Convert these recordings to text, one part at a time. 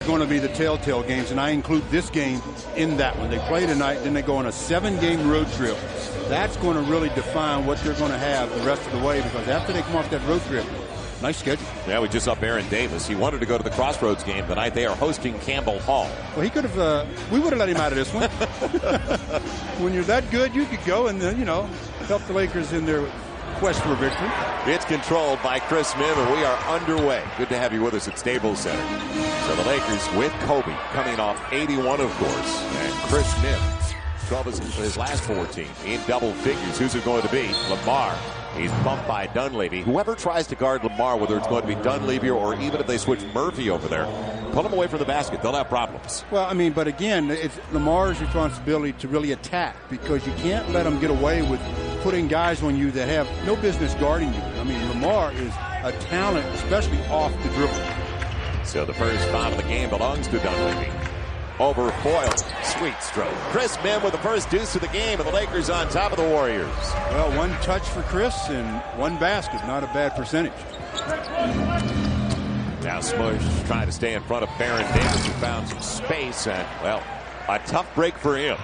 going to be the telltale games, and I include this game in that one. They play tonight, then they go on a 7-game road trip. That's going to really define what they're going to have the rest of the way, because after they come off that road trip, nice schedule. Yeah, we just saw Baron Davis. He wanted to go to the Crossroads game tonight. They are hosting Campbell Hall. Well, he could have, we would have let him out of this one. When you're that good, you could go and, help the Lakers in their quest for a victory. It's controlled by Chris Mihm, and we are underway. Good to have you with us at Staples Center. So the Lakers with Kobe coming off 81, of course, and Chris Mihm, 12 is his last 14 in double figures. Who's it going to be? Lamar. He's bumped by Dunleavy. Whoever tries to guard Lamar, whether it's going to be Dunleavy or even if they switch Murphy over there, pull him away from the basket. They'll have problems. Well, but again, it's Lamar's responsibility to really attack, because you can't let him get away with putting guys on you that have no business guarding you. Lamar is a talent, especially off the dribble. So the first foul of the game belongs to Dunleavy. Over Foyle. Sweet stroke. Chris Mihm with the first deuce of the game, and the Lakers on top of the Warriors. Well, one touch for Chris and one basket. Not a bad percentage. Now Smush trying to stay in front of Baron Davis, who found some space, and, well, a tough break for him.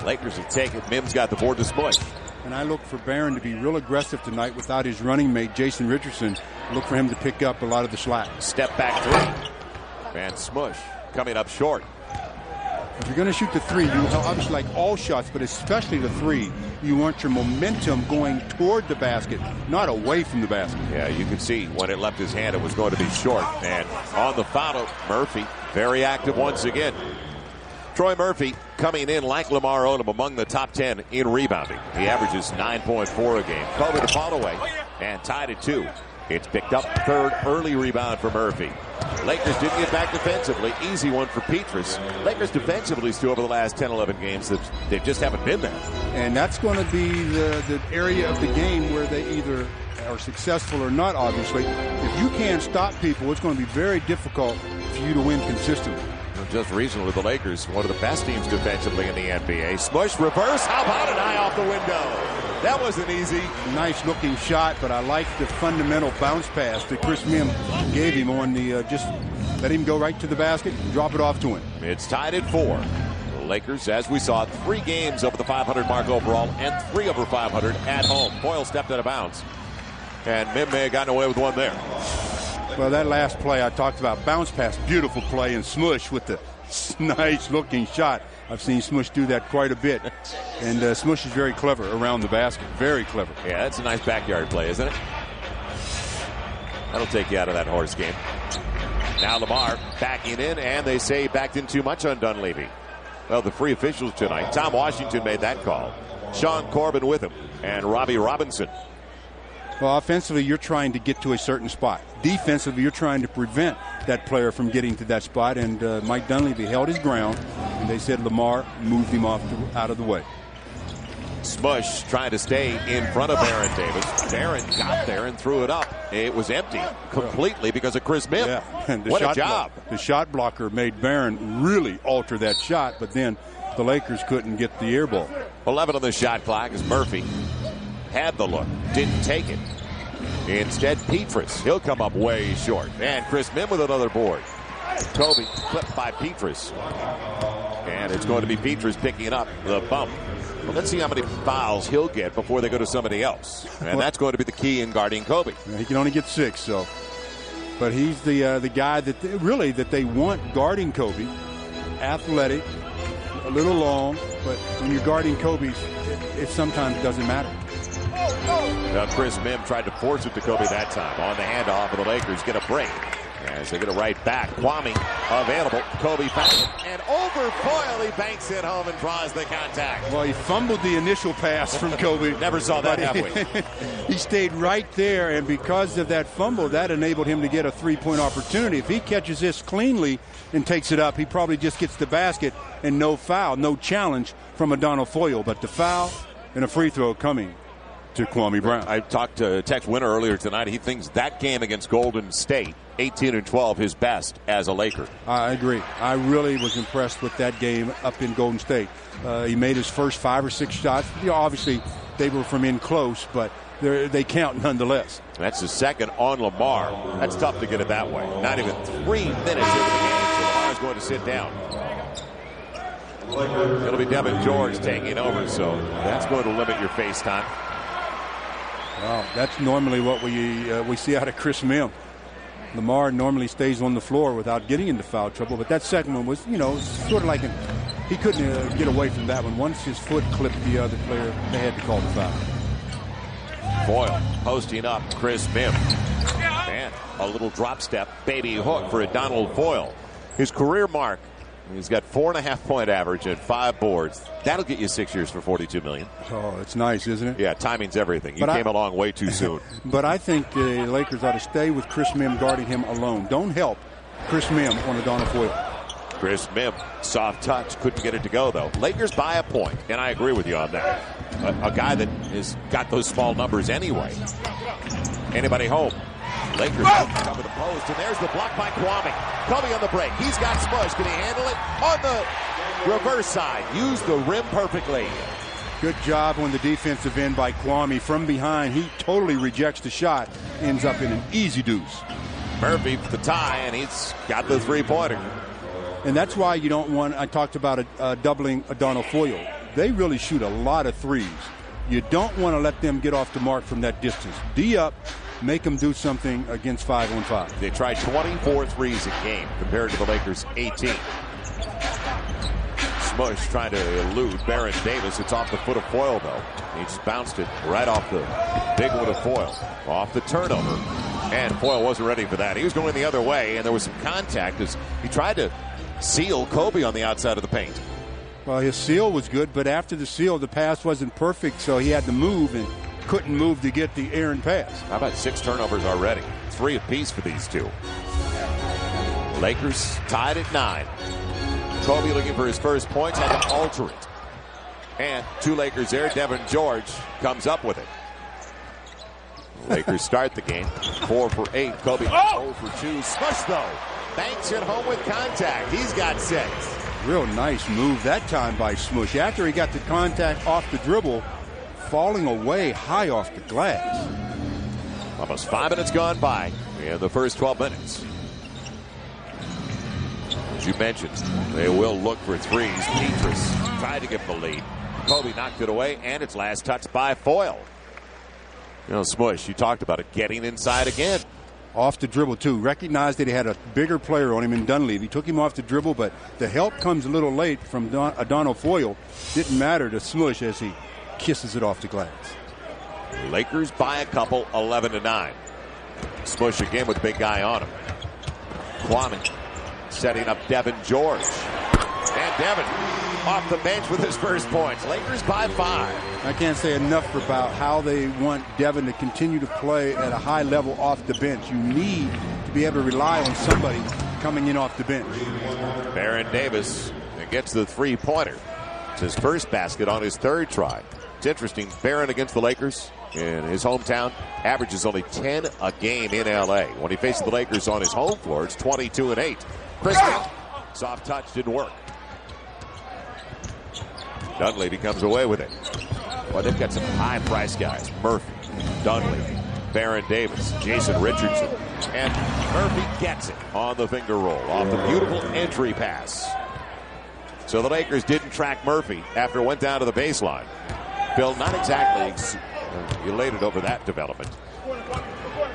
Lakers have taken. Mim's got the board to Smush. And I look for Barron to be real aggressive tonight without his running mate, Jason Richardson. Look for him to pick up a lot of the slack. Step back three. And Smush coming up short. If you're going to shoot the three, you obviously like all shots, but especially the three, you want your momentum going toward the basket, not away from the basket. Yeah, you can see when it left his hand, it was going to be short. And on the foul, Murphy, very active once again. Troy Murphy coming in like Lamar Odom among the top 10 in rebounding. He averages 9.4 a game. Kobe to fall away and tied at 2. It's picked up, third early rebound for Murphy. Lakers didn't get back defensively. Easy one for Petrus. Lakers defensively still over the last 10-11 games. They just haven't been there. And that's going to be the area of the game where they either are successful or not, obviously. If you can't stop people, it's going to be very difficult for you to win consistently. Just recently, the Lakers, one of the best teams defensively in the NBA. Smush reverse. How about an eye off the window? That wasn't easy. Nice looking shot, but I like the fundamental bounce pass that Chris Mihm gave him on the just let him go right to the basket and drop it off to him. It's tied at 4. The Lakers, as we saw, 3 games over the 500 mark overall and 3 over 500 at home. Boyle stepped out of bounds, and Mihm may have gotten away with one there. Well, that last play I talked about, bounce pass, beautiful play, and Smush with the nice-looking shot. I've seen Smush do that quite a bit. And Smush is very clever around the basket. Very clever. Yeah, that's a nice backyard play, isn't it? That'll take you out of that horse game. Now Lamar backing in, and they say he backed in too much on Dunleavy. Well, the free officials tonight. Tom Washington made that call. Sean Corbin with him, and Robbie Robinson. Well, offensively, you're trying to get to a certain spot. Defensively, you're trying to prevent that player from getting to that spot. And Mike Dunleavy held his ground, and they said Lamar moved him out of the way. Smush trying to stay in front of Baron Davis. Baron got there and threw it up. It was empty completely because of Chris Mihm. Yeah. What a job. The shot blocker made Baron really alter that shot, but then the Lakers couldn't get the air ball. 11 on the shot clock as Murphy had the look, didn't take it. Instead, Petrus, he'll come up way short. And Chris Mihm with another board. Kobe clipped by Petrus. And it's going to be Petrus picking up the bump. Well, let's see how many fouls he'll get before they go to somebody else. And that's going to be the key in guarding Kobe. He can only get 6, so. But he's the guy that they want guarding Kobe. Athletic, a little long, but when you're guarding Kobe, it sometimes doesn't matter. Now Chris Mihm tried to force it to Kobe that time. On the handoff, and the Lakers get a break as they get it right back. Kwame available. Kobe found it. And over Foyle, he banks it home and draws the contact. Well, he fumbled the initial pass from Kobe. Never saw that halfway. He stayed right there, and because of that fumble, that enabled him to get a three-point opportunity. If he catches this cleanly and takes it up, he probably just gets the basket and no foul, no challenge from Adonal Foyle. But the foul and a free throw coming to Kwame Brown. I talked to Tex Winter earlier tonight. He thinks that game against Golden State, 18-12, his best as a Laker. I agree. I really was impressed with that game up in Golden State. He made his first 5 or 6 shots. Obviously, they were from in close, but they count nonetheless. That's the second on Lamar. That's tough to get it that way. Not even 3 minutes into the game, so Lamar's is going to sit down. It'll be Devin George taking over, so that's going to limit your face time. Well, that's normally what we see out of Chris Mim. Lamar normally stays on the floor without getting into foul trouble, but that second one was, sort of like he couldn't get away from that one. Once his foot clipped the other player, they had to call the foul. Foyle posting up Chris Mim. And a little drop step baby hook for Donald Foyle. His career mark, he's got 4.5-point average and 5 boards. That'll get you 6 years for $42 million. Oh, it's nice, isn't it? Yeah, timing's everything. You came along way too soon. But I think the Lakers ought to stay with Chris Mim guarding him alone. Don't help Chris Mim on Donald Foyle. Chris Mim, soft touch, couldn't get it to go, though. Lakers by a point, and I agree with you on that. A guy that has got those small numbers anyway. Anybody home? Lakers cover the post, and there's the block by Kwame. Kobe on the break. He's got Smush. Can he handle it? On the reverse side. Used the rim perfectly. Good job on the defensive end by Kwame. From behind, he totally rejects the shot. Ends up in an easy deuce. Murphy for the tie, and he's got the three-pointer. And that's why you don't want, I talked about doubling Donald Foyle. They really shoot a lot of threes. You don't want to let them get off the mark from that distance. D up, make them do something against 5-on-5. They tried 24 threes a game compared to the Lakers' 18. Smush trying to elude Baron Davis. It's off the foot of Foyle, though. He just bounced it right off the big one of Foyle. Off the turnover. And Foyle wasn't ready for that. He was going the other way, and there was some contact as he tried to seal Kobe on the outside of the paint. Well, his seal was good, but after the seal, the pass wasn't perfect, so he had to move and couldn't move to get the errant pass. How about 6 turnovers already? 3 apiece for these two. Lakers tied at 9. Kobe looking for his first points, had to alter it. And 2 Lakers there. Devin George comes up with it. Lakers start the game 4 for 8. Kobe 0 for 2. Smush though. Banks it home with contact. He's got 6. Real nice move that time by Smush. After he got the contact off the dribble, falling away high off the glass. Almost 5 minutes gone by in the first 12 minutes. As you mentioned, they will look for threes. Petrus tried to give them the lead. Kobe knocked it away, and it's last touched by Foyle. Smush, you talked about it, getting inside again. Off the dribble, too. Recognized that he had a bigger player on him in Dunleavy. He took him off the dribble, but the help comes a little late from Donald Foyle. Didn't matter to Smush as he kisses it off the glass. Lakers by a couple, 11-9. Smush again with the big guy on him. Kwame setting up Devin George. And Devin off the bench with his first points. Lakers by 5. I can't say enough about how they want Devin to continue to play at a high level off the bench. You need to be able to rely on somebody coming in off the bench. Baron Davis gets the three-pointer. It's his first basket on his 3rd try. It's interesting. Baron against the Lakers in his hometown averages only 10 a game in L.A. When he faces the Lakers on his home floor, it's 22-8. Chris, soft touch didn't work. Dunleavy comes away with it. Well, they've got some high-price guys. Murphy, Dunleavy, Baron Davis, Jason Richardson. And Murphy gets it on the finger roll off the beautiful entry pass. So the Lakers didn't track Murphy after it went down to the baseline. Bill, not exactly elated over that development.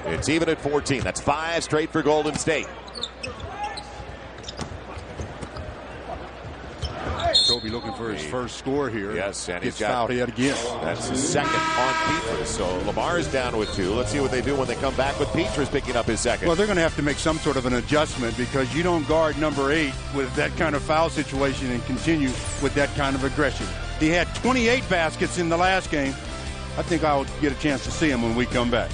It's even at 14. That's 5 straight for Golden State. Kobe looking for his first score here. Yes, and he's got fouled yet again. That's his second on Petrus. So Lamar's down with 2. Let's see what they do when they come back with Petrus picking up his second. Well, they're going to have to make some sort of an adjustment because you don't guard number 8 with that kind of foul situation and continue with that kind of aggression. He had 28 baskets in the last game. I think I'll get a chance to see him when we come back.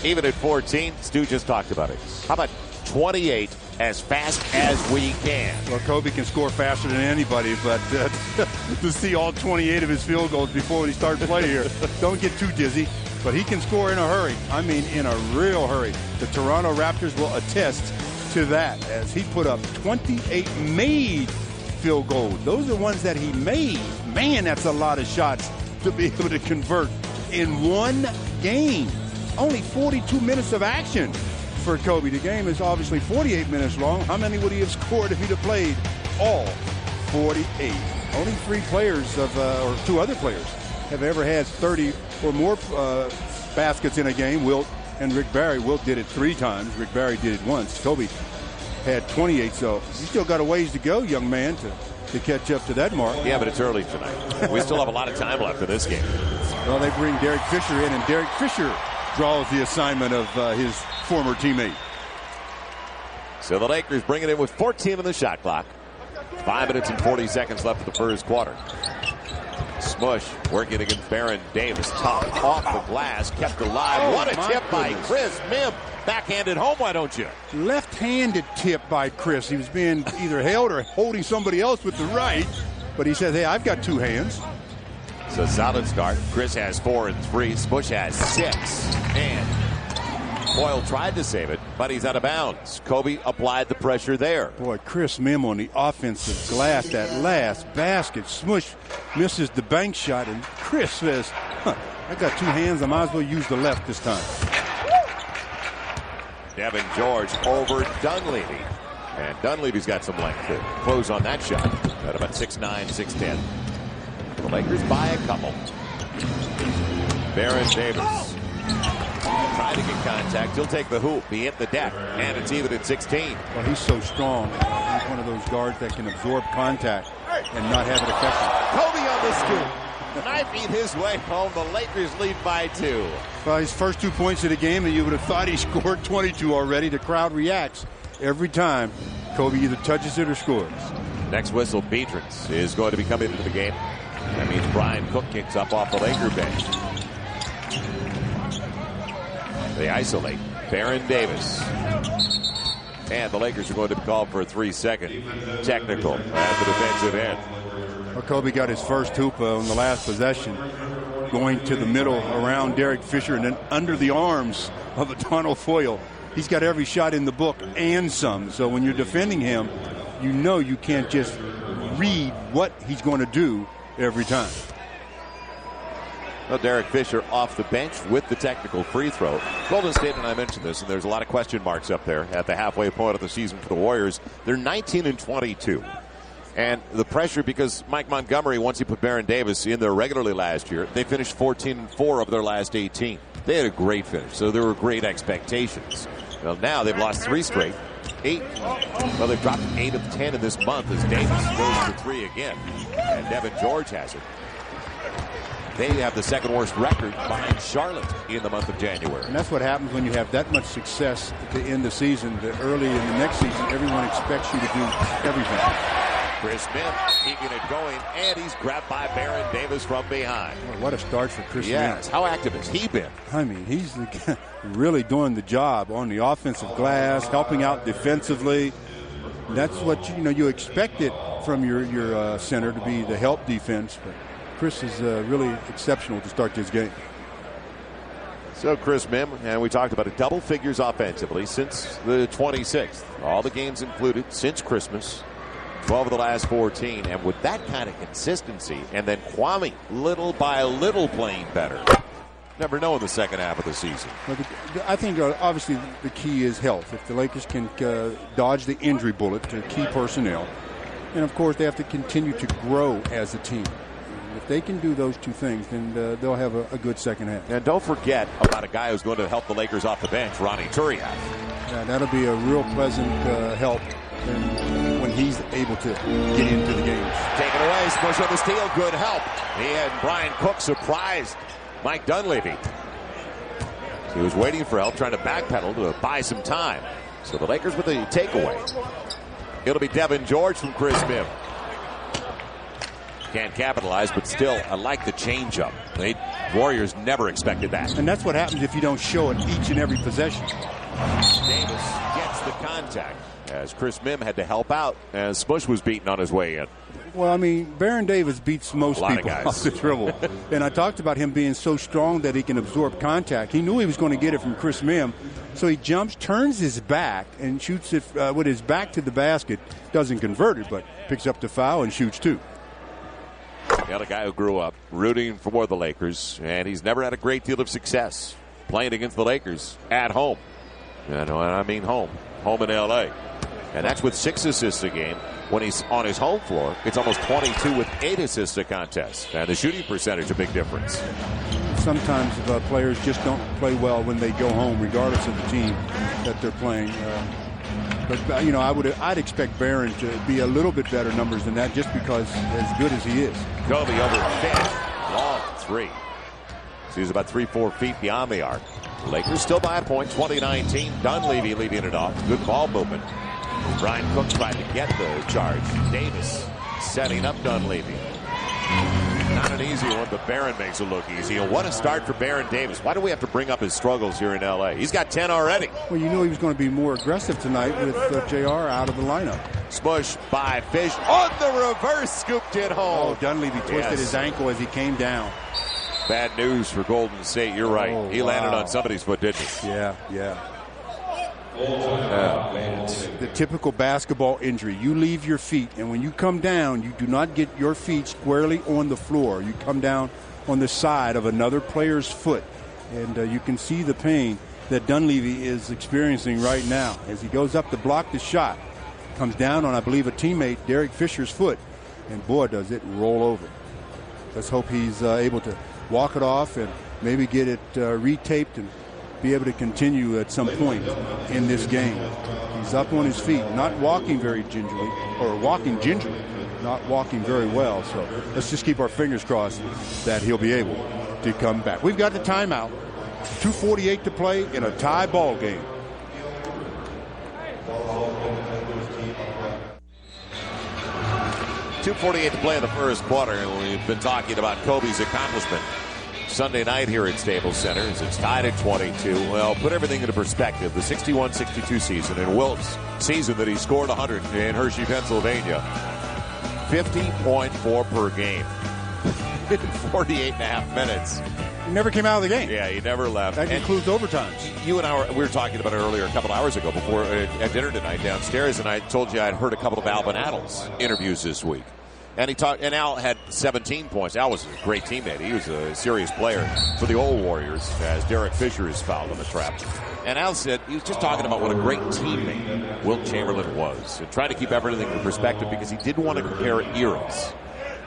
Even at 14, Stu just talked about it. How about 28 as fast as we can? Well, Kobe can score faster than anybody, but to see all 28 of his field goals before he starts play here, don't get too dizzy. But he can score in a hurry. I mean, in a real hurry. The Toronto Raptors will attest to that as he put up 28 made field goals. Those are ones that he made. Man, that's a lot of shots to be able to convert in one game. Only 42 minutes of action. for Kobe. The game is obviously 48 minutes long. How many would he have scored if he'd have played all 48? Only 3 players or 2 other players have ever had 30 or more baskets in a game. Wilt and Rick Barry. Wilt did it 3 times. Rick Barry did it once. Kobe had 28. So you still got a ways to go, young man, to catch up to that mark. Yeah, but it's early tonight. We still have a lot of time left in this game. Well, they bring Derek Fisher in, and Derek Fisher draws the assignment of his former teammate. So the Lakers bring it in with 14 on the shot clock. 5 minutes and 40 seconds left of the first quarter. Smush working against Baron Davis. Tough off the glass, kept alive. What a tip by Chris Mim. Backhanded home, why don't you? Left-handed tip by Chris. He was being either held or holding somebody else with the right. But he said, hey, I've got 2 hands. It's a solid start. Chris has 4 and 3. Smush has 6. And Boyle tried to save it, but he's out of bounds. Kobe applied the pressure there. Boy, Chris Mim on the offensive glass, that last basket. Smush misses the bank shot, and Chris says, I got 2 hands. I might as well use the left this time. Devin George over Dunleavy. And Dunleavy's got some length to close on that shot at about 6'9", 6'10". The Lakers by a couple. Baron Davis trying to get contact. He'll take the hoop. He hit the deck, and it's even at 16. Well, he's so strong. He's one of those guards that can absorb contact and not have it affect him. Kobe on the scoop. Knifing his way home. The Lakers lead by 2. Well, his first 2 points of the game, and you would have thought he scored 22 already. The crowd reacts every time Kobe either touches it or scores. Next whistle, Beatrix is going to be coming into the game. That means Brian Cook kicks up off the Laker bench. They isolate Baron Davis. And the Lakers are going to be called for a 3-second technical at the defensive end. Well, Kobe got his first hoop on the last possession, going to the middle around Derek Fisher and then under the arms of Donald Foyle. He's got every shot in the book and some. So when you're defending him, you know you can't just read what he's going to do every time. Well, Derek Fisher off the bench with the technical free throw. Golden State, and I mentioned this, and there's a lot of question marks up there at the halfway point of the season for the Warriors. They're 19 and 22. And the pressure, because Mike Montgomery, once he put Baron Davis in there regularly last year, they finished 14-4 of their last 18. They had a great finish, so there were great expectations. Well, now they've lost 3 straight. 8. Well, they've dropped 8 of 10 in this month as Davis goes for 3 again. And Devin George has it. They have the second worst record behind Charlotte in the month of January. And that's what happens when you have that much success to end the season. That early in the next season, everyone expects you to do everything. Chris Mim keeping it going, and he's grabbed by Baron Davis from behind. Well, what a start for Chris Mim. Yes, how active has he been? I mean, he's really doing the job on the offensive glass, helping out defensively. That's what you expected from your center to be the help defense. But Chris is really exceptional to start this game. So Chris Mim, and we talked about it, double figures offensively since the 26th. All the games included since Christmas. 12 of the last 14, and with that kind of consistency, and then Kwame little by little playing better. Never know in the second half of the season. Well, I think obviously the key is health. If the Lakers can dodge the injury bullet to key personnel, and of course they have to continue to grow as a team. If they can do those 2 things, then they'll have a good second half. And don't forget about a guy who's going to help the Lakers off the bench, Ronnie Turiaf. Yeah, that'll be a real pleasant help when he's able to get into the games. Taken away, Smush on the steal, good help. He had Brian Cook surprised Mike Dunleavy. He was waiting for help, trying to backpedal to buy some time. So the Lakers with a takeaway. It'll be Devin George from Chris Mim. Can't capitalize, but still, I like the changeup. The Warriors never expected that. And that's what happens if you don't show it each and every possession. Davis gets the contact as Chris Mim had to help out as Smush was beaten on his way in. Well, I mean, Baron Davis beats most people off the dribble. And I talked about him being so strong that he can absorb contact. He knew he was going to get it from Chris Mim, so he jumps, turns his back, and shoots it with his back to the basket. Doesn't convert it, but picks up the foul and shoots 2. Got a guy who grew up rooting for the Lakers, and he's never had a great deal of success playing against the Lakers at home. And I mean home in L.A. And that's with 6 assists a game. When he's on his home floor, it's almost 22 with 8 assists a contest. And the shooting percentage, a big difference. Sometimes players just don't play well when they go home, regardless of the team that they're playing. But you know, I'd expect Barron to be a little bit better numbers than that, just because as good as he is. Kobe over Fish, long 3. So he's about 3-4 feet beyond the arc. Lakers still by a point, 2019. Dunleavy leading it off. Good ball movement. Bryant Cook tried to get the charge. Davis setting up Dunleavy. Not an easy one, but Barron makes it look easy. And what a start for Baron Davis. Why do we have to bring up his struggles here in L.A.? He's got 10 already. Well, you knew he was going to be more aggressive tonight with JR out of the lineup. Smush by Fish on the reverse, scooped it home. Oh, Dunleavy twisted his ankle as he came down. Bad news for Golden State. You're right. He landed on somebody's foot, didn't he? Yeah. The typical basketball injury. You leave your feet, and when you come down, you do not get your feet squarely on the floor. You come down on the side of another player's foot, and you can see the pain that Dunleavy is experiencing right now as he goes up to block the shot. Comes down on, I believe, a teammate, Derek Fisher's foot, and boy, does it roll over. Let's hope he's able to walk it off and maybe get it retaped and be able to continue at some point in this game. He's up on his feet, not walking very gingerly, or walking gingerly, not walking very well. So let's just keep our fingers crossed that he'll be able to come back. We've got the timeout. 2:48 to play in a tie ball game. .248 to play in the first quarter, and we've been talking about Kobe's accomplishment Sunday night here at Staples Center as it's tied at 22. Well, put everything into perspective. The 61-62 season and Wilt's season that he scored 100 in Hershey, Pennsylvania. 50.4 per game in 48 and a half minutes. He never came out of the game. Yeah, he never left. That includes overtimes. You and I we were talking about it earlier a couple hours ago before at dinner tonight downstairs, and I told you I'd heard a couple of Alvin Adels interviews this week. And Al had 17 points. Al was a great teammate. He was a serious player for the old Warriors as Derek Fisher is fouled on the trap. And Al said he was just talking about what a great teammate Wilt Chamberlain was and trying to keep everything in perspective because he didn't want to compare eras.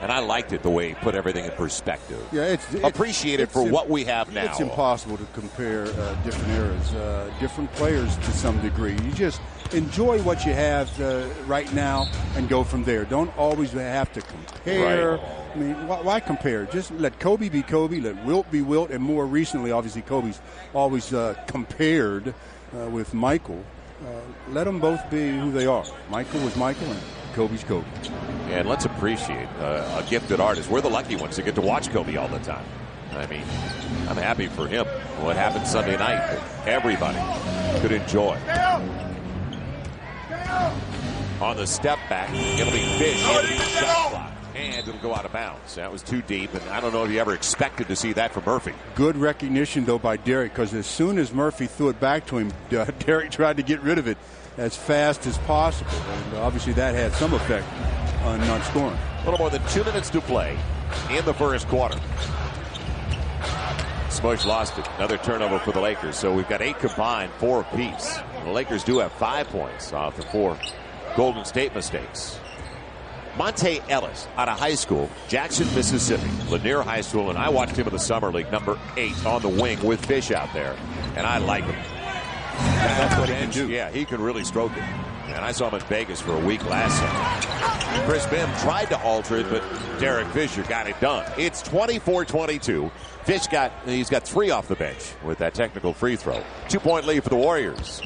And I liked it the way he put everything in perspective. Yeah, appreciate it for what we have now. It's impossible to compare different eras, different players to some degree. You just enjoy what you have right now and go from there. Don't always have to compare. Right. I mean, why compare? Just let Kobe be Kobe, let Wilt be Wilt, and more recently, obviously, Kobe's always compared with Michael. Let them both be who they are. Michael was Michael, and Kobe's Kobe. And let's appreciate a gifted artist. We're the lucky ones to get to watch Kobe all the time. I mean, I'm happy for him. What happened Sunday night, everybody could enjoy. On the step back, it'll be Fish. Shot clock. And it'll go out of bounds. That was too deep, and I don't know if you ever expected to see that from Murphy. Good recognition, though, by Derek, because as soon as Murphy threw it back to him, Derek tried to get rid of it as fast as possible. And obviously that had some effect on not scoring. A little more than 2 minutes to play in the first quarter. Smush lost it. Another turnover for the Lakers. So we've got 8 combined, 4 apiece. The Lakers do have 5 points off the 4 Golden State mistakes. Monte Ellis out of high school, Jackson, Mississippi, Lanier High School, and I watched him in the Summer League, number 8 on the wing with Fish out there, and I like him. That's what he can do. Yeah, he can really stroke it. And I saw him in Vegas for a week last summer. Chris Bim tried to alter it, but Derek Fisher got it done. It's 24-22. Fish he's got 3 off the bench with that technical free throw. 2-point lead for the Warriors.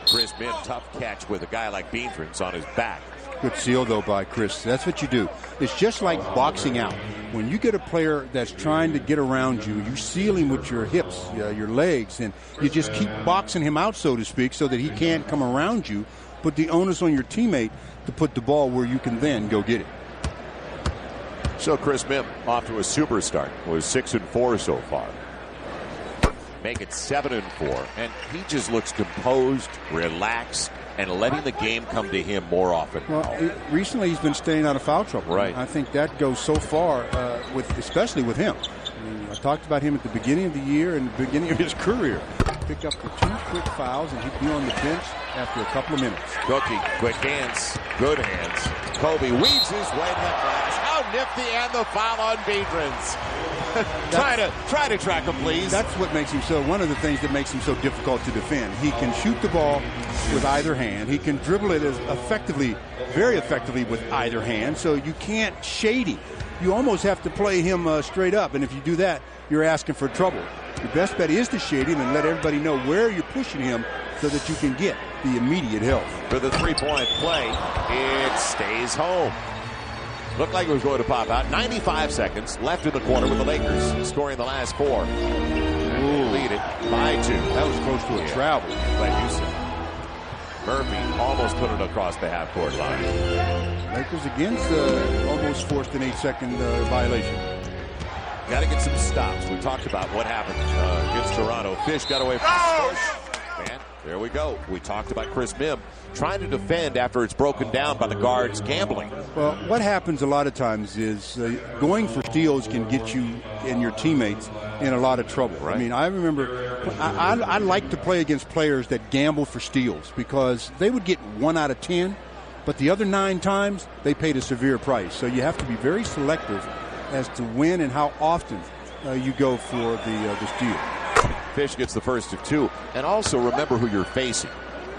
Chris Bim, tough catch with a guy like Beantrins on his back. Good seal, though, by Chris. That's what you do. It's just like boxing out. When you get a player that's trying to get around you, you seal him with your hips, your legs, and you just keep boxing him out, so to speak, so that he can't come around you. Put the onus on your teammate to put the ball where you can then go get it. So Chris Bim off to a super start. Was 6-4 so far. Make it 7-4, and he just looks composed, relaxed, and letting the game come to him more often. Well, recently he's been staying out of foul trouble. Right. I think that goes so far, especially with him. I talked about him at the beginning of the year and the beginning of his career. pick up the 2 quick fouls, and he'd be on the bench after a couple of minutes. Cookie, quick hands, good hands. Kobe weaves his way to the glass. How nifty, and the foul on Bryant. try to track him, please. That's what makes him so, one of the things that makes him so difficult to defend. He can shoot the ball with either hand. He can dribble it as effectively, very effectively with either hand, so you can't shade him. You almost have to play him straight up, and if you do that, you're asking for trouble. Your best bet is to shade him and let everybody know where you're pushing him so that you can get the immediate help. For the three-point play, it stays home. Looked like it was going to pop out. 95 seconds left in the quarter with the Lakers scoring the last 4. Lead it by 2. That was close to a travel. Like you said. Murphy almost put it across the half-court line. Lakers against almost forced an 8-second violation. Got to get some stops. We talked about what happened against Toronto. Fish got away from the and there we go. We talked about Chris Mihm trying to defend after it's broken down by the guards gambling. Well, what happens a lot of times is going for steals can get you and your teammates in a lot of trouble. Right. I mean, I remember I like to play against players that gamble for steals because they would get 1 out of 10, but the other 9 times they paid a severe price. So you have to be very selective as to when and how often you go for the steal. Fish gets the first of 2. And also remember who you're facing.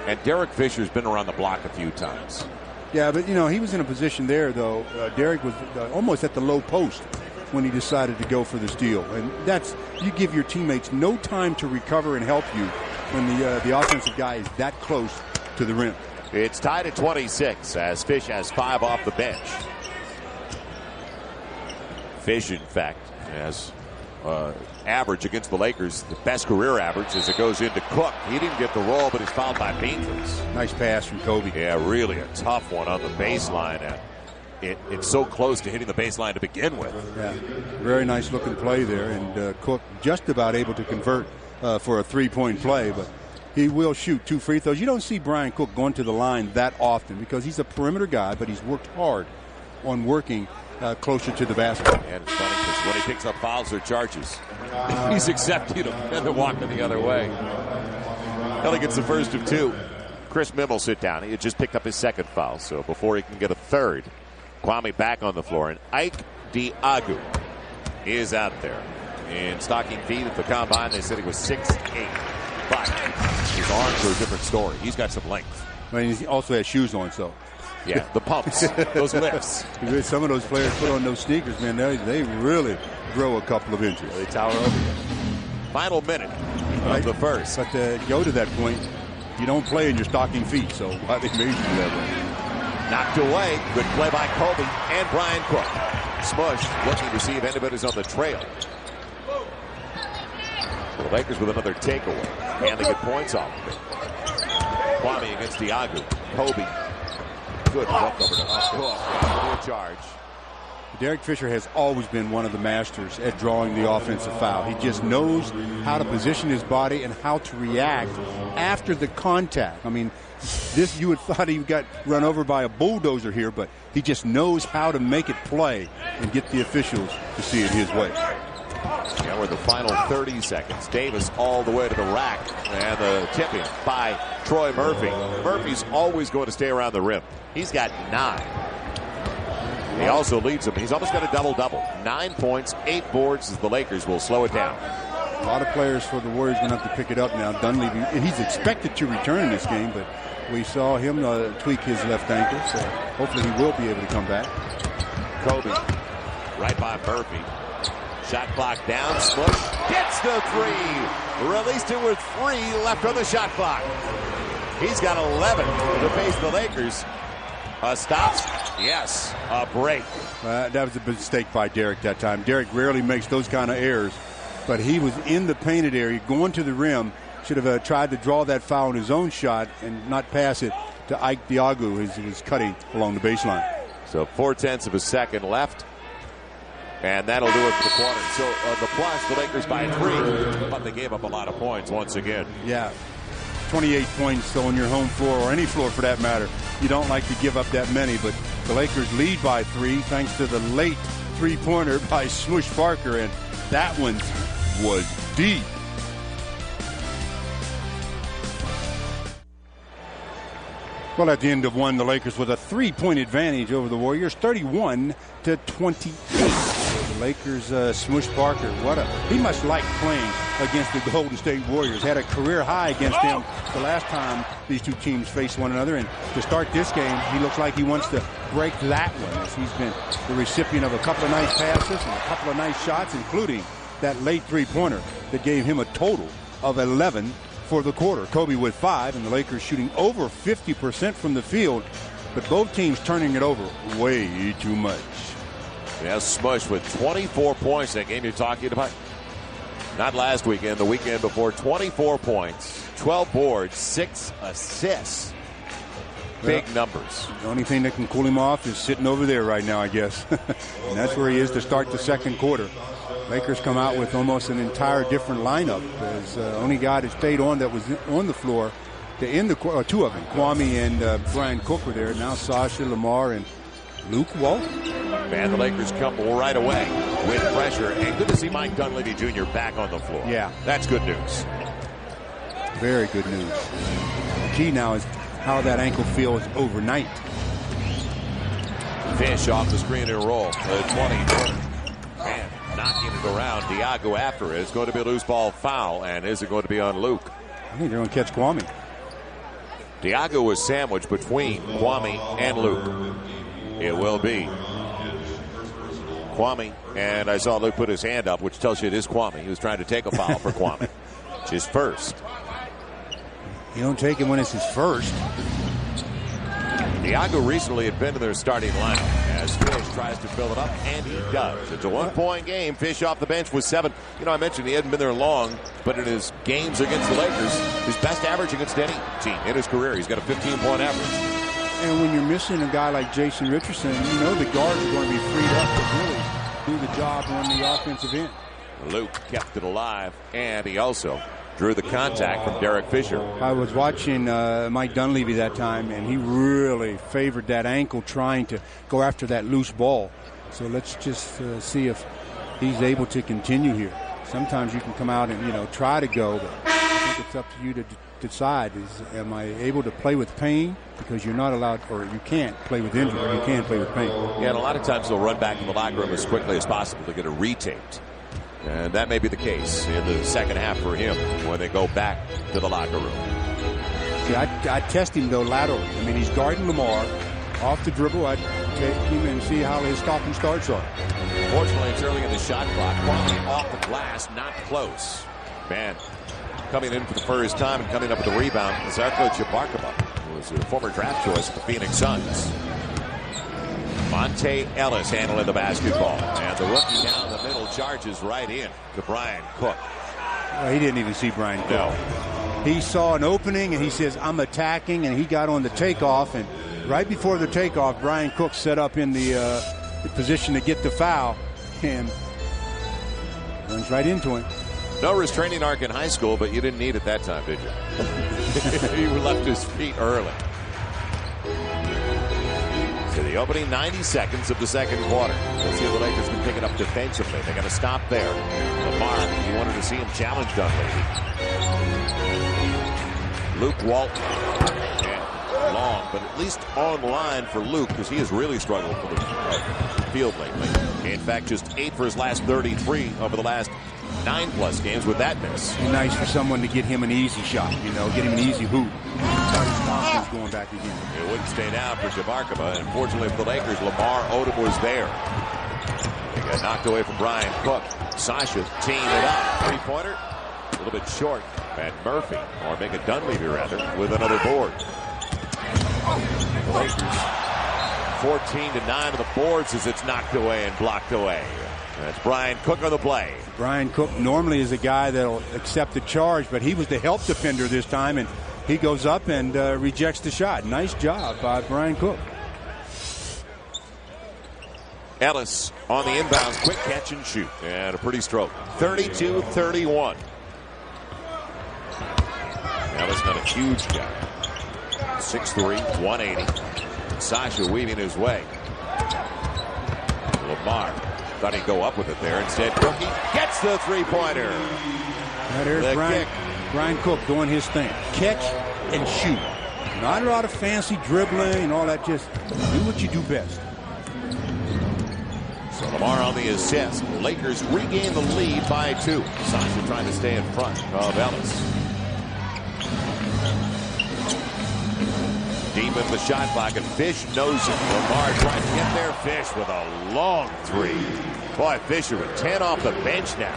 And Derek Fisher's been around the block a few times. Yeah, but, he was in a position there, though. Derek was almost at the low post when he decided to go for the steal. And you give your teammates no time to recover and help you when the offensive guy is that close to the rim. It's tied at 26 as Fish has 5 off the bench. Fish, in fact, has average against the Lakers, the best career average as it goes into Cook. He didn't get the roll, but he's fouled by Beatrice. Nice pass from Kobe. Yeah, really a tough one on the baseline. It's so close to hitting the baseline to begin with. Yeah, very nice looking play there, and Cook just about able to convert for a 3-point play, but he will shoot 2 free throws. You don't see Bryant Cook going to the line that often because he's a perimeter guy, but he's worked hard on working closer to the basket. And it's funny because when he picks up fouls or charges, he's accepting them and then walking the other way. Kelly gets the first of 2. Chris Mihm will sit down. He had just picked up his second foul, so before he can get a third, Kwame back on the floor. And Ike Diagu is out there. In stocking feet at the combine, they said he was 6'8". But his arms are a different story. He's got some length. I mean, he also has shoes on, so. Yeah, the pumps, those lifts. Some of those players put on those sneakers, man, they really grow a couple of inches. They tower over you. Final minute of the first. But to go to that point, you don't play in your stocking feet, so why they made you do that way. Knocked away. Good play by Kobe and Bryant Cook. Smush looking to see if anybody's on the trail. The Lakers with another takeaway. And they get points off of it. Kwame against Diagu. Kobe. Good look over to Cook. Good charge. Derek Fisher has always been one of the masters at drawing the offensive foul. He just knows how to position his body and how to react after the contact. I mean, this you would thought he got run over by a bulldozer here, but he just knows how to make it play and get the officials to see it his way. Yeah, we're the final 30 seconds. Davis all the way to the rack. And the tipping by Troy Murphy. Murphy's always going to stay around the rim. He's got 9. He also leads them. He's almost got a double-double. 9 points, 8 boards as the Lakers will slow it down. A lot of players for the Warriors going to have to pick it up now. Dunleavy, and he's expected to return in this game, but we saw him tweak his left ankle, so hopefully he will be able to come back. Kobe right by Murphy. Shot clock down. Smush gets the 3. Released it with 3 left on the shot clock. He's got 11 to face the Lakers. Stops. Yes. A break. That was a mistake by Derek that time. Derek rarely makes those kind of errors, but he was in the painted area going to the rim. Should have tried to draw that foul on his own shot and not pass it to Ike Diagu as he was cutting along the baseline. So 0.4 of a second left. And that'll do it for the quarter. So the plus, the Lakers by 3, but they gave up a lot of points once again. Yeah, 28 points on your home floor, or any floor for that matter. You don't like to give up that many, but the Lakers lead by 3 thanks to the late 3-pointer by Smush Parker, and that one was deep. Well, at the end of one, the Lakers with a 3-point advantage over the Warriors, 31-28. The Lakers smush Parker. He must like playing against the Golden State Warriors. Had a career high against them the last time these two teams faced one another. And to start this game, he looks like he wants to break that one, as he's been the recipient of a couple of nice passes and a couple of nice shots, including that late three-pointer that gave him a total of 11 for the quarter. Kobe with 5, and the Lakers shooting over 50% from the field, but both teams turning it over way too much. Yeah, Smush with 24 points. That game you're talking about, not last weekend, the weekend before. 24 points, 12 boards, 6 assists. Big numbers. The only thing that can cool him off is sitting over there right now, I guess. And that's where he is to start the second quarter. Lakers come out with almost an entire different lineup. As only guy that stayed on that was on the floor to end the quarter, two of them, Kwame and Bryant Cook were there. Now Sasha, Lamar, and Luke Walton. And the Lakers come right away with pressure. And good to see Mike Dunleavy Jr. back on the floor. Yeah. That's good news. Very good news. The key now is how that ankle feels overnight. Fish off the screen and roll. 20. Man, knocking it around. Diago after it. It's going to be a loose ball foul. And is it going to be on Luke? I think they're going to catch Kwame. Diago was sandwiched between Kwame and Luke. It will be Kwame, and I saw Luke put his hand up, which tells you it is Kwame. He was trying to take a foul for Kwame. It's his first. You don't take it when it's his first. Diago recently had been in their starting lineup as Fish tries to fill it up, and he does. It's a one-point game. Fish off the bench with 7. You know, I mentioned he hadn't been there long, but in his games against the Lakers, his best average against any team in his career. He's got a 15-point average. And when you're missing a guy like Jason Richardson, you know the guards are going to be freed up to really do the job on the offensive end. Luke kept it alive, and he also drew the contact from Derek Fisher. I was watching Mike Dunleavy that time, and he really favored that ankle trying to go after that loose ball. So let's just see if he's able to continue here. Sometimes you can come out and, try to go, but I think it's up to you to decide. Am I able to play with pain? Because you're not allowed, or you can't play with injury. You can play with pain. Yeah, and a lot of times they'll run back in the locker room as quickly as possible to get it retaped. And that may be the case in the second half for him when they go back to the locker room. See, I test him, though, laterally. I mean, he's guarding Lamar. Off the dribble, I'd take him and see how his stop and starts are. Fortunately, it's early in the shot clock. Kwame off the glass, not close. Man, coming in for the first time and coming up with the rebound is Zarko Jabarkaba, who was a former draft choice of the Phoenix Suns. Monte Ellis handling the basketball. And the rookie down the middle charges right in to Bryant Cook. Well, he didn't even see Bryant Cook. No. He saw an opening, and he says, I'm attacking, and he got on the takeoff. And right before the takeoff, Bryant Cook set up in the position to get the foul and runs right into him. No restraining arc in high school, but you didn't need it that time, did you? He left his feet early. So the opening 90 seconds of the second quarter. Let's see if the Lakers can pick it up defensively. They got to stop there. Lamar, you wanted to see him challenge Dunleavy. Luke Walton. And long, but at least online for Luke, because he has really struggled for the field lately. In fact, just 8 for his last 33 over the last 9+ games with that miss. It'd be nice for someone to get him an easy shot, get him an easy hoop. Start his confidence going back again. It wouldn't stay down for Jabarkaba, and fortunately for the Lakers, Lamar Odom was there. They got knocked away from Bryant Cook. Sasha teeing it up. Three-pointer, a little bit short. And Murphy, or make it Dunleavy rather, with another board. The Lakers 14-9 on the boards as it's knocked away and blocked away. That's Bryant Cook on the play. Bryant Cook normally is a guy that'll accept the charge, but he was the help defender this time, and he goes up and rejects the shot. Nice job by Bryant Cook. Ellis on the inbounds, quick catch and shoot, and a pretty stroke. 32-31. Ellis not a huge guy. 6'3", 180. Sasha weaving his way. Lamar thought he'd go up with it there. Instead, Cookie gets the three-pointer. Now there's Bryant Cook doing his thing. Catch and shoot. Not a lot of fancy dribbling and all that. Just do what you do best. So Lamar on the assist. Lakers regain the lead by 2. Sasha trying to stay in front of Ellis. Deep in the shot clock, and Fish knows it. Lamar trying to get there. Fish with a long 3. Boy, Fisher with 10 off the bench now.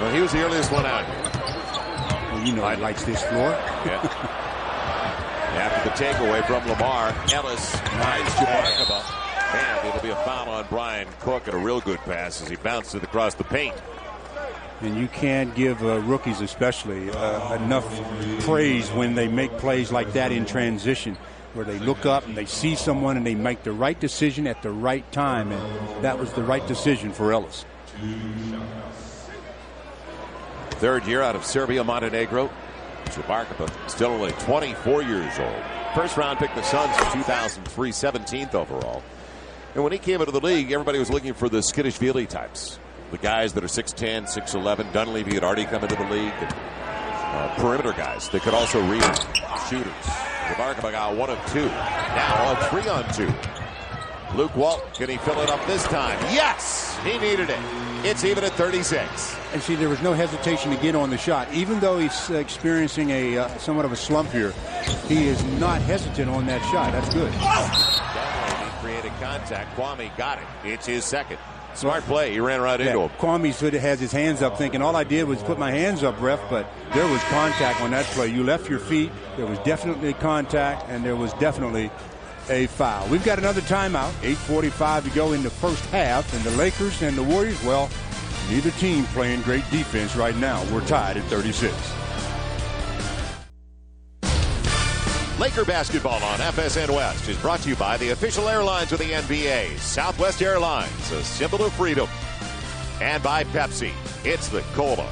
Well, he was the earliest one out here. Well, you know he likes this floor. Yeah. After the takeaway from Lamar, Ellis finds Jabarkaba. And it'll be a foul on Bryant Cook, and a real good pass as he bounced it across the paint. And you can't give rookies especially enough praise when they make plays like that in transition, where they look up and they see someone and they make the right decision at the right time. And that was the right decision for Ellis. Third year out of Serbia, Montenegro. Jabarkaba still only 24 years old. First round pick the Suns in 2003, 17th overall. And when he came into the league, everybody was looking for the Skitishvili types. The guys that are 6'10", 6'11". Dunleavy had already come into the league. And, perimeter guys that could also read shooters. Jabarkaba got 1 of 2. Now a 3-on-2. Luke Walton, can he fill it up this time? Yes! He needed it. It's even at 36. And see, there was no hesitation to get on the shot. Even though he's experiencing a somewhat of a slump here, he is not hesitant on that shot. That's good. Dunleavy created contact. Kwame got it. It's his second. Smart play. He ran right into him. Kwame sort of has his hands up thinking, all I did was put my hands up, ref, but there was contact on that play. You left your feet. There was definitely contact, and there was definitely a foul. We've got another timeout. 8:45 to go in the first half, and the Lakers and the Warriors, well, neither team playing great defense right now. We're tied at 36. Laker basketball on FSN West is brought to you by the official airlines of the NBA, Southwest Airlines, a symbol of freedom, and by Pepsi. It's the Cola.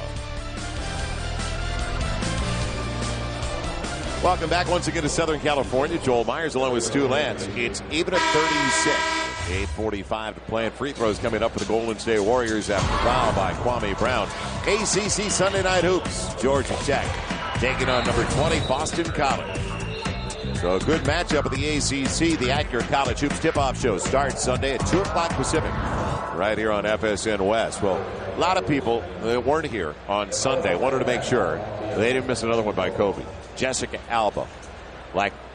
Welcome back once again to Southern California. Joel Myers along with Stu Lance. It's even at 36. 8:45 to play, and free throws coming up for the Golden State Warriors after foul by Kwame Brown. ACC Sunday Night Hoops. Georgia Tech taking on number 20 Boston College. So a good matchup of the ACC. The Accurate College Hoops tip-off show starts Sunday at 2 o'clock Pacific right here on FSN West. Well, a lot of people that weren't here on Sunday wanted to make sure they didn't miss another one by Kobe. Jessica Alba,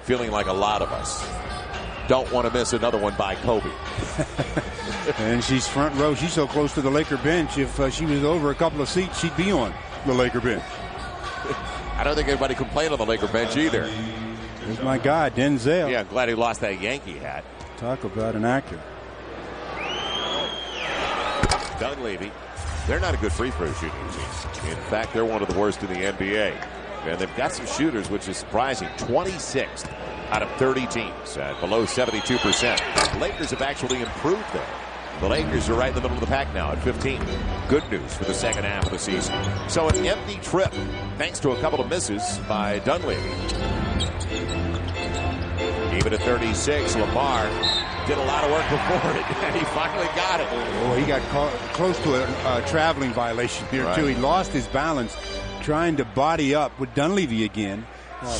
feeling like a lot of us, don't want to miss another one by Kobe. And she's front row. She's so close to the Laker bench. If she was over a couple of seats, she'd be on the Laker bench. I don't think anybody complained on the Laker bench either. There's my guy, Denzel. Yeah, I'm glad he lost that Yankee hat. Talk about an actor. Dunleavy, they're not a good free throw shooting team. In fact, they're one of the worst in the NBA. And they've got some shooters, which is surprising. 26th out of 30 teams at below 72%. The Lakers have actually improved there. The Lakers are right in the middle of the pack now at 15. Good news for the second half of the season. So an empty trip, thanks to a couple of misses by Dunleavy. Even at 36, Lamar did a lot of work before it, and he finally got it. Oh, he got close to a traveling violation here, right. too. He lost his balance trying to body up with Dunleavy again.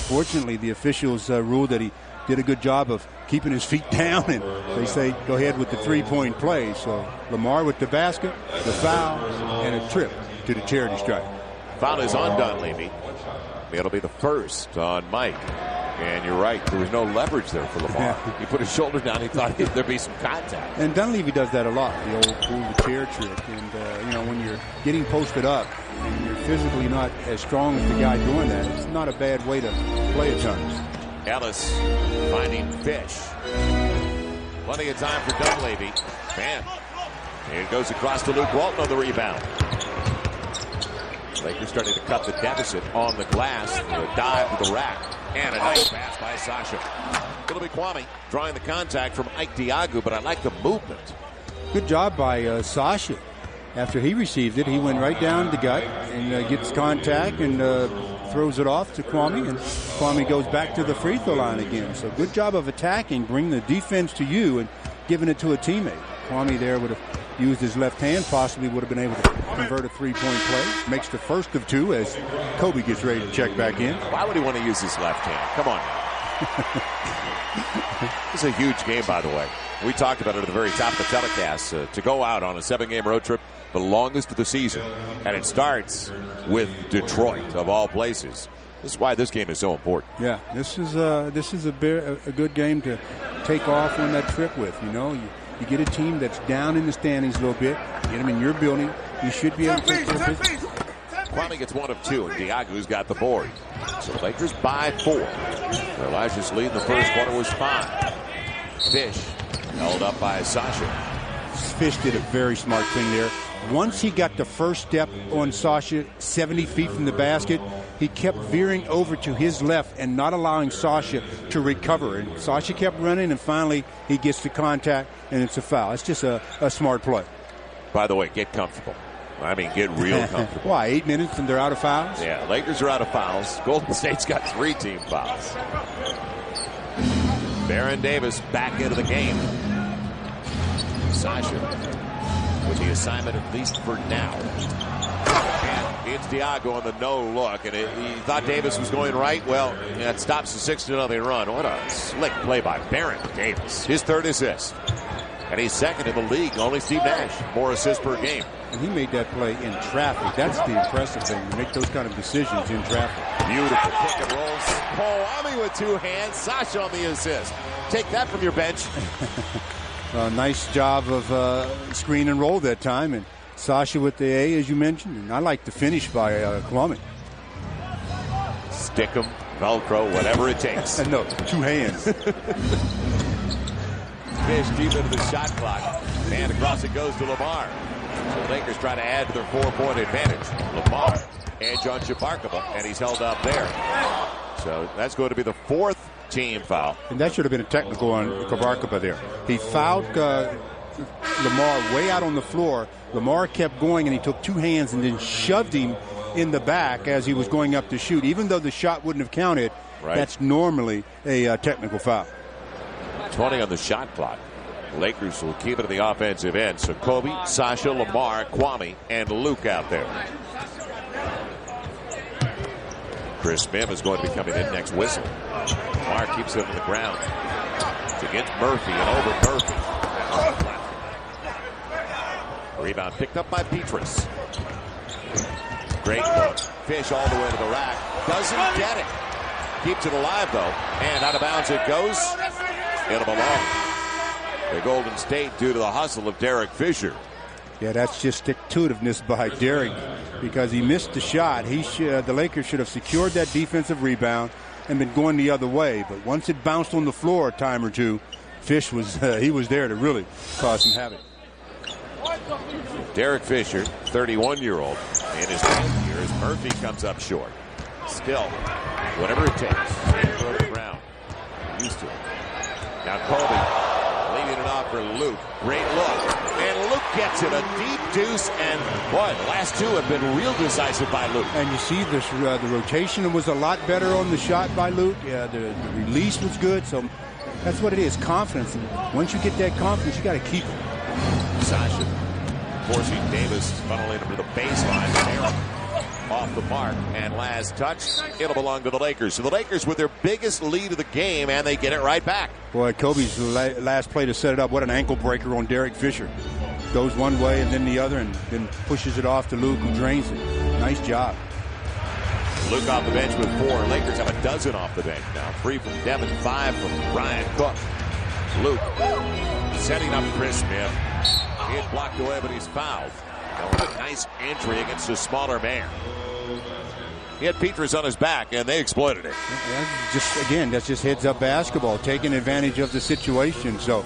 Fortunately, the officials ruled that he did a good job of keeping his feet down, and they say go ahead with the three-point play. So Lamar with the basket, the foul, and a trip to the charity stripe. Foul is on Dunleavy. It'll be the first on Mike. And you're right, there was no leverage there for Lamar. Yeah. He put his shoulder down. He thought there'd be some contact. And Dunleavy does that a lot, the old pull the chair trick. And, when you're getting posted up and you're physically not as strong as the guy doing that, it's not a bad way to play at times. Ellis finding Fish. Plenty of time for Dunleavy. Man, it goes across to Luke Walton on the rebound. Lakers starting to cut the deficit on the glass. The dive to the rack. And a nice pass by Sasha. It'll be Kwame drawing the contact from Ike Diagu, but I like the movement. Good job by Sasha. After he received it, he went right down the gut and gets contact and throws it off to Kwame. And Kwame goes back to the free throw line again. So good job of attacking, bring the defense to you and giving it to a teammate. Kwame there would have used his left hand, possibly would have been able to convert a three-point play. Makes the first of two as Kobe gets ready to check back in. Why would he want to use his left hand? Come on. This is a huge game, by the way. We talked about it at the very top of the telecast. To go out on a 7-game road trip, the longest of the season, and it starts with Detroit, of all places. This is why this game is so important. Yeah, this is a good game to take off on that trip with. You know, you get a team that's down in the standings a little bit, get them in your building. You should be able to take care of business. Kwame gets 1 of 2, and Diagu's got the board. So Lakers by 4. Elijah's lead in the first quarter was 5. Fish held up by Sasha. Fish did a very smart thing there. Once he got the first step on Sasha 70 feet from the basket, he kept veering over to his left and not allowing Sasha to recover. And Sasha kept running, and finally he gets the contact, and it's a foul. It's just a smart play. By the way, get comfortable. I mean, get real comfortable. Why, 8 minutes and they're out of fouls? Yeah, Lakers are out of fouls. Golden State's got 3 team fouls. Baron Davis back into the game. Sasha with the assignment, at least for now. And it's Diago on the no look, and he thought Davis was going right. Well, that stops the 6-0 run. What a slick play by Baron Davis. His 3rd assist. And he's 2nd in the league. Only Steve Nash, more assists per game. And he made that play in traffic. That's the impressive thing, to make those kind of decisions in traffic. Beautiful pick and rolls. Kwame with 2 hands. Sasha on the assist. Take that from your bench. Nice job of screen and roll that time. And Sasha with the A, as you mentioned. And I like the finish by Kwame. Stick 'em, Velcro, whatever it takes. And no, 2 hands. Fish deep into the shot clock. And across it goes to Lamar. So the Lakers try to add to their 4-point advantage. Lamar and John Jabarkable, and he's held up there. So that's going to be the 4th team foul. And that should have been a technical on Kabarkaba there. He fouled Lamar way out on the floor. Lamar kept going, and he took 2 hands and then shoved him in the back as he was going up to shoot. Even though the shot wouldn't have counted, right, that's normally a technical foul. 20 on the shot clock. Lakers will keep it at the offensive end. So Kobe, Sasha, Lamar, Kwame, and Luke out there. Chris Mim is going to be coming in next whistle. Lamar keeps it on the ground. It's against Murphy and over Murphy. Rebound picked up by Petrus. Great look. Fish all the way to the rack. Doesn't get it. Keeps it alive, though. And out of bounds it goes. It'll belong. The Golden State due to the hustle of Derek Fisher. Yeah, that's just stick-to-itiveness by Derek because he missed the shot. The Lakers should have secured that defensive rebound and been going the other way. But once it bounced on the floor a time or two, Fish was he was there to really cause some havoc. Derek Fisher, 31-year-old, in his 10th year as Murphy comes up short. Still, whatever it takes, throw to the ground. Used to it. Now Kobe leaving it off for Luke. Great look. And Luke gets it. A deep deuce. And, boy, the last 2 have been real decisive by Luke. And you see this, the rotation was a lot better on the shot by Luke. Yeah, the release was good. So that's what it is, confidence. And once you get that confidence, you got to keep it. Sasha forcing Davis funneling him to the baseline. Aaron off the mark, and last touch, it'll belong to the Lakers. So the Lakers with their biggest lead of the game, and they get it right back. Boy, Kobe's last play to set it up. What an ankle breaker on Derek Fisher. Goes one way and then the other, and then pushes it off to Luke, who drains it. Nice job. Luke off the bench with 4. Lakers have a dozen off the bench now. 3 from Devin, 5 from Bryant Cook. Luke setting up Chris Mim. He had blocked away, but he's fouled. What a nice entry against a smaller man. He had Petrus on his back, and they exploited it. That's just heads-up basketball, taking advantage of the situation. So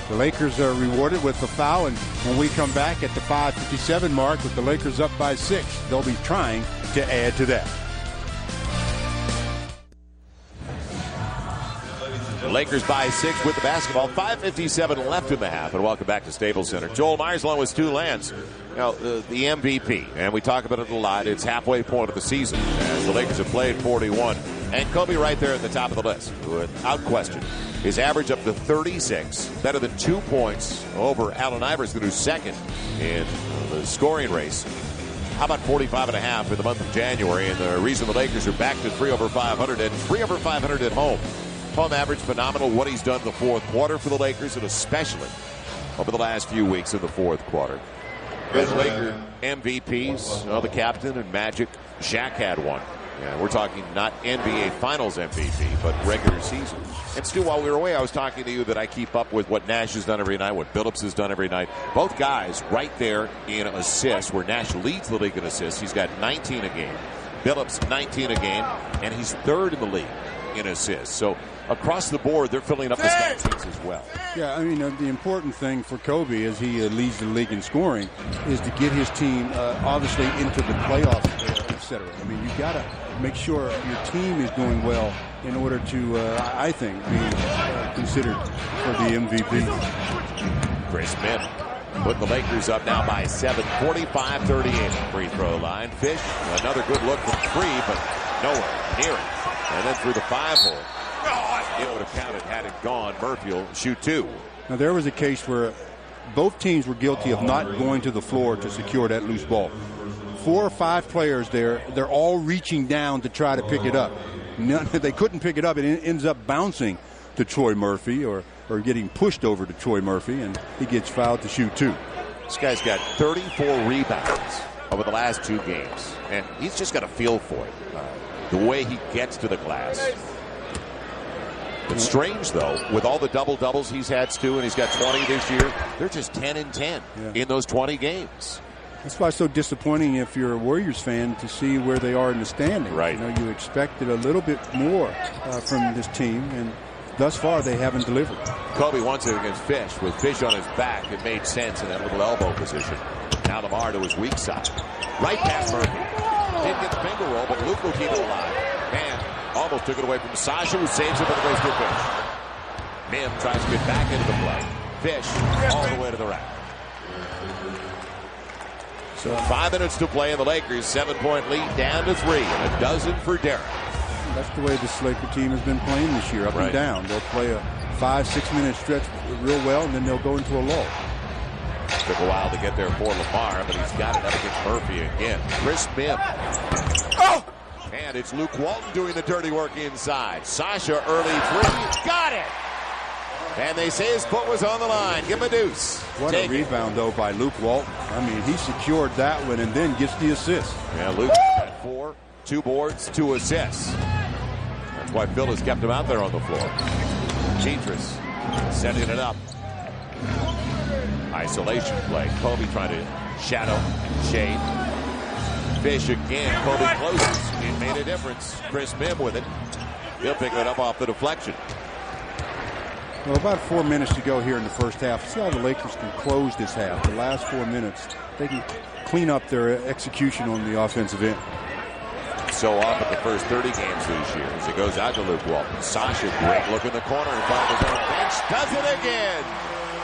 the Lakers are rewarded with the foul, and when we come back at the 5:57 mark with the Lakers up by 6, they'll be trying to add to that. The Lakers by 6 with the basketball. 5:57 left in the half. And welcome back to Staples Center. Joel Myers along with Stu Lance. Now, the MVP, and we talk about it a lot. It's halfway point of the season as the Lakers have played 41 And Kobe right there at the top of the list, without question. His average up to 36, better than 2 points over Allen Iverson, who's second in the scoring race. How about 45.5 in the month of January? And the reason the Lakers are back to 3 over 500 and 3 over 500 at home. Home average phenomenal. What he's done in the fourth quarter for the Lakers, and especially over the last few weeks in the fourth quarter. And Laker MVPs, the captain and Magic. Shaq had one. Yeah, we're talking not NBA Finals MVP, but regular season. And Stu, while we were away, I was talking to you that I keep up with what Nash has done every night, what Billups has done every night. Both guys right there in assists, where Nash leads the league in assists. He's got 19 a game. Billups 19 a game, and he's third in the league in assists. So across the board, they're filling up the stat sheets as well. Yeah, I mean, the important thing for Kobe as he leads the league in scoring is to get his team obviously into the playoffs, etc. I mean, you've got to make sure your team is doing well in order to, I think, be considered for the MVP. Chris Mihm putting the Lakers up now by 7, 45-38 free throw line. Fish, another good look from 3, but nowhere near it. And then through the 5-hole. It would have counted had it gone. Murphy will shoot 2. Now, there was a case where both teams were guilty of not going to the floor to secure that loose ball. 4 or 5 players there, they're all reaching down to try to pick it up. They couldn't pick it up. It ends up bouncing to Troy Murphy or getting pushed over to Troy Murphy, and he gets fouled to shoot 2. This guy's got 34 rebounds over the last 2 games, and he's just got a feel for it. The way he gets to the glass. It's strange, though, with all the double-doubles he's had, Stu, and he's got 20 this year, they're just 10 and 10 in those 20 games. That's why it's so disappointing if you're a Warriors fan to see where they are in the standings. Right. You know, you expected a little bit more from this team, and thus far they haven't delivered. Kobe wants it against Fish. With Fish on his back, it made sense in that little elbow position. Now Lamar to his weak side. Right past Murphy. Didn't get the finger roll, but Luke will keep it alive. And almost took it away from Sasha, who saves it, but it goes to Fish. Mihm tries to get back into the play. Fish all the way to the rack. So 5 minutes to play in the Lakers. 7-point lead down to 3, and a dozen for Derek. That's the way this Laker team has been playing this year, up and down. They'll play a 5-6 minute stretch real well, and then they'll go into a lull. Took a while to get there for Lamar, but he's got it up against Murphy again. Chris Mihm. Oh! And it's Luke Walton doing the dirty work inside. Sasha, early 3. Got it! And they say his foot was on the line. Give him a deuce. What a rebound, though, by Luke Walton. I mean, he secured that one and then gets the assist. Yeah, Luke had 4, 2 boards, 2 assists. That's why Phil has kept him out there on the floor. Cheatris setting it up. Isolation play. Kobe trying to shadow, shade. Fish again. Kobe closes. It made a difference. Chris Mihm with it. He'll pick it up off the deflection. Well, about 4 minutes to go here in the first half. See how the Lakers can close this half. The last 4 minutes, they can clean up their execution on the offensive end. So often the first 30 games this year as it goes out to Luke Walton. Sasha, great look in the corner in front of his own bench. Does it again.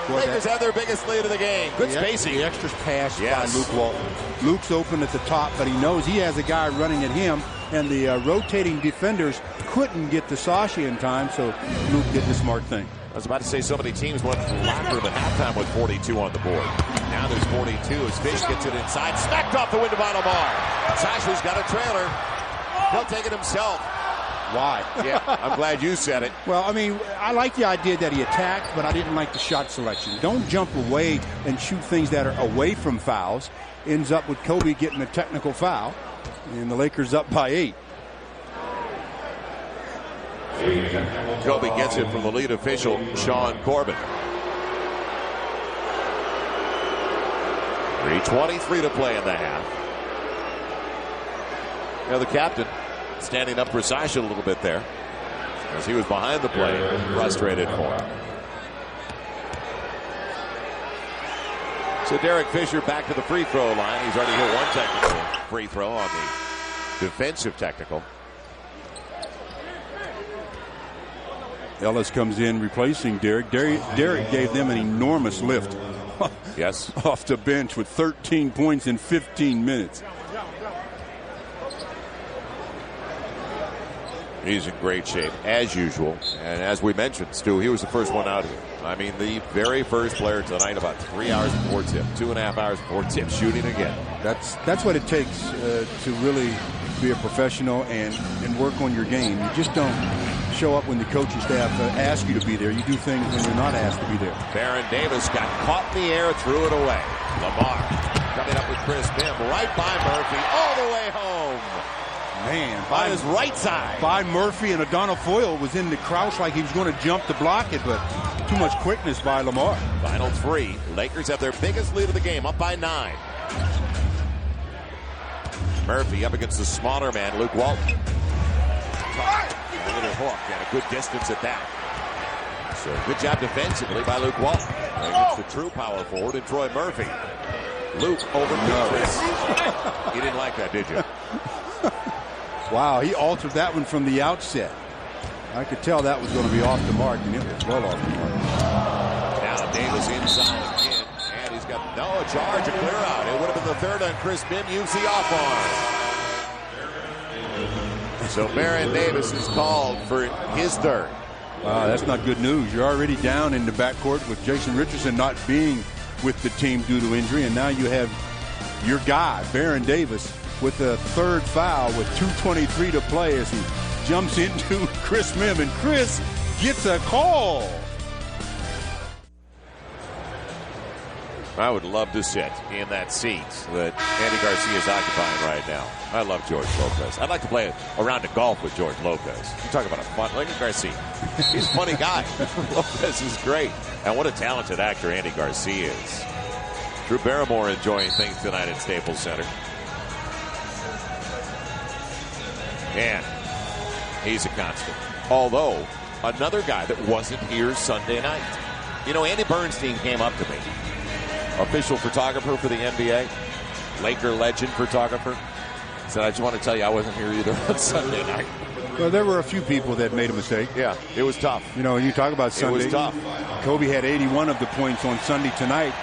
Lakers have their biggest lead of the game. Good spacing. The extra pass by Luke Walton. Luke's open at the top, but he knows he has a guy running at him, and the rotating defenders couldn't get to Sasha in time, so Luke did the smart thing. I was about to say so many teams went to the locker room at halftime with 42 on the board. Now there's 42 as Fish gets it inside. Smacked off the window by Lamar. Sasha's got a trailer. He'll take it himself. Why? Yeah, I'm glad you said it. Well, I mean, I like the idea that he attacked, but I didn't like the shot selection. Don't jump away and shoot things that are away from fouls. Ends up with Kobe getting a technical foul, and the Lakers up by 8. Kobe gets it from the lead official, Sean Corbin. 3:23 to play in the half. You know, the captain standing up for Sasha a little bit there as he was behind the play, frustrated for him. So Derek Fisher back to the free throw line. He's already hit 1 technical free throw on the defensive technical. Ellis comes in replacing Derek. Derek gave them an enormous lift. Yes. Off the bench with 13 points in 15 minutes. He's in great shape, as usual. And as we mentioned, Stu, he was the first one out here. I mean, the very first player tonight, about 3 hours before tip, 2.5 hours before tip, shooting again. That's what it takes to really be a professional and work on your game. You just don't show up when the coaching staff asks you to be there. You do things when you're not asked to be there. Baron Davis got caught in the air, threw it away. Lamar coming up with Chris Bim, right by Murphy, all the way home. Man, on his right side. By Murphy, and Adonal Foyle was in the crouch like he was going to jump to block it, but too much quickness by Lamar. Final 3. Lakers have their biggest lead of the game, up by 9. Murphy up against the smaller man, Luke Walton. A little hook and a good distance at that. So good job defensively by Luke Walton against the true power forward in Troy Murphy. Luke over Chris. You didn't like that, did you? Wow, he altered that one from the outset. I could tell that was going to be off the mark, and it was well off the mark. Now Davis inside again, and he's got a charge, a clear out. It would have been the third on Chris Bim, use the off arm. So Baron Davis is called for his third. Wow, that's not good news. You're already down in the backcourt with Jason Richardson not being with the team due to injury, and now you have your guy, Baron Davis, with the third foul with 2:23 to play as he jumps into Chris Mim, and Chris gets a call. I would love to sit in that seat that Andy Garcia is occupying right now. I love George Lopez. I'd like to play a round of golf with George Lopez. You talk about a fun, look at Garcia. He's a funny guy. Lopez is great. And what a talented actor Andy Garcia is. Drew Barrymore enjoying things tonight at Staples Center. And he's a constant. Although, another guy that wasn't here Sunday night. You know, Andy Bernstein came up to me. Official photographer for the NBA. Laker legend photographer. Said, I just want to tell you I wasn't here either on Sunday night. Well, there were a few people that made a mistake. Yeah, it was tough. You know, you talk about Sunday. It was tough. Kobe had 81 of the points on Sunday tonight.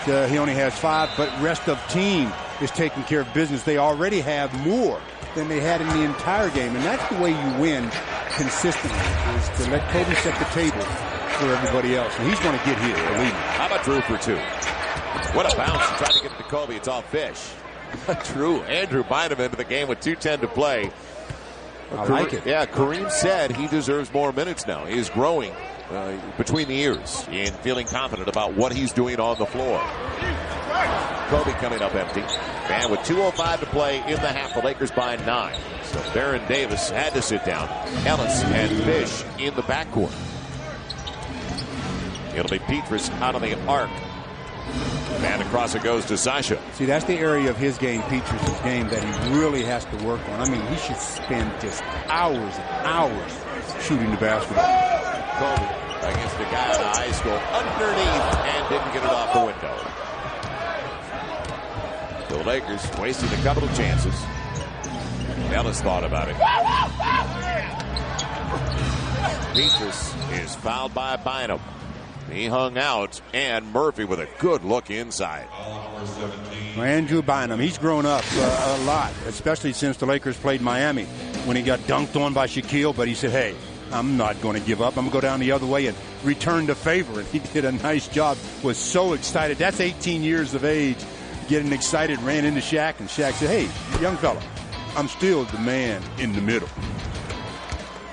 He only has 5, but rest of team is taking care of business. They already have more than they had in the entire game, and that's the way you win consistently, is to let Kobe set the table for everybody else. And he's going to get here, believe me. How about Drew for 2? What a bounce. He tried to get it to Kobe. It's all fish. Drew, Andrew Bynum into the game with 2:10 to play. I like it. Yeah, Kareem said he deserves more minutes now. He is growing between the ears and feeling confident about what he's doing on the floor. Kobe coming up empty. And with 2:05 to play in the half, the Lakers by 9. So Baron Davis had to sit down. Ellis and Fish in the backcourt. It'll be Petrus out on the arc. And across it goes to Sasha. See, that's the area of his game, Petrus' game, that he really has to work on. I mean, he should spend just hours and hours shooting the basketball. Kobe against the guy in the high school underneath and didn't get it off the window. The Lakers wasting a couple of chances. Ellis thought about it. Petrus is fouled by Bynum. He hung out, and Murphy with a good look inside. Well, Andrew Bynum, he's grown up a lot, especially since the Lakers played Miami when he got dunked on by Shaquille. But he said, hey, I'm not going to give up. I'm going to go down the other way and return the favor. And he did a nice job, was so excited. That's 18 years of age, getting excited, ran into Shaq, and Shaq said, hey, young fella, I'm still the man in the middle.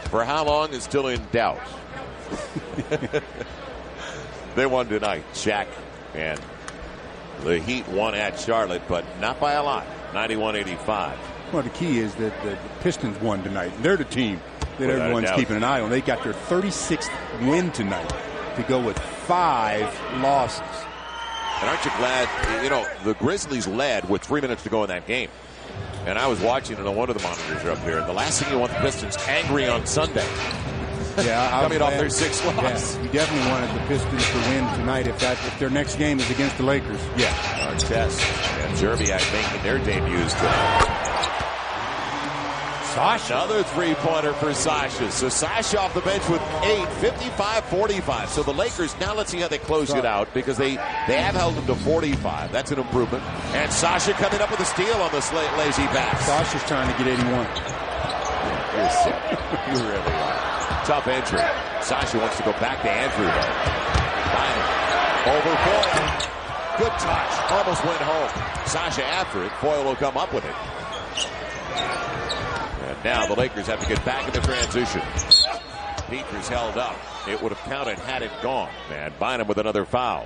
For how long is still in doubt. They won tonight, Shaq, and the Heat won at Charlotte, but not by a lot, 91-85. Well, the key is that the Pistons won tonight. They're the team that everyone's keeping an eye on. They got their 36th win tonight to go with 5 losses. And aren't you glad, you know, the Grizzlies led with 3 minutes to go in that game. And I was watching it on one of the monitors up here. And the last thing you want the Pistons angry on Sunday. Yeah, coming off their 6th loss. Yeah, you definitely wanted the Pistons to win tonight if their next game is against the Lakers. Yeah. Artest and Zerbiak making their debuts tonight. Sasha. Another three-pointer for Sasha. So Sasha off the bench with 8, 55-45. So the Lakers, now let's see how they close it out, because they have held them to 45. That's an improvement. And Sasha coming up with a steal on this lazy pass. Sasha's trying to get 81. You're sick. You really are. Tough entry. Sasha wants to go back to Andrew, though. Bynum. Over Foyle. Good touch. Almost went home. Sasha after it. Foyle will come up with it. And now the Lakers have to get back in the transition. Peters held up. It would have counted had it gone. And Bynum with another foul.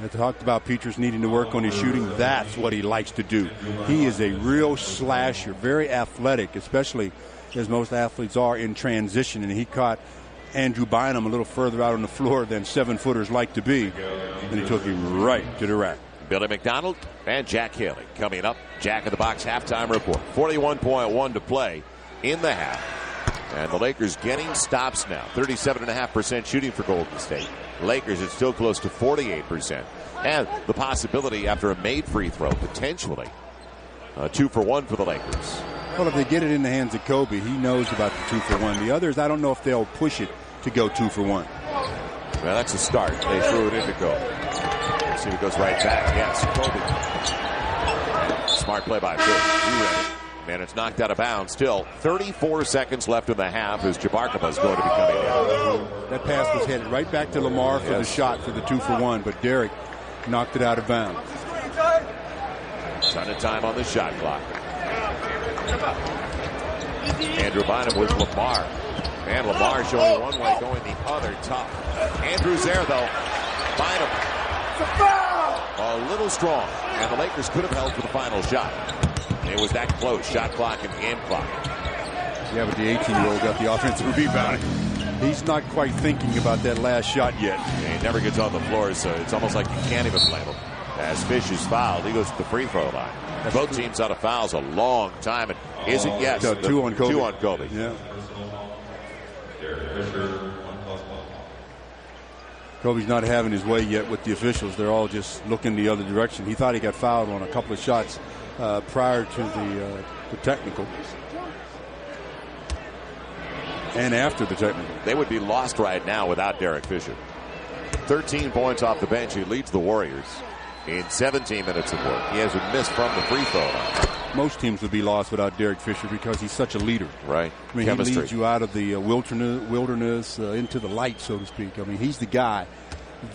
I talked about Peters needing to work on his shooting. That's what he likes to do. He is a real slasher, very athletic, especially as most athletes are in transition. And he caught Andrew Bynum a little further out on the floor than 7-footers like to be. And he took him right to the rack. Billy McDonald and Jack Haley coming up. Jack in the Box halftime report. 41.1 to play in the half. And the Lakers getting stops now. 37.5% shooting for Golden State. Lakers, it's still close to 48%. And the possibility after a made free throw, potentially 2 for 1 for the Lakers. Well, if they get it in the hands of Kobe, he knows about the 2 for 1. The others, I don't know if they'll push it to go 2 for 1. Well, that's a start. They threw it into Kobe. Let's see if it goes right back. Yes, Kobe. Smart play by Fish. He read it. And it's knocked out of bounds. Still 34 seconds left in the half as Jabarkaba is going to be coming in. That pass was headed right back to Lamar for the shot for the 2 for 1, but Derek knocked it out of bounds. Ton of time on the shot clock. Andrew Bynum with Lamar. And Lamar showing one way, going the other. Tough. Andrew's there, though. Bynum. A little strong. And the Lakers could have held for the final shot. It was that close. Shot clock and game clock. Yeah, but the 18-year-old got the offensive rebound. He's not quite thinking about that last shot yet. Yeah, he never gets on the floor, so it's almost like you can't even blame him. As Fish is fouled, he goes to the free throw line. Both teams out of fouls a long time. And is it? Yes. 2 on Kobe. 2 on Kobe. Yeah. Kobe's not having his way yet with the officials. They're all just looking the other direction. He thought he got fouled on a couple of shots prior to the technical. And after the technical. They would be lost right now without Derek Fisher. 13 points off the bench. He leads the Warriors in 17 minutes of work. He hasn't missed from the free throw line. Most teams would be lost without Derek Fisher because he's such a leader. Right. I mean, Chemistry. He leads you out of the wilderness into the light, so to speak. I mean, he's the guy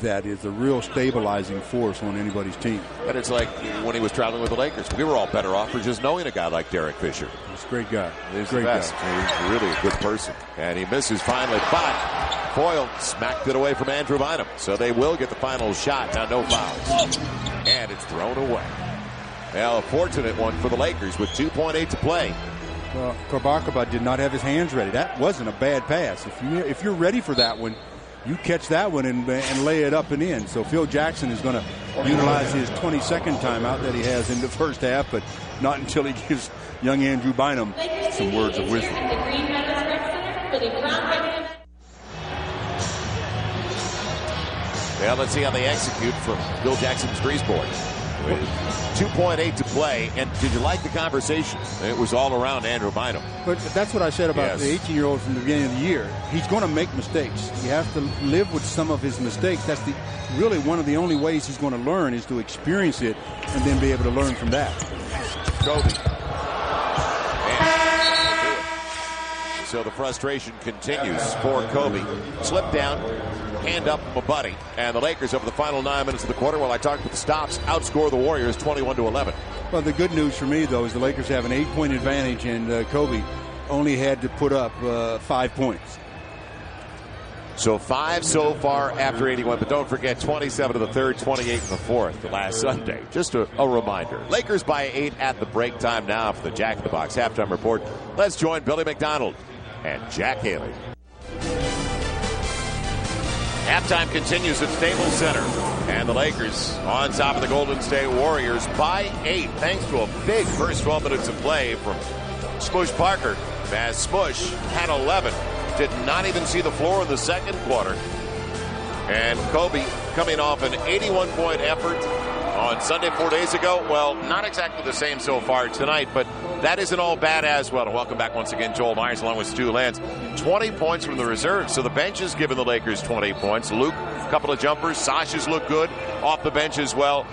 that is a real stabilizing force on anybody's team. And it's like when he was traveling with the Lakers. We were all better off for just knowing a guy like Derek Fisher. He's a great guy. He's the best. He's really a good person. And he misses finally, but Foyle smacked it away from Andrew Bynum. So they will get the final shot. Now no fouls. And it's thrown away. Well, a fortunate one for the Lakers with 2.8 to play. Well, Jabarkaba did not have his hands ready. That wasn't a bad pass. If you're ready for that one, you catch that one and lay it up and in. So Phil Jackson is going to utilize his 22nd timeout that he has in the first half, but not until he gives young Andrew Bynum some words of wisdom. Well, let's see how they execute from Phil Jackson's Breeze board. With 2.8 to play, and did you like the conversation? It was all around Andrew Bynum. But that's what I said about the 18-year-old from the beginning of the year. He's going to make mistakes. You have to live with some of his mistakes. That's really one of the only ways he's going to learn is to experience it and then be able to learn from that. Kobe. So the frustration continues for Kobe. Slip down, hand up from a buddy, and the Lakers over the final 9 minutes of the quarter, while I talked with the stops, outscore the Warriors 21-11. Well, the good news for me, though, is the Lakers have an 8-point advantage, and Kobe only had to put up 5 points. So 5 so far after 81, but don't forget 27 in the third, 28 in the fourth last Sunday. Just a reminder. Lakers by 8 at the break time now for the Jack in the Box halftime report. Let's join Billy McDonald and Jack Haley. Halftime continues at Staples Center. And the Lakers on top of the Golden State Warriors by 8. Thanks to a big first 12 minutes of play from Smush Parker. As Smush had 11. Did not even see the floor in the second quarter. And Kobe coming off an 81-point effort on Sunday 4 days ago. Well, not exactly the same so far tonight, but that isn't all bad as well. Welcome back once again, Joel Myers along with Stu Lance. 20 points from the reserves, so the bench has given the Lakers 20 points. Luke, a couple of jumpers. Sasha's look good off the bench as well.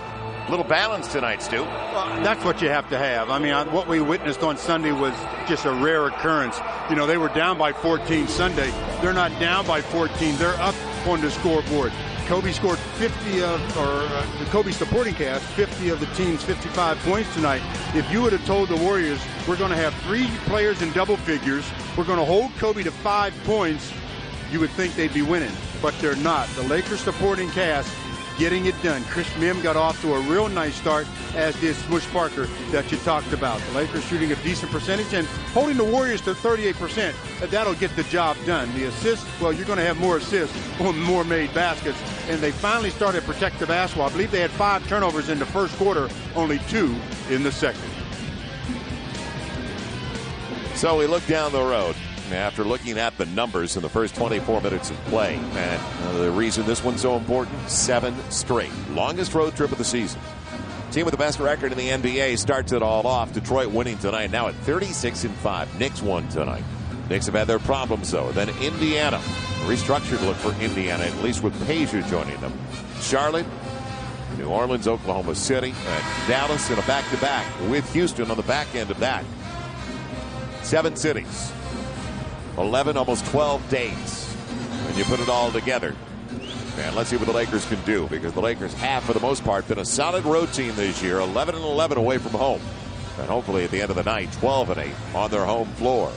A little balance tonight, Stu. Well, that's what you have to have. I mean, what we witnessed on Sunday was just a rare occurrence. You know, they were down by 14 Sunday. They're not down by 14. They're up on the scoreboard. Kobe scored 50 the Kobe supporting cast, 50 of the team's 55 points tonight. If you would have told the Warriors, we're going to have 3 players in double figures, we're going to hold Kobe to 5 points, you would think they'd be winning. But they're not. The Lakers supporting cast getting it done. Chris Mim got off to a real nice start, as did Smush Parker that you talked about. The Lakers shooting a decent percentage and holding the Warriors to 38%. That'll get the job done. The assists, well, you're going to have more assists on more made baskets. And they finally started to protect the basketball. I believe they had 5 turnovers in the first quarter, only 2 in the second. So we look down the road after looking at the numbers in the first 24 minutes of play. And the reason this one's so important, 7 straight. Longest road trip of the season. Team with the best record in the NBA starts it all off. Detroit winning tonight, now at 36-5. Knicks won tonight. Knicks have had their problems, though. Then Indiana. A restructured look for Indiana, at least with Pazier joining them. Charlotte, New Orleans, Oklahoma City, and Dallas in a back-to-back with Houston on the back end of that. 7 cities. 11, almost 12 days. When you put it all together. And let's see what the Lakers can do, because the Lakers have, for the most part, been a solid road team this year. 11-11 away from home. And hopefully at the end of the night, 12-8 on their home floor.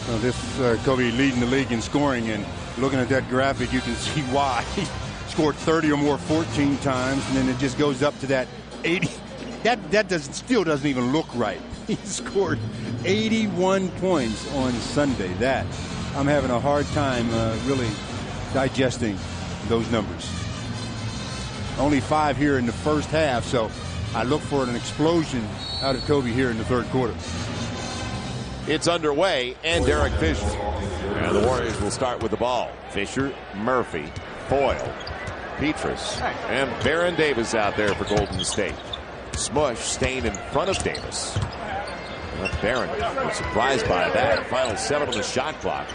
Well, this Kobe leading the league in scoring, and looking at that graphic, you can see why. He scored 30 or more 14 times, and then it just goes up to that 80. That still doesn't even look right. He scored 81 points on Sunday. That I'm having a hard time really digesting those numbers. Only 5 here in the first half, so I look for an explosion out of Kobe here in the third quarter. It's underway, and Derek Fisher. And the Warriors will start with the ball. Fisher, Murphy, Foyle, Petrus, and Baron Davis out there for Golden State. Smush staying in front of Davis. Baron was surprised by that. Final 7 on the shot clock.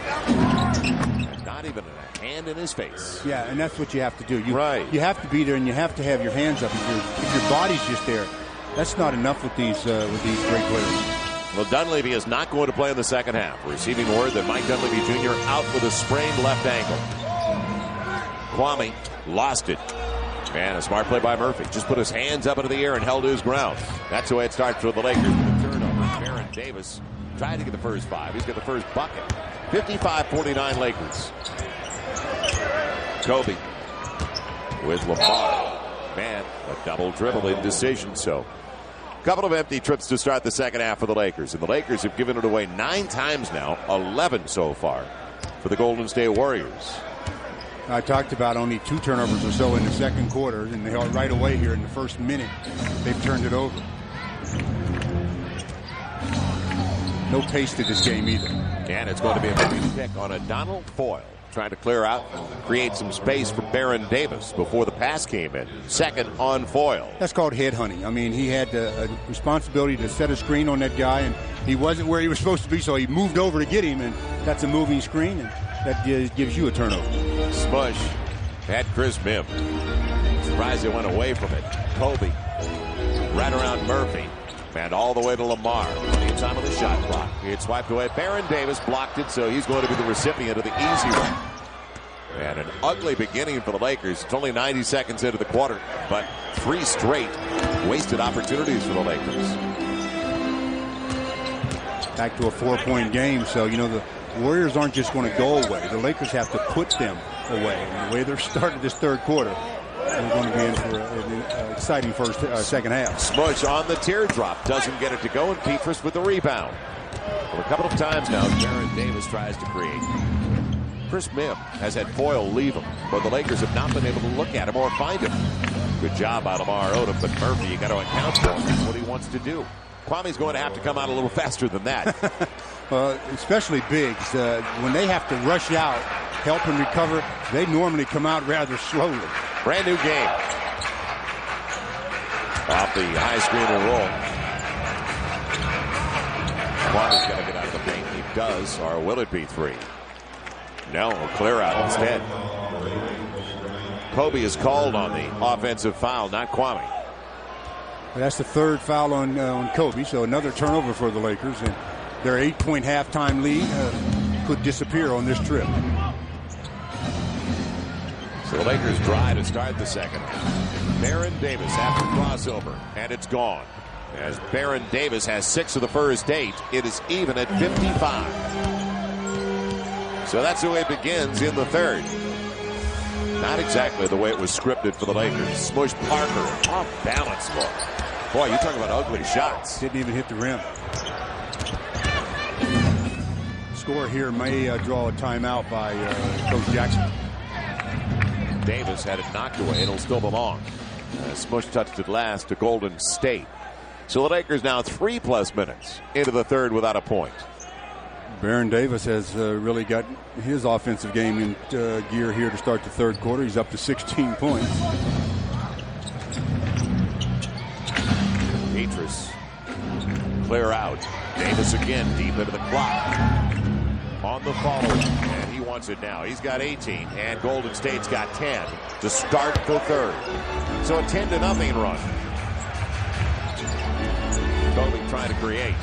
Not even a hand in his face. Yeah, and that's what you have to do. Right. You have to be there, and you have to have your hands up. If your body's just there, that's not enough with these great players. Well, Dunleavy is not going to play in the second half. Receiving word that Mike Dunleavy Jr. out with a sprained left ankle. Kwame lost it. And a smart play by Murphy. Just put his hands up into the air and held his ground. That's the way it starts for the Lakers with a turnover. Baron Davis trying to get the first 5. He's got the first bucket. 55-49 Lakers. Kobe with Lamar. Man, a double dribble indecision. So couple of empty trips to start the second half for the Lakers. And the Lakers have given it away 9 times now. 11 so far for the Golden State Warriors. I talked about only 2 turnovers or so in the second quarter, and they are right away here in the first minute. They've turned it over. No pace to this game either. And it's going to be a moving pick on a Donald Foyle. Trying to clear out and create some space for Baron Davis before the pass came in. Second on Foyle. That's called headhunting. I mean, he had a responsibility to set a screen on that guy, and he wasn't where he was supposed to be, so he moved over to get him, and that's a moving screen, and that gives you a turnover. Smush had Chris Mim. Surprised they went away from it. Kobe right around Murphy. And all the way to Lamar. Plenty of time on the shot clock. It's swiped away. Baron Davis blocked it, so he's going to be the recipient of the easy one. And an ugly beginning for the Lakers. It's only 90 seconds into the quarter, but 3 straight wasted opportunities for the Lakers. Back to a 4-point game, so, you know, the Warriors aren't just going to go away. The Lakers have to put them away. And the way they're starting this third quarter, we're going to be in for an exciting second half. Smush on the teardrop. Doesn't get it to go, and Petrus with the rebound. Well, a couple of times now, Baron Davis tries to create. Chris Mim has had Foyle leave him, but the Lakers have not been able to look at him or find him. Good job by Lamar Odom, but Murphy, you got to account for him. That's what he wants to do. Kwame's going to have to come out a little faster than that. Well, especially bigs. When they have to rush out, help and recover, they normally come out rather slowly. Brand new game. Off the high screen and roll. Kwame's got to get out of the paint. He does, or will it be 3? No, clear out instead. Kobe is called on the offensive foul, not Kwame. That's the third foul on Kobe, so another turnover for the Lakers, and their 8-point halftime lead could disappear on this trip. So the Lakers try to start the second half. Baron Davis after crossover, and it's gone. As Baron Davis has 6 of the first 8, it is even at 55. So that's the way it begins in the third. Not exactly the way it was scripted for the Lakers. Smush Parker, off balance look. Boy, you talk about ugly shots. Didn't even hit the rim. Score here may draw a timeout by Coach Jackson. Davis had it knocked away. It'll still belong. Smush touched it last to Golden State. So the Lakers now 3+ minutes into the third without a point. Baron Davis has really got his offensive game in gear here to start the third quarter. He's up to 16 points. Petrus clear out. Davis again deep into the clock. On the follow, and he wants it now. He's got 18, and Golden State's got 10 to start the third. So a 10-0 run. Kobe trying to create.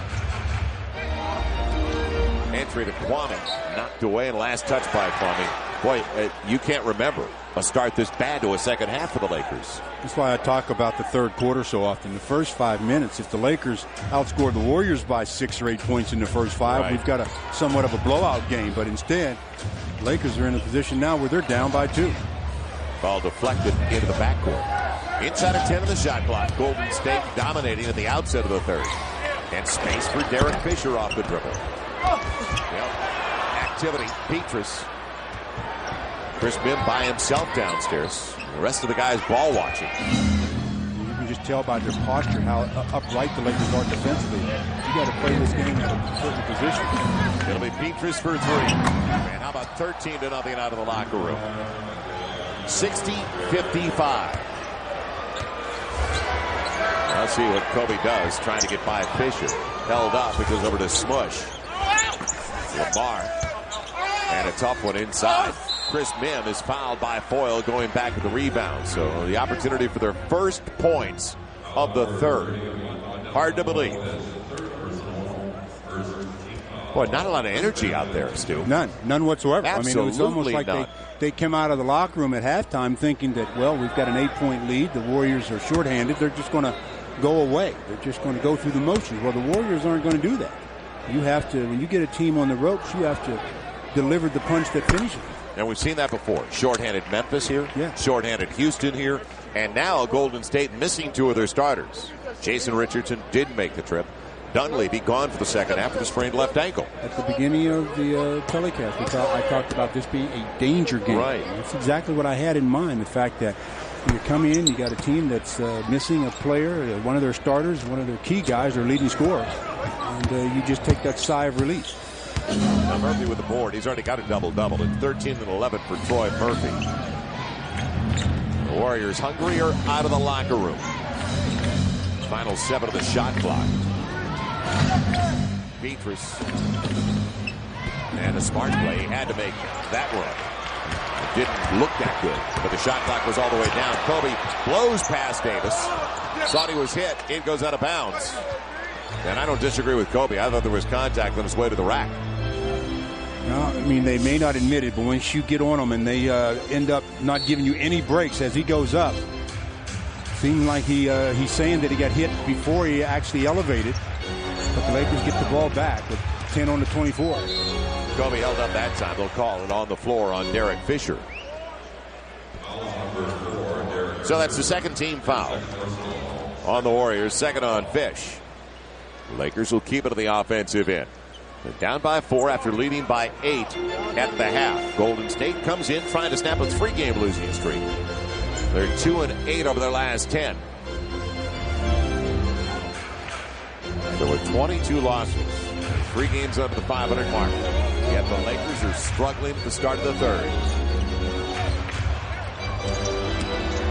Entry to Kwame, knocked away, and last touch by Kwame. Boy, you can't remember a start this bad to a second half for the Lakers. That's why I talk about the third quarter so often. The first 5 minutes, if the Lakers outscore the Warriors by 6 or 8 points in the first 5, right, we've got a somewhat of a blowout game. But instead, Lakers are in a position now where they're down by 2. Ball deflected into the backcourt. Inside of 10 of the shot clock. Golden State dominating at the outset of the third. And space for Derek Fisher off the dribble. Yep. Activity. Petrus. Chris Mihm by himself downstairs. The rest of the guys ball watching. You can just tell by their posture how upright the Lakers are defensively. You got to play this game in a certain position. It'll be Petrus for 3. And how about 13-0 out of the locker room? 60-55. Let's see what Kobe does, trying to get by Fisher. Held up, it goes over to Smush. Lamar. And a tough one inside. Chris Mihm is fouled by Foyle going back to the rebound. So the opportunity for their first points of the third. Hard to believe. Boy, not a lot of energy out there, Stu. None whatsoever. Absolutely. I mean, it was almost like they came out of the locker room at halftime thinking that, well, we've got an 8-point lead. The Warriors are shorthanded. They're just going to go away. They're just going to go through the motions. Well, the Warriors aren't going to do that. You have to, when you get a team on the ropes, you have to deliver the punch that finishes. And we've seen that before. Shorthanded Memphis here. Yeah. Shorthanded Houston here. And now Golden State missing 2 of their starters. Jason Richardson did make the trip. Dunleavy gone for the second half with a sprained left ankle. At the beginning of the telecast, I talked about this being a danger game. Right. That's exactly what I had in mind. The fact that you come in, you got a team that's missing a player, one of their starters, one of their key guys, their leading scorer, and you just take that sigh of relief. Now Murphy with the board. He's already got a double-double. It's 13 and 11 for Troy Murphy. The Warriors hungry or out of the locker room. Final 7 of the shot clock. Petrus. And a smart play. He had to make that run. It didn't look that good, but the shot clock was all the way down. Kobe blows past Davis. Thought he was hit. It goes out of bounds. And I don't disagree with Kobe. I thought there was contact on his way to the rack. No, I mean, they may not admit it, but once you get on them and they end up not giving you any breaks as he goes up, seemed like he's saying that he got hit before he actually elevated. But the Lakers get the ball back with 10 on the 24. Kobe held up that time. They'll call it on the floor on Derek Fisher. So that's the second team foul on the Warriors. Second on Fish. The Lakers will keep it to the offensive end. They're down by 4 after leading by 8 at the half. Golden State comes in trying to snap a 3-game losing streak. They're 2-8 over their last 10. There were 22 losses, 3 games under the 500 mark. Yet the Lakers are struggling at the start of the third.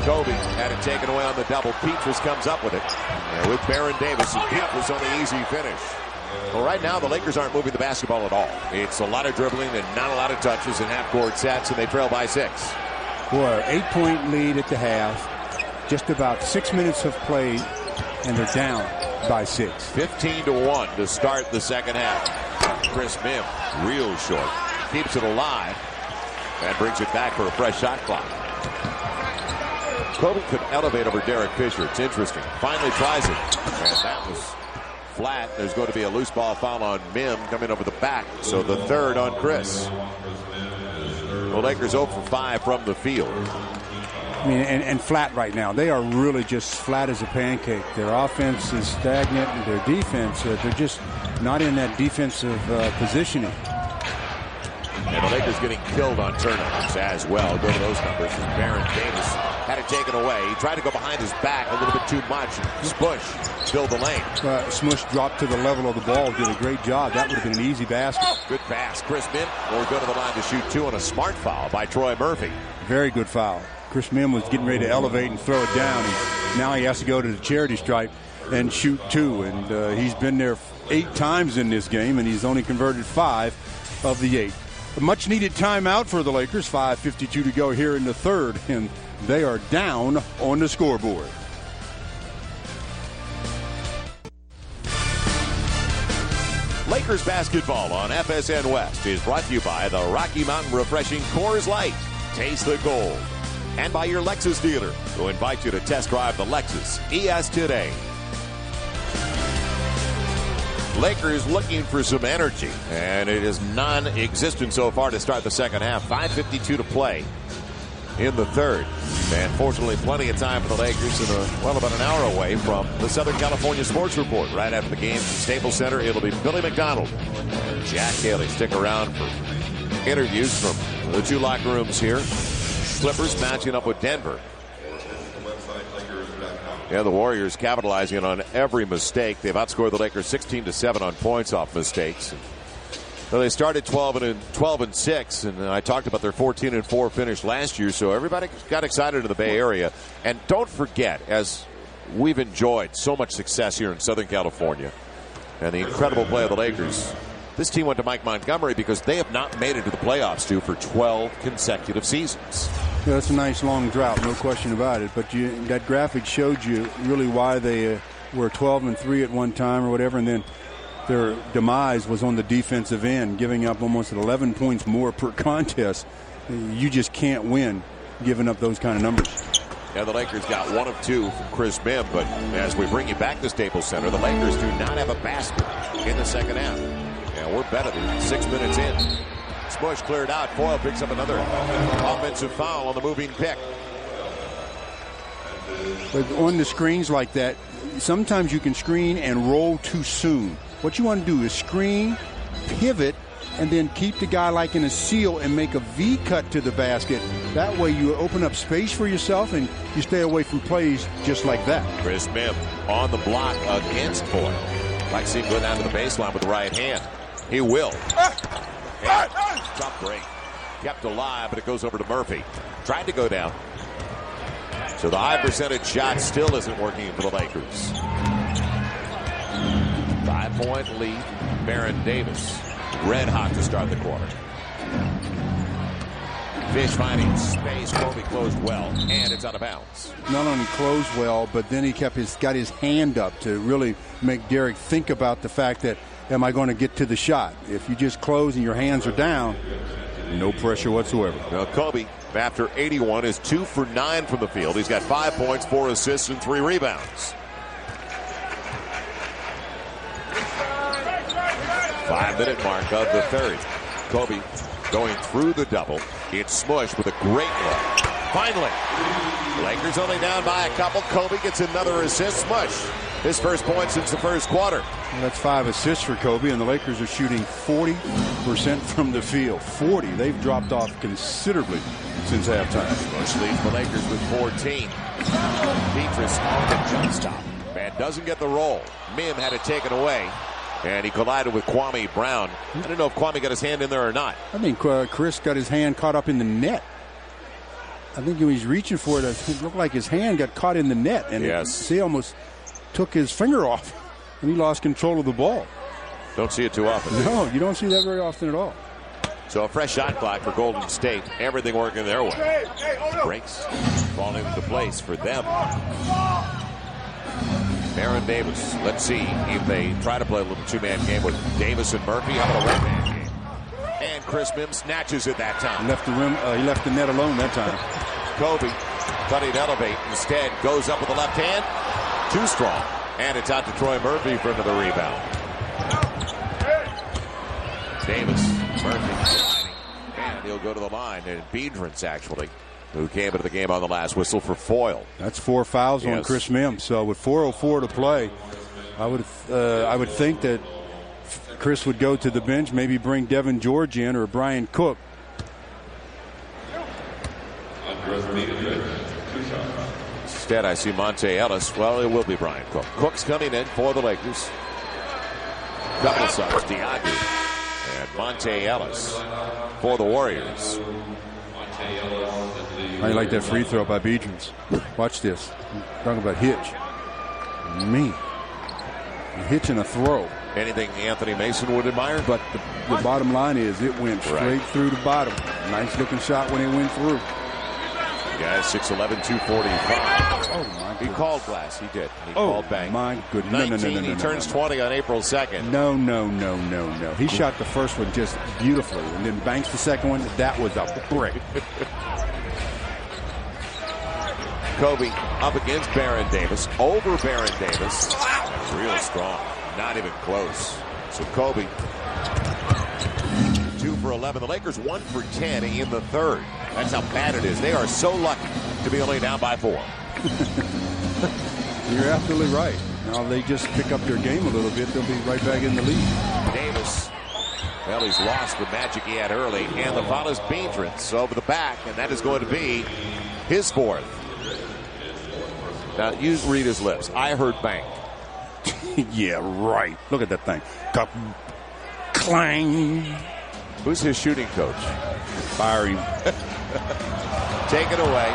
Kobe had it taken away on the double. Petrus comes up with it. And with Baron Davis, and Petrus on the easy finish. Well, right now, the Lakers aren't moving the basketball at all. It's a lot of dribbling and not a lot of touches in half-court sets, and they trail by 6. Boy, 8-point lead at the half. Just about 6 minutes have played, and they're down by 6. 15-1 to start the second half. Chris Mihm, real short, keeps it alive and brings it back for a fresh shot clock. Kobe could elevate over Derek Fisher. It's interesting. Finally tries it, and that was flat. There's going to be a loose ball foul on Mihm coming over the back, so the third on Chris. The Lakers 0 for 5 from the field. I mean, and flat right now. They are really just flat as a pancake. Their offense is stagnant, and their defense, they're just not in that defensive positioning. And the Lakers getting killed on turnovers as well. Go to those numbers. Bryant Davis had it taken away. He tried to go behind his back a little bit too much. Smush filled the lane. Smush dropped to the level of the ball. Did a great job. That would have been an easy basket. Good pass. Chris Mihm will go to the line to shoot 2 on a smart foul by Troy Murphy. Very good foul. Chris Mihm was getting ready to elevate and throw it down. And now he has to go to the charity stripe and shoot 2. And he's been there 8 times in this game, and he's only converted 5 of the 8. A much-needed timeout for the Lakers. 5:52 to go here in the third, and they are down on the scoreboard. Lakers basketball on FSN West is brought to you by the Rocky Mountain Refreshing Coors Light. Taste the gold. And by your Lexus dealer, who invite you to test drive the Lexus ES today. Lakers looking for some energy, and it is non-existent so far to start the second half. 5:52 to play in the third. And fortunately, plenty of time for the Lakers, and about an hour away from the Southern California Sports Report. Right after the game from Staples Center, it'll be Billy McDonald and Jack Haley. Stick around for interviews from the 2 locker rooms here. Clippers matching up with Denver. Yeah, the Warriors capitalizing on every mistake. They've outscored the Lakers 16-7 on points off mistakes. Well, they started 12-6, and I talked about their 14-4 finish last year. So everybody got excited in the Bay Area. And don't forget, as we've enjoyed so much success here in Southern California, and the incredible play of the Lakers, this team went to Mike Montgomery because they have not made it to the playoffs, for 12 consecutive seasons. Yeah, that's a nice long drought, no question about it. But that graphic showed you really why they were 12-3 at one time or whatever, and then their demise was on the defensive end, giving up almost 11 points more per contest. You just can't win giving up those kind of numbers. Yeah, the Lakers got 1 of 2 from Chris Mihm, but as we bring you back to Staples Center, the Lakers do not have a basket in the second half. Yeah, we're better than 6 minutes in. Smush cleared out. Foyle picks up another offensive foul on the moving pick. But on the screens like that, sometimes you can screen and roll too soon. What you want to do is screen, pivot, and then keep the guy like in a seal and make a V cut to the basket. That way you open up space for yourself and you stay away from plays just like that. Chris Mihm on the block against Foyle. Like to see him go down to the baseline with the right hand. He will. And tough break. Kept alive, but it goes over to Murphy. Tried to go down. So the high percentage shot still isn't working for the Lakers. 5-point lead. Baron Davis. Red hot to start the quarter. Fish finding space. Kobe closed well, and it's out of bounds. Not only closed well, but then he got his hand up to really make Derek think about the fact that, am I going to get to the shot? If you just close and your hands are down, no pressure whatsoever. Now Kobe, after 81, is 2 for 9 from the field. He's got 5 points, 4 assists, and 3 rebounds. 5-minute mark of the third. Kobe going through the double. It's Smush with a great look. Finally, Lakers only down by a couple. Kobe gets another assist. Smush, his first point since the first quarter. Well, that's 5 assists for Kobe, and the Lakers are shooting 40% from the field. 40. They've dropped off considerably since halftime. Smush leads the Lakers with 14. Petrus on the jump stop. Man doesn't get the roll. Mihm had it taken away. And he collided with Kwame Brown. I don't know if Kwame got his hand in there or not. I think Chris got his hand caught up in the net. I think when he's reaching for it, it looked like his hand got caught in the net. And yes, he almost took his finger off, and he lost control of the ball. Don't see it too often. No, you don't see that very often at all. So a fresh shot clock for Golden State. Everything working their way. Breaks falling into place for them. Baron Davis. Let's see if they try to play a little two-man game with Davis and Murphy. How about a one-man game? And Chris Mims snatches it that time. He left the net alone that time. Kobe thought he'd elevate. Instead, goes up with the left hand. Too strong. And it's out to Troy Murphy for another rebound. Davis, Murphy, and he'll go to the line. And Brilliance, actually, who came into the game on the last whistle for foul. That's 4 fouls on Chris Mims. So with 4:04 to play, I would think that Chris would go to the bench, maybe bring Devin George in or Brian Cook. Instead, I see Monte Ellis. Well, it will be Brian Cook. Cook's coming in for the Lakers. Couple of subs, DeAndre and Monte Ellis for the Warriors. I like that free throw by Brilliance. Watch this. Talking about hitch. Me. A hitch and a throw. Anything Anthony Mason would admire? But the bottom line is it went straight through the bottom. Nice looking shot when it went through. Guys, 6'11", 245. Oh, my goodness. He called glass. He did. He called bang. My goodness. No. He turns 20 on April 2nd. No. He shot the first one just beautifully and then banks the second one. That was a brick. Kobe up against Baron Davis. Over Baron Davis. Real strong. Not even close. So Kobe, 2 for 11. The Lakers 1 for 10 in the third. That's how bad it is. They are so lucky to be only down by 4. You're absolutely right. Now they just pick up their game a little bit, they'll be right back in the lead. Davis, well, he's lost the magic he had early, and the foul is Brilliance over the back, and that is going to be his 4th. Now, you read his lips. I heard bang. Yeah, right. Look at that thing. Clang. Who's his shooting coach? Fire him. Take it away.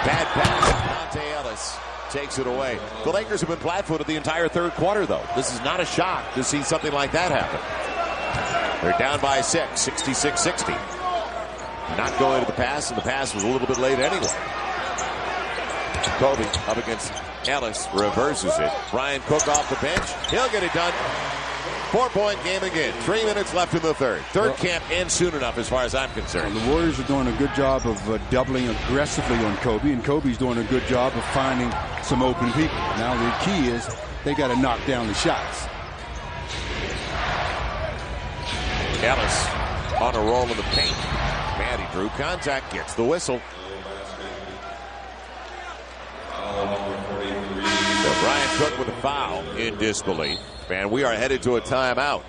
Bad pass. Monte Ellis takes it away. The Lakers have been flat-footed the entire third quarter, though. This is not a shock to see something like that happen. They're down by 6, 66-60. Not going to the pass, and the pass was a little bit late anyway. Kobe up against Ellis, reverses it. Brian Cook off the bench. He'll get it done. 4-point game again. 3 minutes left in the third. Third can't end soon enough as far as I'm concerned. Well, the Warriors are doing a good job of doubling aggressively on Kobe, and Kobe's doing a good job of finding some open people. Now the key is they got to knock down the shots. Ellis on a roll in the paint. Man, he drew contact, gets the whistle. So Brian Cook with a foul in disbelief. And we are headed to a timeout.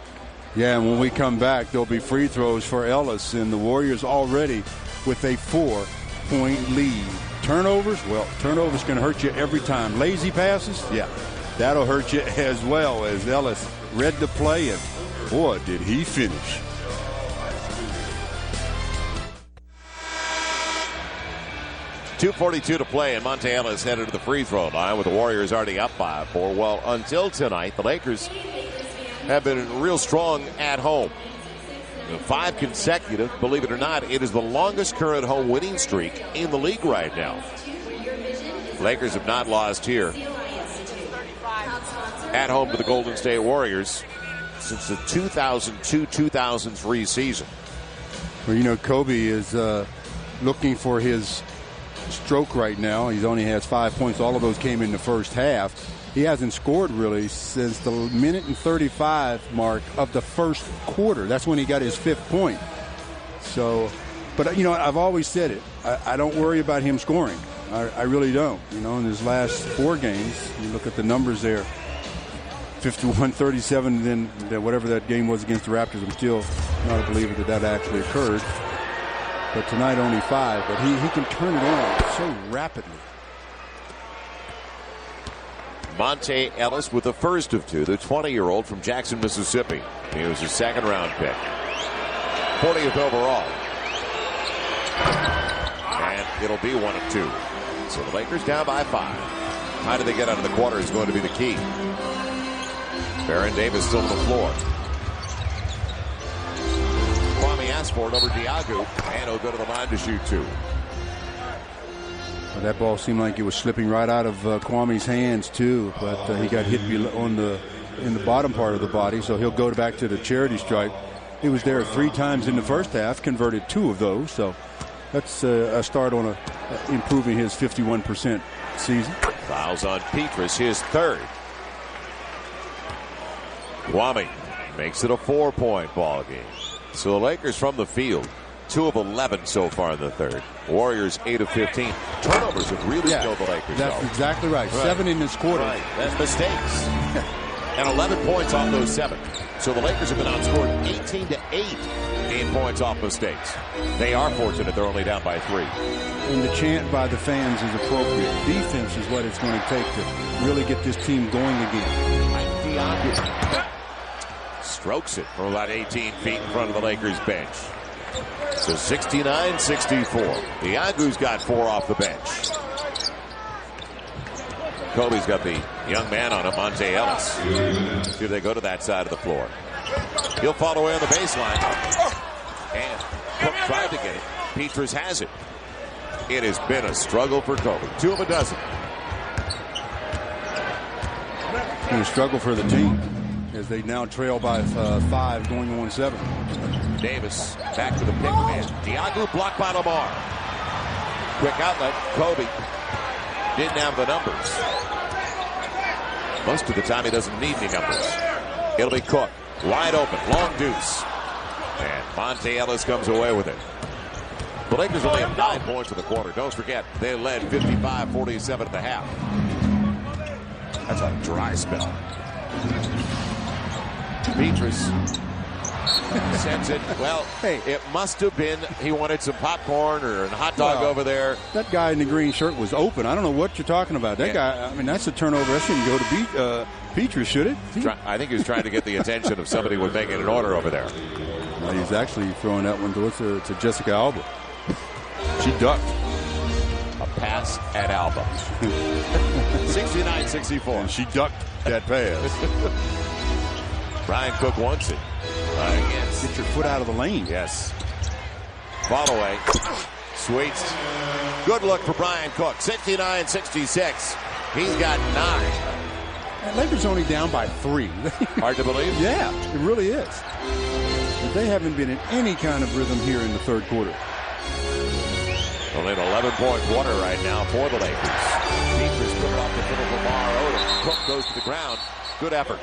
Yeah, and when we come back, there'll be free throws for Ellis, and the Warriors already with a 4-point lead. Turnovers? Well, turnovers can hurt you every time. Lazy passes? Yeah, that'll hurt you as well, as Ellis read the play, and boy, did he finish. .242 to play, and Monte Ellis headed to the free throw line with the Warriors already up by 4. Well, until tonight, the Lakers have been real strong at home. 5 consecutive, believe it or not, it is the longest current home winning streak in the league right now. Lakers have not lost here at home to the Golden State Warriors since the 2002-2003 season. Well, you know, Kobe is looking for his stroke right now. He only has 5 points. All of those came in the first half. He hasn't scored really since the minute and 35 mark of the first quarter. That's when he got his 5th point. So, but you know, I've always said it. I don't worry about him scoring. I really don't. You know, in his last 4 games, you look at the numbers there. 51-37, then whatever that game was against the Raptors, I'm still not a believer that actually occurred. But tonight only 5, but he can turn it on so rapidly. Monte Ellis with the first of 2, the 20-year-old from Jackson, Mississippi. He was a second-round pick. 40th overall. And it'll be 1 of 2. So the Lakers down by 5. How do they get out of the quarter is going to be the key. Baron Davis still on the floor. Kwame for it over Diagu. And he'll go to the line to shoot 2. Well, that ball seemed like it was slipping right out of Kwame's hands, too. But he got hit in the bottom part of the body, so he'll go back to the charity stripe. He was there 3 times in the first half, converted 2 of those. So that's a start on improving his 51% season. Fouls on Petrus, his 3rd. Kwame makes it a 4-point ball game. So the Lakers from the field, 2 of 11 so far in the 3rd. Warriors 8 of 15. Turnovers have really killed the Lakers. That's exactly right. 7 in this quarter. Right. That's mistakes. And 11 points off those 7. So the Lakers have been outscored 18-8 in points off mistakes. They are fortunate they're only down by 3. And the chant by the fans is appropriate. Defense is what it's going to take to really get this team going again. Strokes it from about 18 feet in front of the Lakers bench. So 69-64. Diagu's got 4 off the bench. Kobe's got the young man on him, Monte Ellis. See if they go to that side of the floor. He'll fall away on the baseline. And Cook tried to get it. Petrus has it. It has been a struggle for Kobe. 2 of a dozen. It's been a struggle for the team as they now trail by 5 going on 7. Davis back to the pick man. Diagu blocked by Lamar. Quick outlet. Kobe didn't have the numbers. Most of the time he doesn't need any numbers. It'll be Cook. Wide open. Long deuce. And Monte Ellis comes away with it. The Lakers only have 9 points in the quarter. Don't forget, they led 55-47 at the half. That's a dry spell. Petrus sends it. Well, hey, it must have been he wanted some popcorn or a hot dog over there. That guy in the green shirt was open. I don't know what you're talking about. That guy, I mean, that's a turnover. That shouldn't go to Petrus, should it? I think he was trying to get the attention of somebody who was making an order over there. Well, he's actually throwing that one to Jessica Alba. She ducked. A pass at Alba. 69-64. And she ducked that pass. Bryant Cook wants it. Yes. Get your foot out of the lane. Yes. Follow away. Sweets. Good look for Bryant Cook. 69-66. He's got 9. Lakers only down by 3. Hard to believe? Yeah, it really is. But they haven't been in any kind of rhythm here in the 3rd quarter. Only an 11-point quarter right now for the Lakers. Petrus put it off the foot of Lamar Odom. Cook goes to the ground. Good effort.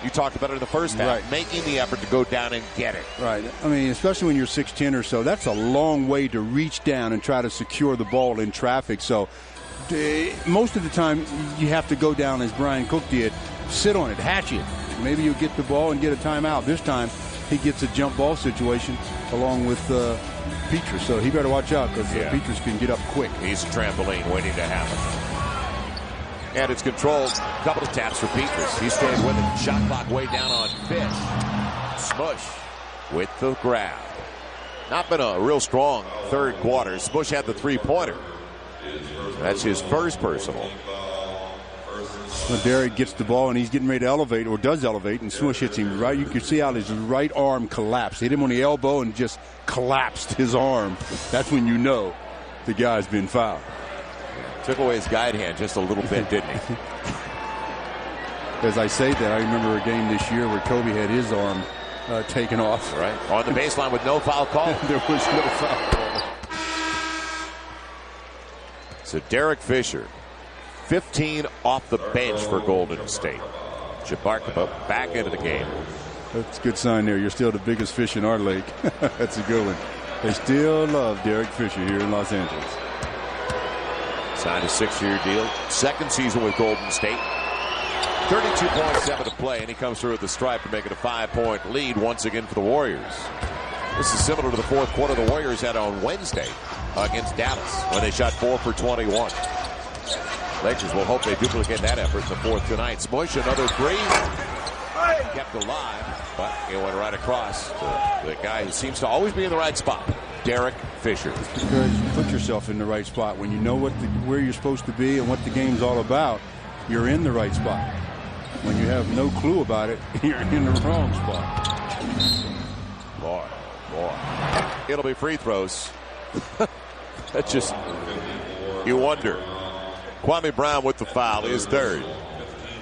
You talked about it in the first half, right. Making the effort to go down and get it. Right. I mean, especially when you're 6'10" or so, that's a long way to reach down and try to secure the ball in traffic. So most of the time you have to go down as Bryant Cook did, sit on it, hatch it. Maybe you'll get the ball and get a timeout. This time he gets a jump ball situation along with Petrus. So he better watch out because Petrus can get up quick. He's a trampoline waiting to happen. And it's controlled. A couple of taps for Petrus. He stayed with it. Shot clock way down on Fish. Smush with the grab. Not been a real strong 3rd quarter. Smush had the 3-pointer. That's his first personal. Well, Derek gets the ball and he's getting ready to elevate, or does elevate, and Smush hits him right. You can see how his right arm collapsed. Hit him on the elbow and just collapsed his arm. That's when you know the guy's been fouled. Took away his guide hand just a little bit, didn't he? As I say that, I remember a game this year where Kobe had his arm taken off. Right. On the baseline with no foul call. There was no foul call. So Derek Fisher, 15 off the bench for Golden State. Jabarkaba back into the game. That's a good sign there. You're still the biggest fish in our lake. That's a good one. They still love Derek Fisher here in Los Angeles. Signed a 6-year deal. 2nd season with Golden State. 32.7 to play, and he comes through at the stripe to make it a 5-point lead once again for the Warriors. This is similar to the 4th quarter the Warriors had on Wednesday against Dallas when they shot 4 for 21. Lakers will hope they duplicate that effort in the 4th tonight. Smush, another 3. Kept alive, but it went right across to the guy who seems to always be in the right spot, Derek Fisher. Because you put yourself in the right spot. When you know where you're supposed to be and what the game's all about, you're in the right spot. When you have no clue about it, you're in the wrong spot. Boy. it'll be free throws. That's just, you wonder. Kwame Brown with the foul, his third.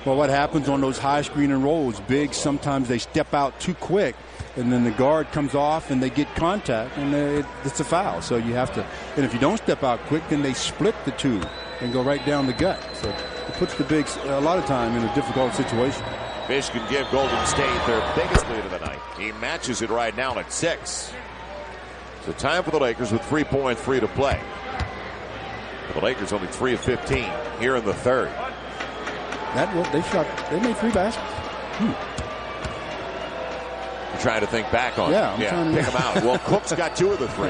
Well, what happens on those high screen and rolls, bigs, sometimes they step out too quick, and then the guard comes off and they get contact, and it's a foul. So you have to, and if you don't step out quick, then they split the two and go right down the gut. So it puts the bigs a lot of time in a difficult situation. Fish can give Golden State their biggest lead of the night. He matches it right now at 6. So time for the Lakers with 3.3 to play. The Lakers only 3 of 15 here in the third. They made 3 baskets. You're trying to think back on I'm trying to pick them out. Well, Cook's got 2 of the 3.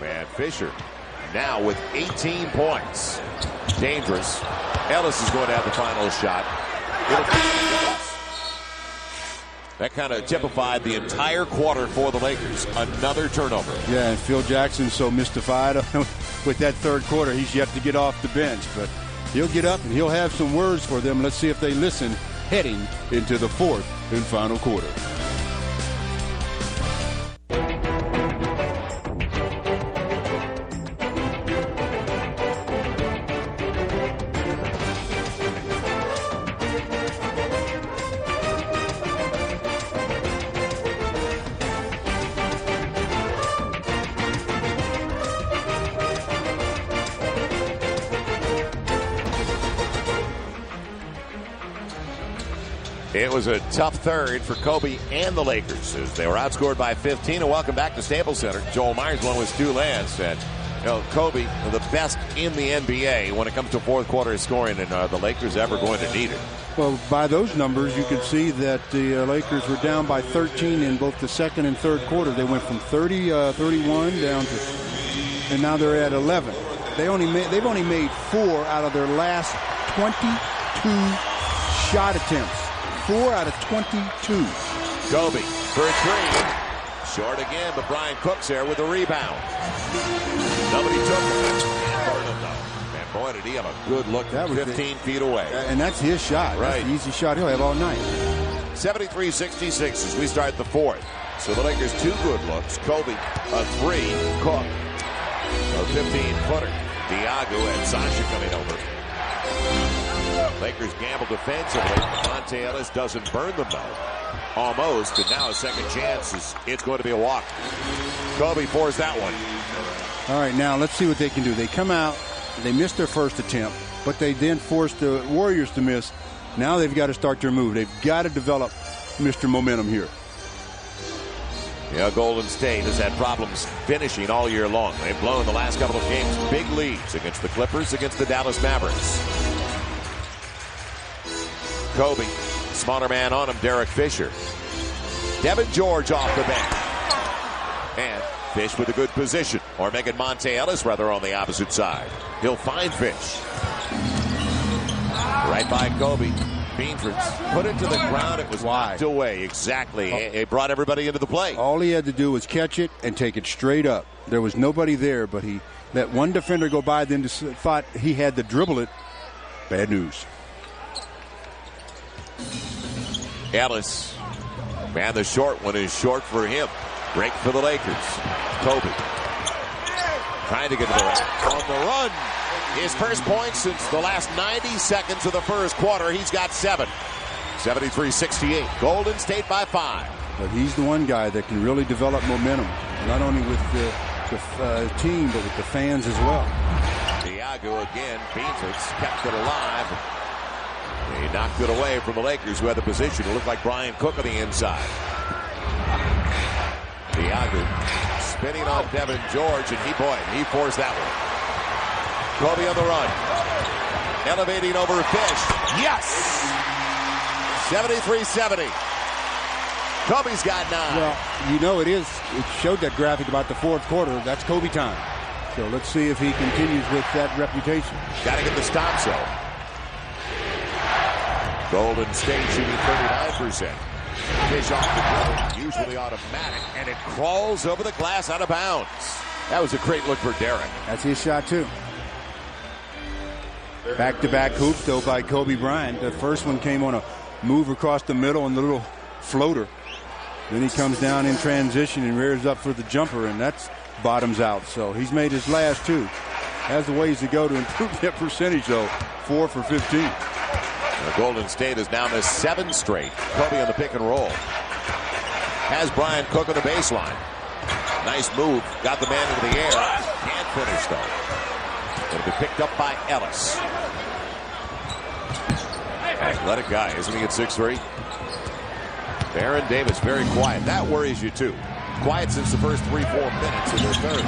Man, Fisher now with 18 points. Dangerous. Ellis is going to have the final shot. That kind of typified the entire quarter for the Lakers. Another turnover. Yeah, and Phil Jackson's so mystified with that third quarter. He's yet to get off the bench, but he'll get up and he'll have some words for them. Let's see if they listen heading into the fourth and final quarter. It was a tough third for Kobe and the Lakers as they were outscored by 15. And welcome back to Staples Center. Joel Myers won with Stu Lance. And Kobe, the best in the NBA when it comes to fourth quarter scoring, and the Lakers ever going to need it. Well, by those numbers, you can see that the Lakers were down by 13 in both the second and third quarter. They went from 31 down to, and now they're at 11. They've only made 4 out of their last 22 shot attempts. 4 out of 22. Kobe for 3. Short again, but Bryant Cook's there with a rebound. Nobody took it. And boy, did he have a good look that 15 feet away. And that's his shot. Right. That's the easy shot he'll have all night. 73-66 as we start the fourth. So the Lakers 2 good looks. Kobe a 3. Cook a 15-footer. Diago and Sasha coming over. Lakers gamble defensively. Monte Ellis doesn't burn them though. Almost, and now a second chance. It's going to be a walk. Kobe forced that one. All right, now let's see what they can do. They come out, they missed their first attempt, but they then forced the Warriors to miss. Now they've got to start their move. They've got to develop Mr. Momentum here. Yeah, Golden State has had problems finishing all year long. They've blown the last couple of games big leads against the Clippers, against the Dallas Mavericks. Kobe, smaller man on him, Derek Fisher. Devin George off the bench. And Fish with a good position. Or Megan Monte Ellis, rather, on the opposite side. He'll find Fish. Right by Kobe. Beanford put it to the ground. It was knocked away. Exactly. It brought everybody into the play. All he had to do was catch it and take it straight up. There was nobody there, but he let one defender go by, then thought he had to dribble it. Bad news. Ellis. Man, the short one is short for him. Break for the Lakers. Kobe. Trying to get to the rack. On the run. His first point since the last 90 seconds of the first quarter. He's got 7. 73-68. Golden State by 5. But he's the one guy that can really develop momentum. Not only with the team, but with the fans as well. Diago again. Beanford kept it alive. He knocked it away from the Lakers, who had the position. It looked like Bryant Cook on the inside. Diago spinning on Devin George, and he forced that one. Kobe on the run. Elevating over Fish. Yes! 73-70. Kobe's got 9. Well, it showed that graphic about the fourth quarter. That's Kobe time. So let's see if he continues with that reputation. Got to get the stops, though. Golden State shooting 39%. Fish off the dribble, usually automatic, and it crawls over the glass out of bounds. That was a great look for Derek. That's his shot, too. Back-to-back hoops, though, by Kobe Bryant. The first one came on a move across the middle and the little floater. Then he comes down in transition and rears up for the jumper, and that's bottoms out. So he's made his last two. Has a ways to go to improve that percentage, though. 4 for 15. The Golden State has now missed 7 straight. Kobe on the pick and roll. Has Bryant Cook on the baseline. Nice move. Got the man into the air. Can't finish, though. It'll be picked up by Ellis. Athletic guy, isn't he, at 6'3"? Baron Davis, very quiet. That worries you, too. Quiet since the first 3-4 minutes of the third.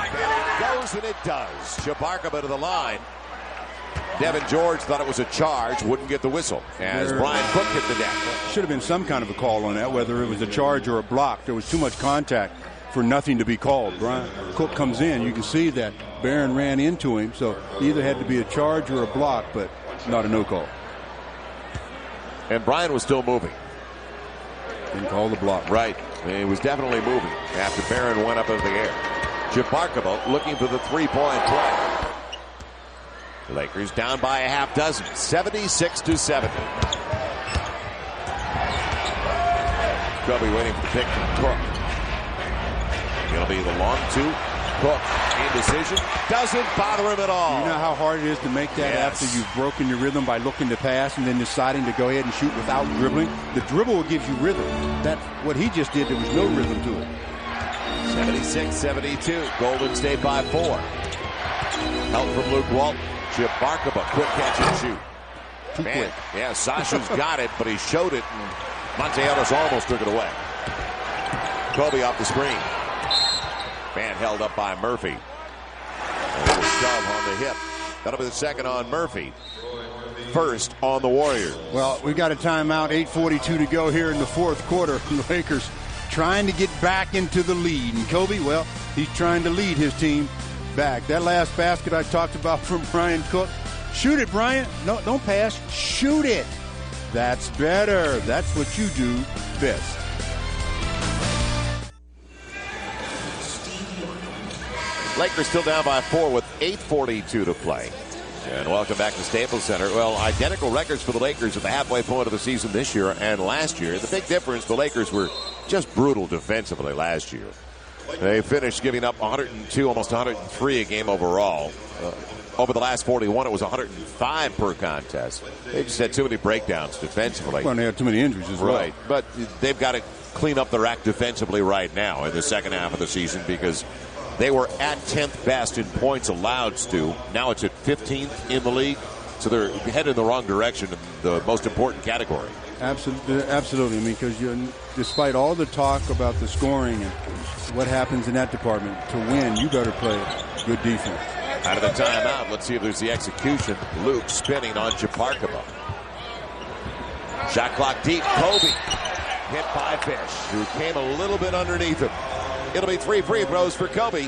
It goes, and it does. Chabarkaba to the line. Devin George thought it was a charge, wouldn't get the whistle as Bryant Cook hit the deck. Should have been some kind of a call on that, whether it was a charge or a block. There was too much contact for nothing to be called. Bryant Cook comes in. You can see that Barron ran into him, so either had to be a charge or a block, but not a no call. And Bryant was still moving. Didn't call the block. Right. He was definitely moving after Barron went up into the air. Chabarkaba looking for the three-point play. Lakers down by a half dozen, 76-70. Kobe waiting for the pick from Cook. It'll be the long two. Cook, indecision, doesn't bother him at all. You know how hard it is to make that after you've broken your rhythm by looking to pass and then deciding to go ahead and shoot without dribbling? The dribble will give you rhythm. That's what he just did. There was no rhythm to it. 76-72. Golden State by 4. Help from Luke Walton. Chabarkaba, quick catch and shoot. Too quick. Yeah, Sasha's got it, but he showed it, and Monte Ellis almost took it away. Kobe off the screen. Man held up by Murphy. A little shove on the hip. That'll be the second on Murphy. First on the Warriors. Well, we've got a timeout, 8:42 to go here in the fourth quarter. The Lakers trying to get back into the lead. And Kobe, well, he's trying to lead his team back. That last basket I talked about from Bryant Cook. Shoot it, Bryant. No, don't pass. Shoot it. That's better. That's what you do best. Lakers still down by 4 with 8:42 to play. And welcome back to Staples Center. Well, identical records for the Lakers at the halfway point of the season this year and last year. The big difference, the Lakers were just brutal defensively last year. They finished giving up 102, almost 103 a game overall. Over the last 41, it was 105 per contest. They just had too many breakdowns defensively. Well, they had too many injuries as well. Right, but they've got to clean up their act defensively right now in the second half of the season because they were at 10th best in points allowed, Stu. Now it's at 15th in the league, so they're headed in the wrong direction in the most important category. Absolutely. I mean, because despite all the talk about the scoring and what happens in that department, to win, you better play good defense. Out of the timeout, let's see if there's the execution. Luke spinning on Chabarkaba. Shot clock deep. Kobe hit by Fish, who came a little bit underneath him. It'll be 3 free throws for Kobe.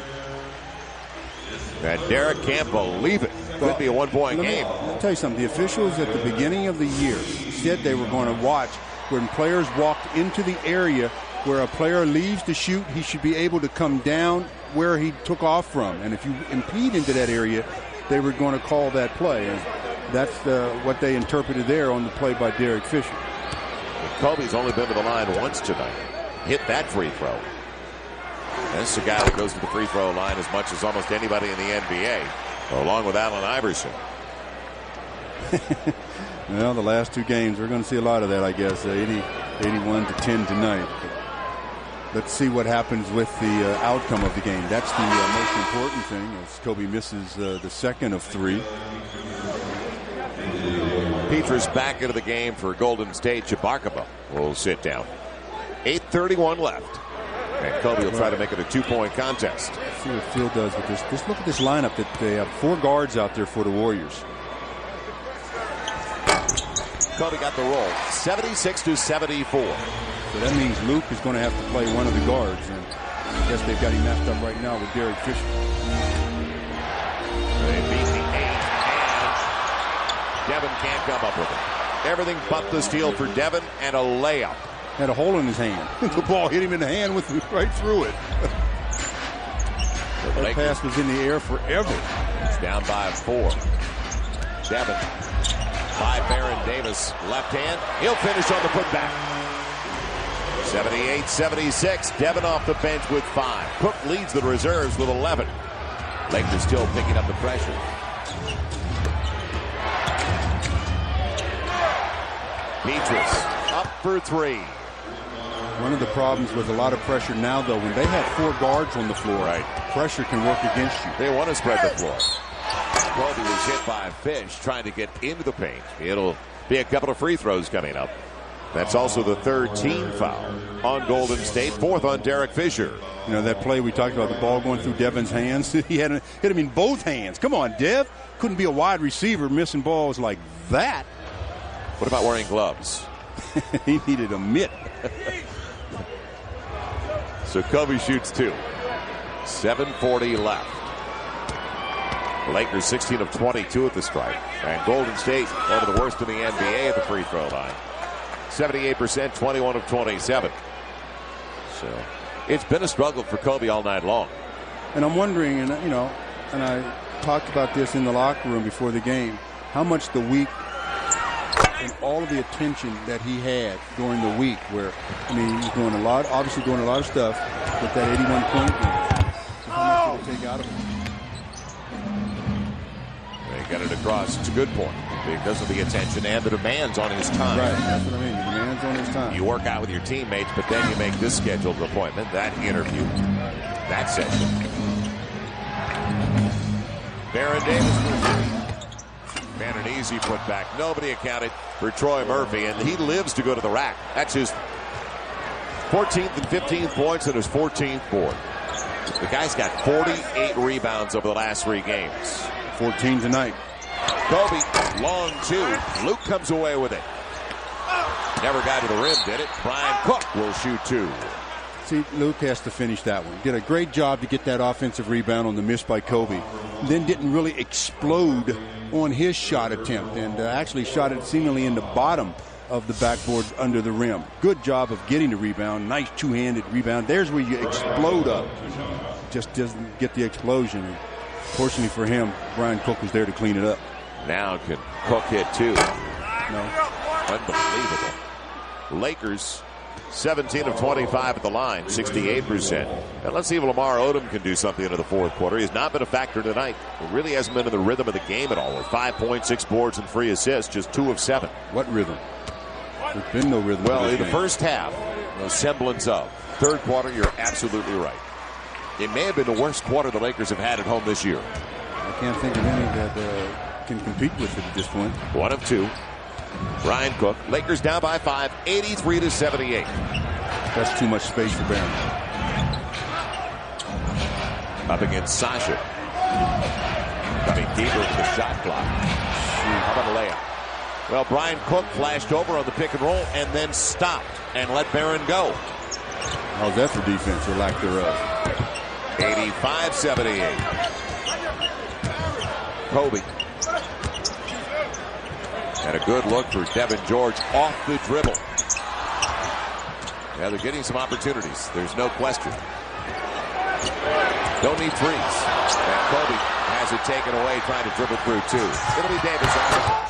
And Derek can't believe it. Could be a one-point game. Let me tell you something. The officials at the beginning of the year said they were going to watch when players walked into the area where a player leaves to shoot, he should be able to come down where he took off from. And if you impede into that area, they were going to call that play. And that's what they interpreted there on the play by Derek Fisher. Kobe's only been to the line once tonight. Hit that free throw. That's the guy that goes to the free throw line as much as almost anybody in the NBA, along with Allen Iverson. Well, the last two games, we're going to see a lot of that, I guess. 81-10 tonight. Let's see what happens with the outcome of the game. That's the most important thing, as Kobe misses the second of 3. Petrus back into the game for Golden State. Chabarkaba will sit down. 8:31 left. And Kobe will try to make it a 2-point contest. Let's see what Phil does with this. Just look at this lineup that they have 4 guards out there for the Warriors. Kobe got the roll. 76-74. So that means Luke is going to have to play one of the guards. And I guess they've got him matched up right now with Derek Fisher. They beat the 8. And Devin can't come up with it. Everything but the steal for Devin and a layup. Had a hole in his hand. The ball hit him in the hand with right through it. That pass was in the air forever. It's down by 4. Devin by Baron Davis. Left hand. He'll finish on the putback. 78-76. Devin off the bench with 5. Cook leads the reserves with 11. Lakers still picking up the pressure. Petrus up for 3. One of the problems with a lot of pressure now, though, when they have 4 guards on the floor, pressure can work against you. They want to spread the floor. Kobe was hit by a fish trying to get into the paint. It'll be a couple of free throws coming up. That's also the 3rd team foul on Golden State, 4th on Derek Fisher. You know, that play we talked about, the ball going through Devin's hands. He hit him in both hands. Come on, Dev. Couldn't be a wide receiver missing balls like that. What about wearing gloves? He needed a mitt. So Kobe shoots 2. 7:40 left. The Lakers 16 of 22 at the stripe. And Golden State, one of the worst in the NBA at the free throw line. 78%, 21 of 27. So it's been a struggle for Kobe all night long. And I'm wondering, and I talked about this in the locker room before the game, how much the week and all of the attention that he had during the week, where, I mean, he's doing obviously doing a lot of stuff with that 81-point game. So how much did it take out of him? They got it across. It's a good point because of the attention and the demands on his time. Right, that's what I mean. The demands on his time. You work out with your teammates, but then you make this scheduled appointment, that interview, that session. Baron Davis. Man, an easy putback. Nobody accounted for Troy Murphy, and he lives to go to the rack. That's his 14th and 15th points and his 14th board. The guy's got 48 rebounds over the last 3 games. 14 tonight. Kobe, long 2. Luke comes away with it. Never got to the rim, did it? Bryant Cook will shoot 2. See, Luke has to finish that one. Did a great job to get that offensive rebound on the miss by Kobe. Then didn't really explode on his shot attempt, and actually shot it seemingly in the bottom of the backboard under the rim. Good job of getting the rebound. Nice two-handed rebound. There's where you explode up. Just doesn't get the explosion. Fortunately for him, Brian Cook was there to clean it up. Now can Cook hit 2? No. Unbelievable. Lakers 17 of 25 at the line, 68%. And let's see if Lamar Odom can do something into the 4th quarter. He's not been a factor tonight. He really hasn't been in the rhythm of the game at all. With 5 points, 6 boards, and 3 assists, just 2 of 7. What rhythm? There's been no rhythm. Well, in the first half, no semblance of. 3rd quarter, you're absolutely right. It may have been the worst quarter the Lakers have had at home this year. I can't think of any that can compete with it at this point. 1 of 2. Ryan Cook. Lakers down by 5, 83-78. That's too much space for Baron. Up against Sasha. Coming deeper into the shot clock. How about a layup? Well, Brian Cook flashed over on the pick and roll and then stopped and let Baron go. How's that for defense or lack thereof? 85-78. Kobe. And a good look for Devin George off the dribble. Yeah, they're getting some opportunities. There's no question. Don't need threes. And Kobe has it taken away, trying to dribble through 2. It'll be Davis on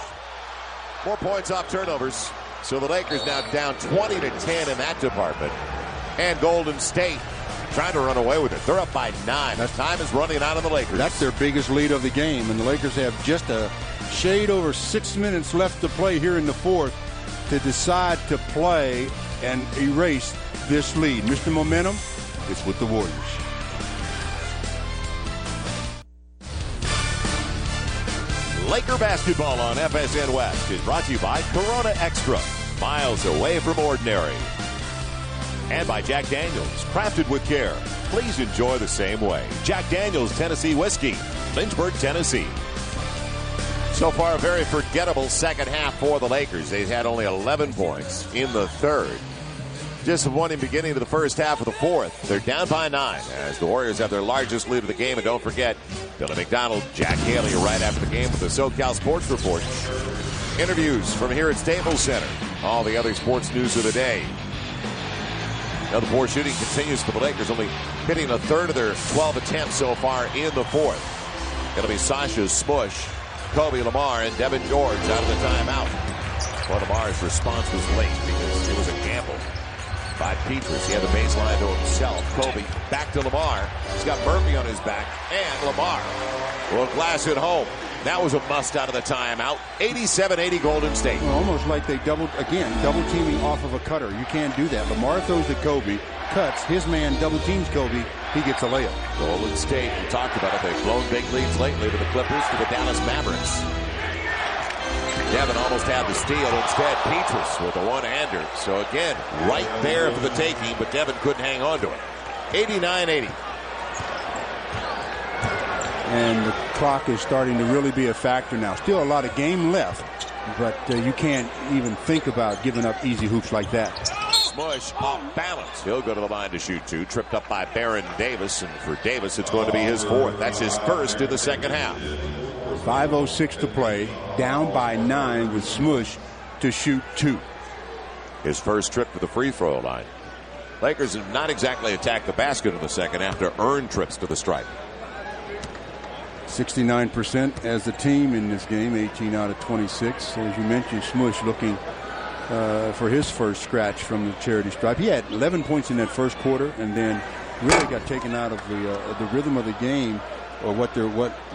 4 points off turnovers. So the Lakers now down 20-10 in that department. And Golden State trying to run away with it. They're up by 9. Time is running out on the Lakers. That's their biggest lead of the game. And the Lakers have just a shade over 6 minutes left to play here in the 4th to decide to play and erase this lead. Mr. Momentum, it's with the Warriors. Laker basketball on FSN West is brought to you by Corona Extra, miles away from ordinary. And by Jack Daniels, crafted with care. Please enjoy the same way. Jack Daniels Tennessee Whiskey, Lynchburg, Tennessee. So far, a very forgettable second half for the Lakers. They've had only 11 points in the 3rd. Disappointing beginning to the first half of the 4th. They're down by 9 as the Warriors have their largest lead of the game. And don't forget, Billy McDonald, Jack Haley right after the game with the SoCal Sports Report. Interviews from here at Staples Center. All the other sports news of the day. Now the poor shooting continues for the Lakers, only hitting a third of their 12 attempts so far in the 4th. It'll be Sasha, Smush, Kobe, Lamar, and Devin George out of the timeout. Well, Lamar's response was late because it was a gamble. by Petrus. He had the baseline to himself. Kobe back to Lamar. He's got Murphy on his back, and Lamar will glass it home. That was a must out of the timeout. 87-80 Golden State. Well, almost like they double teaming off of a cutter. You can't do that. Lamar throws to Kobe, cuts, his man double teams Kobe, he gets a layup. Golden State, we talked about it, they've blown big leads lately to the Clippers, to the Dallas Mavericks. Devin almost had the steal. Instead, Petrus with a one-hander. So again, right there for the taking, but Devin couldn't hang on to it. 89-80. And the clock is starting to really be a factor now. Still a lot of game left, but you can't even think about giving up easy hoops like that. Smush off balance. He'll go to the line to shoot two. Tripped up by Baron Davis, and for Davis, it's going to be his fourth. That's his first in the second half. 5:06 to play, down by 9 with Smush to shoot 2. His first trip to the free throw line. Lakers have not exactly attacked the basket in the second half to earn trips to the stripe. 69% as a team in this game, 18 out of 26. As you mentioned, Smush looking for his first scratch from the charity stripe. He had 11 points in that first quarter, and then really got taken out of the rhythm of the game, or what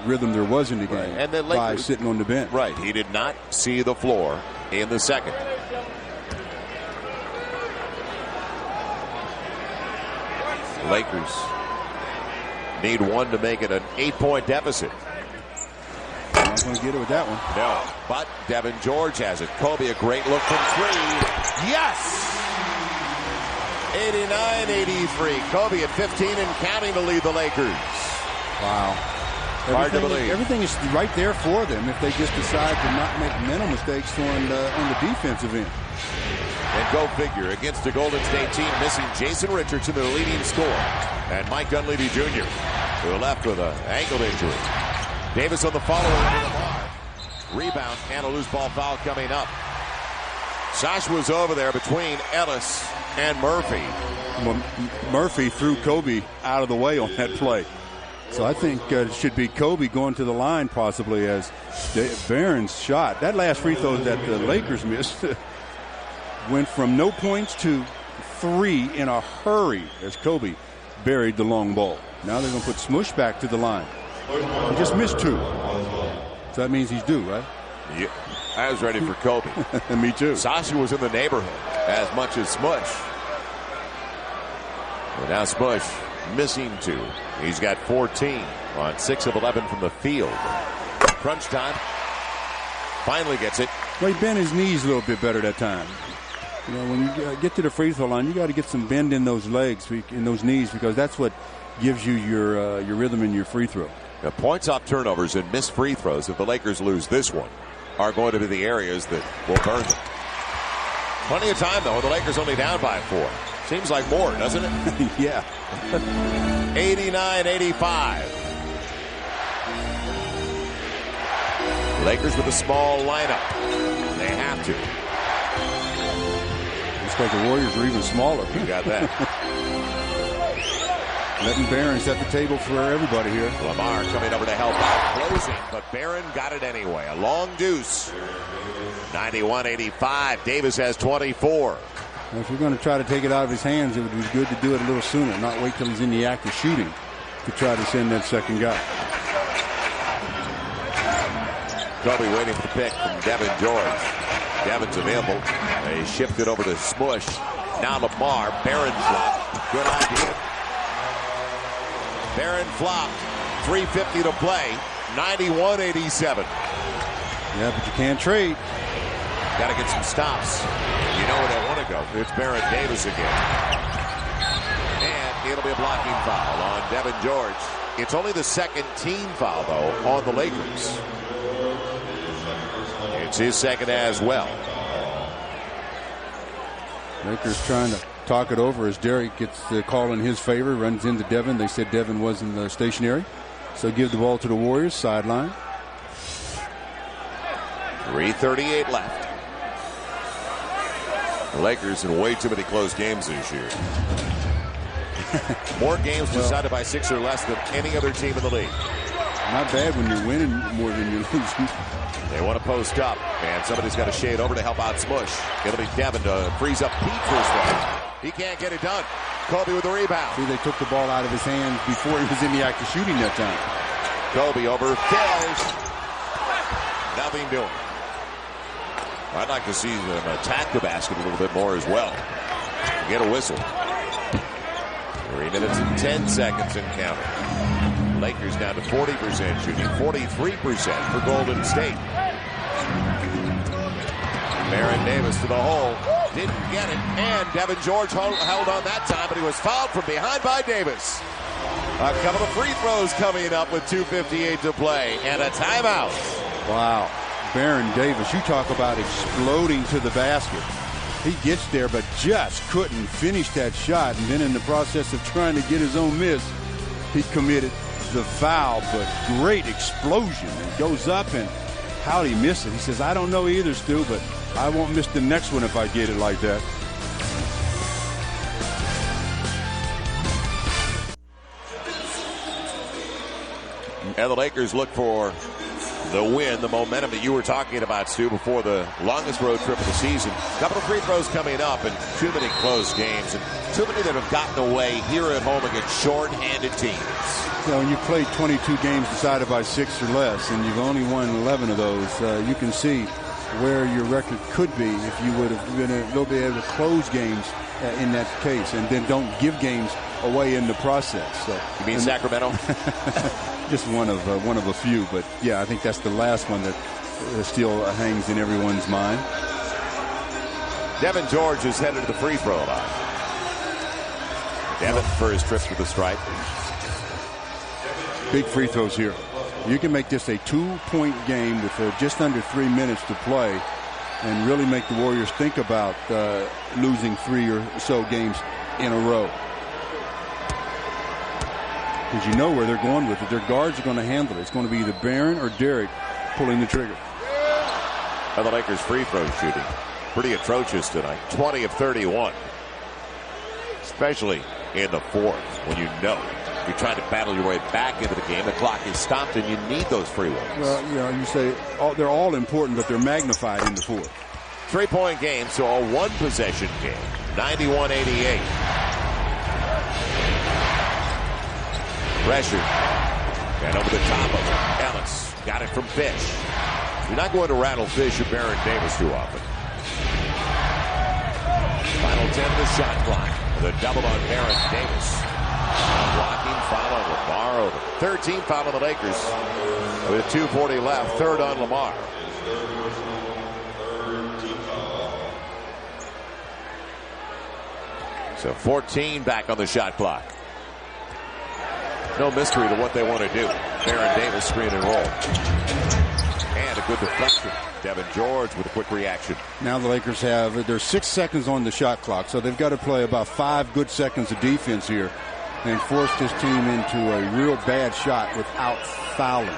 rhythm there was in the game, right, and then by sitting on the bench. Right, he did not see the floor in the second. Lakers need one to make it an 8-point deficit. Not going to get it with that one. No, but Devin George has it. Kobe, a great look from three. Yes! 89-83. Kobe at 15 and counting to lead the Lakers. Wow. Hard to believe. Everything is right there for them if they just decide to not make mental mistakes on the defensive end. And go figure, against the Golden State team missing Jason Richardson, their leading scorer, and Mike Dunleavy Jr., who left with an ankle injury. Davis on the follow-up. Rebound and a loose ball foul coming up. Sash was over there between Ellis and Murphy. Well, Murphy threw Kobe out of the way on that play. So I think it should be Kobe going to the line possibly as Barron's shot. That last free throw that the Lakers missed went from no points to 3 in a hurry as Kobe buried the long ball. Now they're going to put Smush back to the line. He just missed 2. So that means he's due, right? Yeah, I was ready for Kobe. Me too. Sasha was in the neighborhood as much as Smush. And now Smush missing 2. He's got 14 on 6 of 11 from the field. Crunch time. Finally gets it. Well, he bent his knees a little bit better that time. You know, when you get to the free throw line, you got to get some bend in those legs, in those knees, because that's what gives you your rhythm in your free throw. Now, points off turnovers and missed free throws, if the Lakers lose this one, are going to be the areas that will burn them. Plenty of time, though. The Lakers only down by 4. Seems like more, doesn't it? Yeah. 89-85. Lakers with a small lineup. They have to. Looks like the Warriors are even smaller. You got that. Letting Barron set the table for everybody here. Lamar coming over to help out. Closing, but Barron got it anyway. A long deuce. 91-85. Davis has 24. Well, if you're going to try to take it out of his hands, it would be good to do it a little sooner, not wait till he's in the act of shooting to try to send that second guy. Kobe waiting for the pick from Devin George. Devin's available. They shift it over to Smush. Now Lamar. Barron flop. Good idea. Barron flopped. 3:50 to play. 91-87. Yeah, but you can't trade. Got to get some stops. You know where they want to go. It's Baron Davis again. And it'll be a blocking foul on Devin George. It's only the second team foul, though, on the Lakers. It's his second as well. Lakers trying to talk it over as Derek gets the call in his favor, runs into Devin. They said Devin wasn't stationary. So give the ball to the Warriors, sideline. 3:38 left. The Lakers in way too many close games this year. More games decided by 6 or less than any other team in the league. Not bad when you're winning more than you're losing. They want to post up, and somebody's got to shade over to help out Smush. It'll be Devin to freeze up Pete for his one. He can't get it done. Kobe with the rebound. See, they took the ball out of his hands before he was in the act of shooting that time. Kobe over Phils. Nothing doing. I'd like to see them attack the basket a little bit more as well. Get a whistle. 3 minutes and 10 seconds and counting. Lakers down to 40% shooting, 43% for Golden State. Baron Davis to the hole. Didn't get it. And Devin George held on that time, but he was fouled from behind by Davis. A couple of free throws coming up with 2:58 to play and a timeout. Wow. Baron Davis, you talk about exploding to the basket. He gets there, but just couldn't finish that shot. And then in the process of trying to get his own miss, he committed the foul, but great explosion. It goes up, and how'd he miss it? He says, I don't know either, Stu, but I won't miss the next one if I get it like that. And the Lakers look for the win, the momentum that you were talking about, Stu, before the longest road trip of the season. A couple of free throws coming up, and too many close games, and too many that have gotten away here at home against short-handed teams. So when you play 22 games decided by 6 or less, and you've only won 11 of those, you can see where your record could be if you would have been able to close games in that case, and then don't give games away in the process. So, you mean Sacramento? Just one of a few, but yeah, I think that's the last one that still hangs in everyone's mind. Devin George is headed to the free throw line. Devin for his trip to the stripe. Big free throws here. You can make this a 2-point game with just under 3 minutes to play and really make the Warriors think about losing 3 or so games in a row. Because you know where they're going with it. Their guards are going to handle it. It's going to be either Baron or Derek pulling the trigger. And the Lakers free throw shooting pretty atrocious tonight. 20 of 31. Especially in the fourth, when you know you're trying to battle your way back into the game. The clock is stopped, and you need those free ones. Well, you know, you say they're all important, but they're magnified in the fourth. 3-point game, so a one-possession game. 91-88. Pressure. And over the top of it. Ellis got it from Fish. You're not going to rattle Fish or Baron Davis too often. Final 10 of the shot clock. The double on Baron Davis. Blocking foul on Lamar. 13th foul on the Lakers. With 2:40 left. Third on Lamar. So 14 back on the shot clock. No mystery to what they want to do. Baron Davis screen and roll. And a good deflection. Devin George with a quick reaction. Now the Lakers there's 6 seconds on the shot clock, so they've got to play about 5 good seconds of defense here and force this team into a real bad shot without fouling.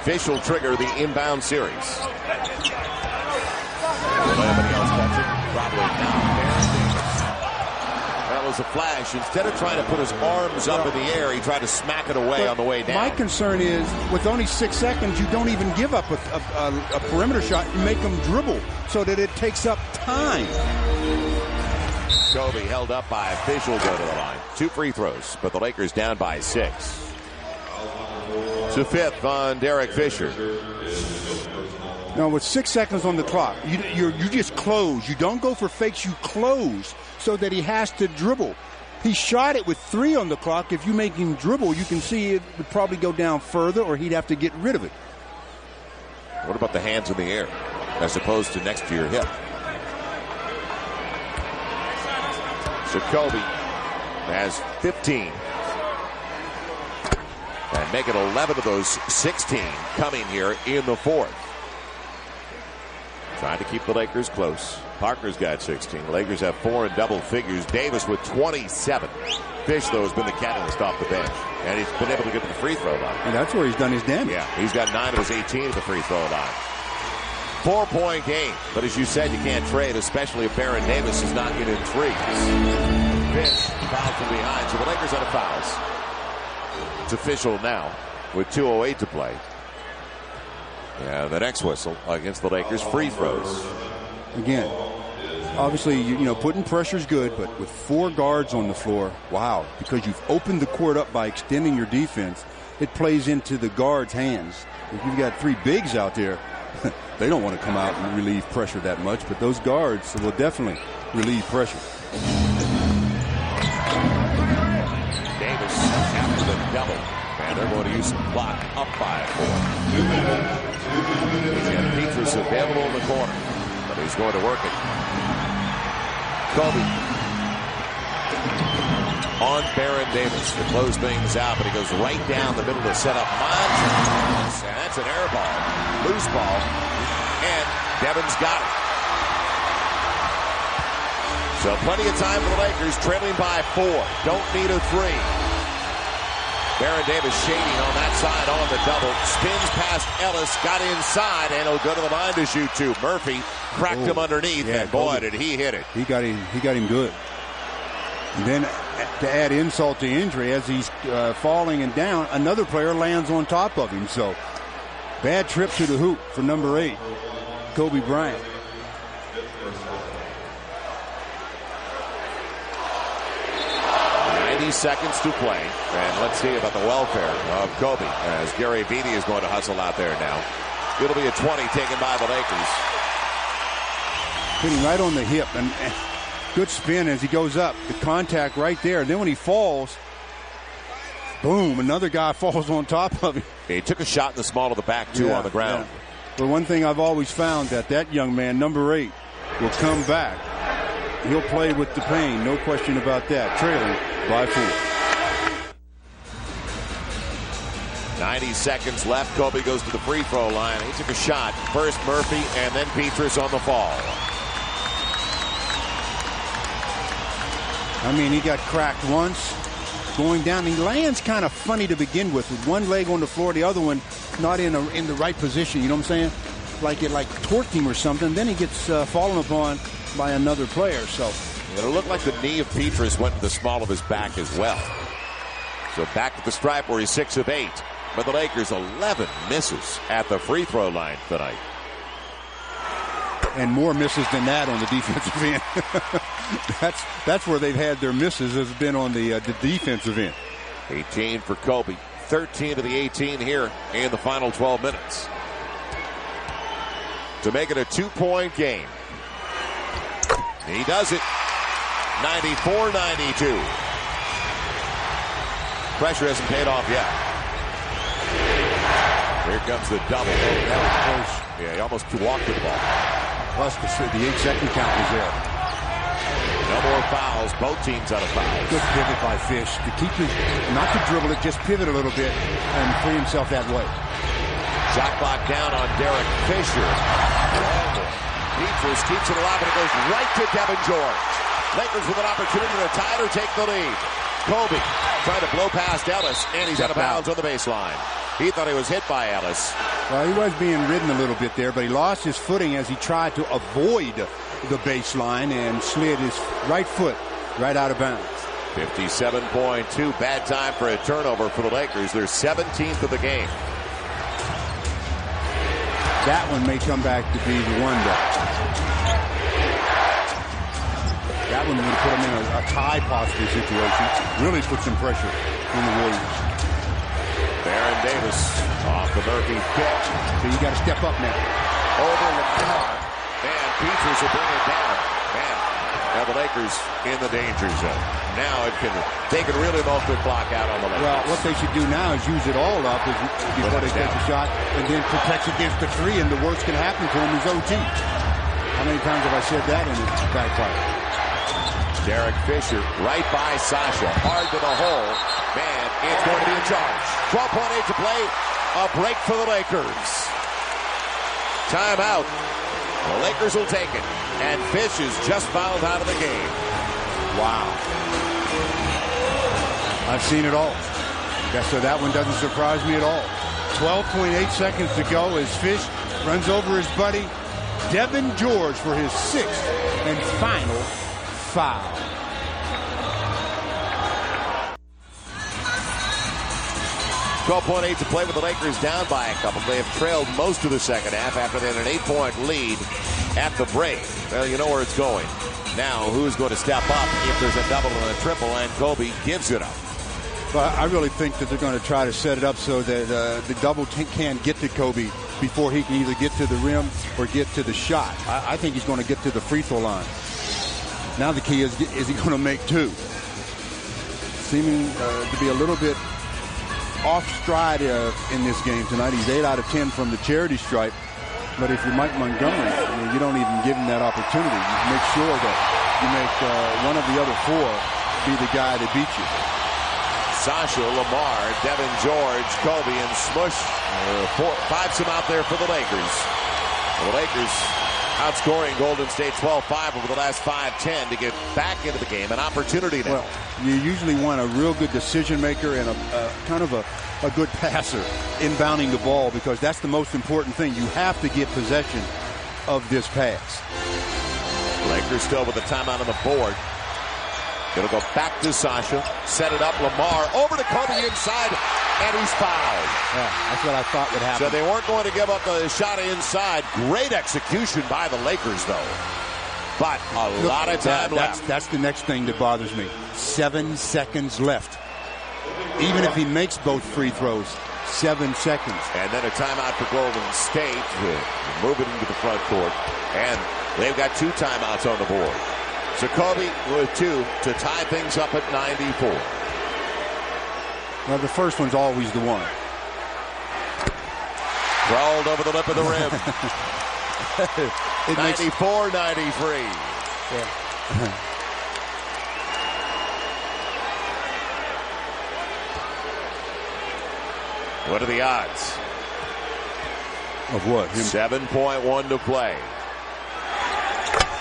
Fish will trigger the inbound series. Will anybody else catch it? Probably not. That was a flash. Instead of trying to put his arms up in the air, he tried to smack it away on the way down. My concern is, with only 6 seconds, you don't even give up a perimeter shot. You make them dribble so that it takes up time. Kobe held up by a Fish will go to the line. 2 free throws, but the Lakers down by 6. To fifth on Derek Fisher. Now, with 6 seconds on the clock, you just close. You don't go for fakes. You close so that he has to dribble. He shot it with 3 on the clock. If you make him dribble, you can see it would probably go down further, or he'd have to get rid of it. What about the hands in the air as opposed to next to your hip? So Kobe has 15. And make it 11 of those 16 coming here in the fourth. Trying to keep the Lakers close. Parker's got 16. Lakers have 4 in double figures. Davis with 27. Fish, though, has been the catalyst off the bench. And he's been able to get to the free throw line. And that's where he's done his damage. Yeah, he's got 9 of his 18 at the free throw line. 4-point game. But as you said, you can't trade, especially if Baron Davis is not getting threes. Fish fouled from behind, so the Lakers out of fouls. It's official now with 2:08 to play. Yeah, the next whistle against the Lakers, free throws. Again, obviously, you know, putting pressure is good, but with 4 guards on the floor, wow, because you've opened the court up by extending your defense, it plays into the guards' hands. If you've got 3 bigs out there, they don't want to come out and relieve pressure that much, but those guards will definitely relieve pressure. Davis after the double, and they're going to use some clock up by 4. He's got Petrus available in the corner, but he's going to work it. Kobe on Baron Davis to close things out, but he goes right down the middle to set up Montrez, and that's an air ball, loose ball, and Devon's got it. So plenty of time for the Lakers, trailing by 4. Don't need a 3. Baron Davis shading on that side on the double. Spins past Ellis, got inside, and he'll go to the line to shoot 2. Murphy cracked him underneath, and boy, did he hit it. He got him good. And then to add insult to injury, as he's falling and down, another player lands on top of him. So bad trip to the hoop for number 8, Kobe Bryant. Seconds to play, and let's see about the welfare of Kobe as Gary Beatty is going to hustle out there now. It'll be a 20 taken by the Lakers. Hitting right on the hip, and good spin as he goes up. The contact right there, and then when he falls, boom, another guy falls on top of him. He took a shot in the small of the back too on the ground. Yeah. But one thing I've always found that young man, number 8, will come back. He'll play with the pain, no question about that. Trailing by 4. 90 seconds left. Kobe goes to the free throw line. He took a shot. First Murphy and then Petrus on the fall. I mean, he got cracked once. Going down, he lands kind of funny to begin with one leg on the floor, the other one not in the right position. You know what I'm saying? Like it torqued him or something. Then he gets fallen upon by another player. So it'll look like the knee of Petrus went to the small of his back as well. So back to the stripe where he's 6 of 8. But the Lakers 11 misses at the free throw line tonight. And more misses than that on the defensive end. that's where they've had their misses, has been on the defensive end. 18 for Kobe, 13 to the 18 here in the final 12 minutes. To make it a 2-point game. He does it. 94-92. Pressure hasn't paid off yet. Here comes the double. That was close. Yeah, he almost walked the ball. Plus the 8-second count was there. No more fouls. Both teams out of fouls. Good pivot by Fish to keep it, not to dribble it, just pivot a little bit and free himself that way. Shot clock down on Derek Fisher. Petrus keeps it alive, and it goes right to Devin George. Lakers with an opportunity to tie or take the lead. Kobe trying to blow past Ellis, and he's out of bounds on the baseline. He thought he was hit by Ellis. Well, he was being ridden a little bit there, but he lost his footing as he tried to avoid the baseline and slid his right foot right out of bounds. 57.2, bad time for a turnover for the Lakers. They're 17th of the game. That one may come back to be the one that one would put him in a tie possible situation. Really put some pressure on the Warriors. Baron Davis off the Murphy pick. So you got to step up now. Over Lamar. And Petrus will bring it down. Man, now the Lakers in the danger zone. Now they can really milk the clock out on the Lakers. Well, what they should do now is use it all up before they take the shot, and then protects against the 3, and the worst can happen to them is OT. How many times have I said that in the backfire? Derek Fisher right by Sasha. Hard to the hole. Man, it's going to be a charge. 12.8 to play. A break for the Lakers. Timeout. The Lakers will take it. And Fish is just fouled out of the game. Wow. I've seen it all. So that one doesn't surprise me at all. 12.8 seconds to go as Fish runs over his buddy Devin George for his 6th and final foul. 12.8 to play with the Lakers down by a couple. They have trailed most of the second half after they had an 8-point lead at the break. Well, you know where it's going. Now, who's going to step up if there's a double and a triple, and Kobe gives it up. Well, I really think that they're going to try to set it up so that the double can't get to Kobe before he can either get to the rim or get to the shot. I think he's going to get to the free throw line. Now the key is he going to make two? Seeming to be a little bit off stride in this game tonight. He's 8 out of 10 from the charity stripe. But if you're Mike Montgomery, you don't even give him that opportunity. You make sure that you make one of the other four be the guy that beat you. Sasha, Lamar, Devin George, Kobe, and Smush. 5 some out there for the Lakers. The Lakers outscoring Golden State 12-5 over the last 5-10 to get back into the game. An opportunity now. Well, you usually want a real good decision maker and a kind of a good passer inbounding the ball, because that's the most important thing. You have to get possession of this pass. Lakers still with the timeout on the board. It'll go back to Sasha. Set it up. Lamar over to Kobe inside, and he's fouled. Yeah, that's what I thought would happen. So they weren't going to give up the shot inside. Great execution by the Lakers, though. But a lot of time left. That's the next thing that bothers me. 7 seconds left. Even if he makes both free throws, 7 seconds. And then a timeout for Golden State. Move it into the front court. And they've got 2 timeouts on the board. So Kobe with 2 to tie things up at 94. Well, the first one's always the one. Crawled over the lip of the rim. 94-93. Yeah. What are the odds? Of what? 7.1 to play.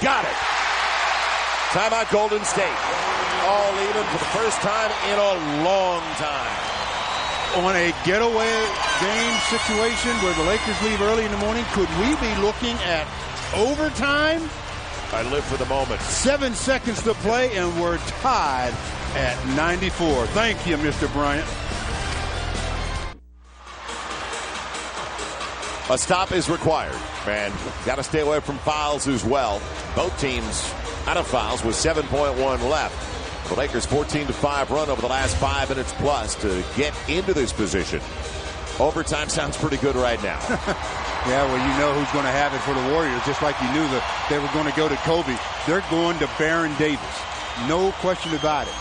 Got it. Timeout Golden State. All even for the first time in a long time. On a getaway game situation where the Lakers leave early in the morning, could we be looking at overtime? I live for the moment. 7 seconds to play, and we're tied at 94. Thank you, Mr. Bryant. A stop is required, and got to stay away from fouls as well. Both teams out of fouls with 7.1 left. The Lakers 14-5 run over the last 5 minutes plus to get into this position. Overtime sounds pretty good right now. Yeah, well, you know who's going to have it for the Warriors, just like you knew that they were going to go to Kobe. They're going to Baron Davis. No question about it.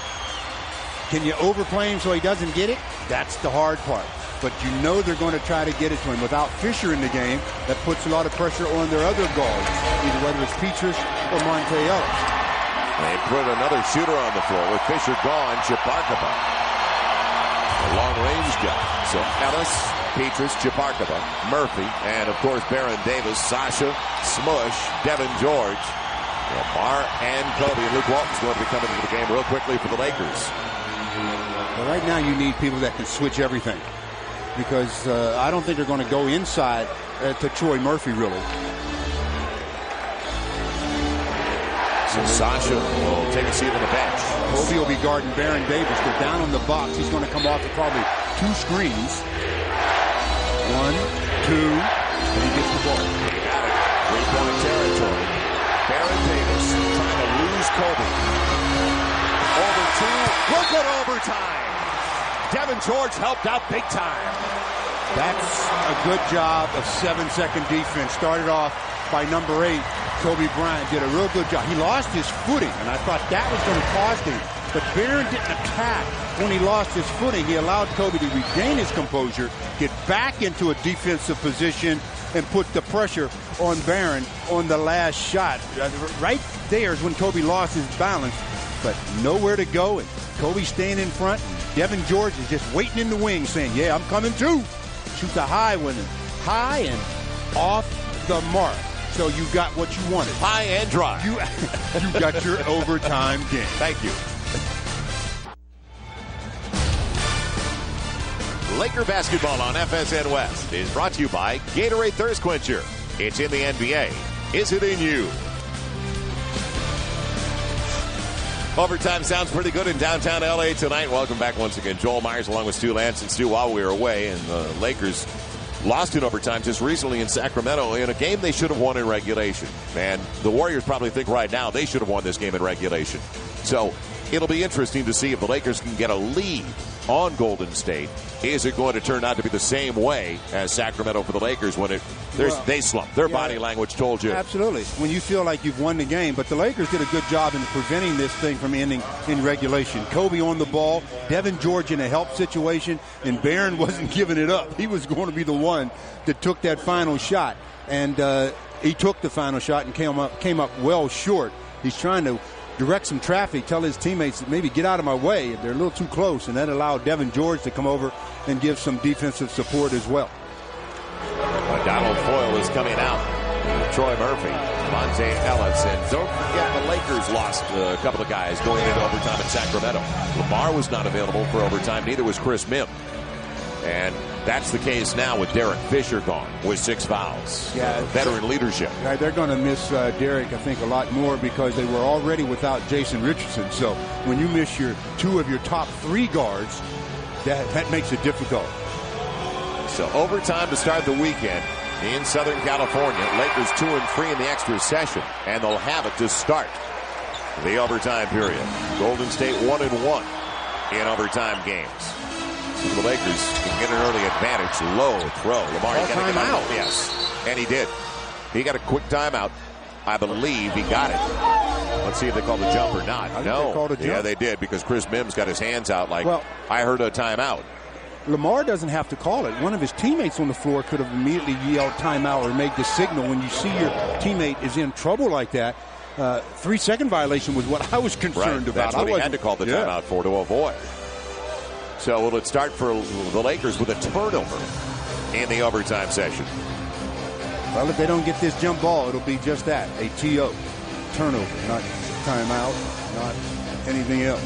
Can you overplay him so he doesn't get it? That's the hard part. But you know they're going to try to get it to him. Without Fisher in the game, that puts a lot of pressure on their other guards, either whether it's Petrus or Monte Ellis. They put another shooter on the floor with Fisher gone. Chiparkaba, a long-range guy. So Ellis, Petrus, Chiparkaba, Murphy, and of course Baron Davis, Sasha, Smush, Devin George, Lamar, and Kobe. And Luke Walton's going to be coming into the game real quickly for the Lakers. Well, right now you need people that can switch everything, because I don't think they're going to go inside to Troy Murphy, really. So Sasha will take a seat on the bench. Kobe will be guarding Baron Davis. They're down on the box. He's going to come off of probably 2 screens. 1, 2, and he gets the ball. He got it. 3-point territory. Baron Davis trying to lose Kobe. Over 2. Look at overtime. Devin George helped out big time. That's a good job of 7-second defense. Started off by number 8. Kobe Bryant did a real good job. He lost his footing, and I thought that was going to cost him. But Baron didn't attack when he lost his footing. He allowed Kobe to regain his composure, get back into a defensive position, and put the pressure on Baron on the last shot. Right there is when Kobe lost his balance, but nowhere to go. And Kobe staying in front. And Devin George is just waiting in the wings saying, yeah, I'm coming too. Shoots a high one, high and off the mark. So you got what you wanted. High and dry. You got your overtime game. Thank you. Laker basketball on FSN West is brought to you by Gatorade Thirst Quencher. It's in the NBA. Is it in you? Overtime sounds pretty good in downtown L.A. tonight. Welcome back once again. Joel Myers along with Stu Lance and Stu while we were away. And the Lakers lost in overtime just recently in Sacramento in a game they should have won in regulation. And the Warriors probably think right now they should have won this game in regulation. So it'll be interesting to see if the Lakers can get a lead on Golden State. Is it going to turn out to be the same way as Sacramento for the Lakers when they slump? Their body language told you. Absolutely. When you feel like you've won the game. But the Lakers did a good job in preventing this thing from ending in regulation. Kobe on the ball, Devin George in a help situation, and Barron wasn't giving it up. He was going to be the one that took that final shot. And he took the final shot and came up well short. He's trying to direct some traffic, tell his teammates maybe get out of my way. They're a little too close, and that allowed Devin George to come over and give some defensive support as well. Donald Foyle is coming out. Troy Murphy, Monte Ellis, and don't forget the Lakers lost a couple of guys going into overtime in Sacramento. Lamar was not available for overtime, neither was Chris Mihm. And that's the case now with Derek Fisher gone with 6 fouls. Yeah, veteran leadership. Right, they're going to miss Derek, I think, a lot more because they were already without Jason Richardson. So when you miss two of your top 3 guards, that makes it difficult. So overtime to start the weekend in Southern California. Lakers 2-3 in the extra session, and they'll have it to start the overtime period. Golden State 1-1 in overtime games. The Lakers can get an early advantage. Low throw. Lamar, you got to get out. Yes, and he did. He got a quick timeout. I believe he got it. Let's see if they called a jump or not. No. They called a jump. Yeah, they did because Chris Mims got his hands out like, I heard a timeout. Lamar doesn't have to call it. One of his teammates on the floor could have immediately yelled timeout or made the signal. When you see your teammate is in trouble like that, 3-second violation was what I was concerned about. That's what he had to call the timeout for to avoid. So will it start for the Lakers with a turnover in the overtime session? Well, if they don't get this jump ball, it'll be just that, a TO. Turnover, not timeout, not anything else.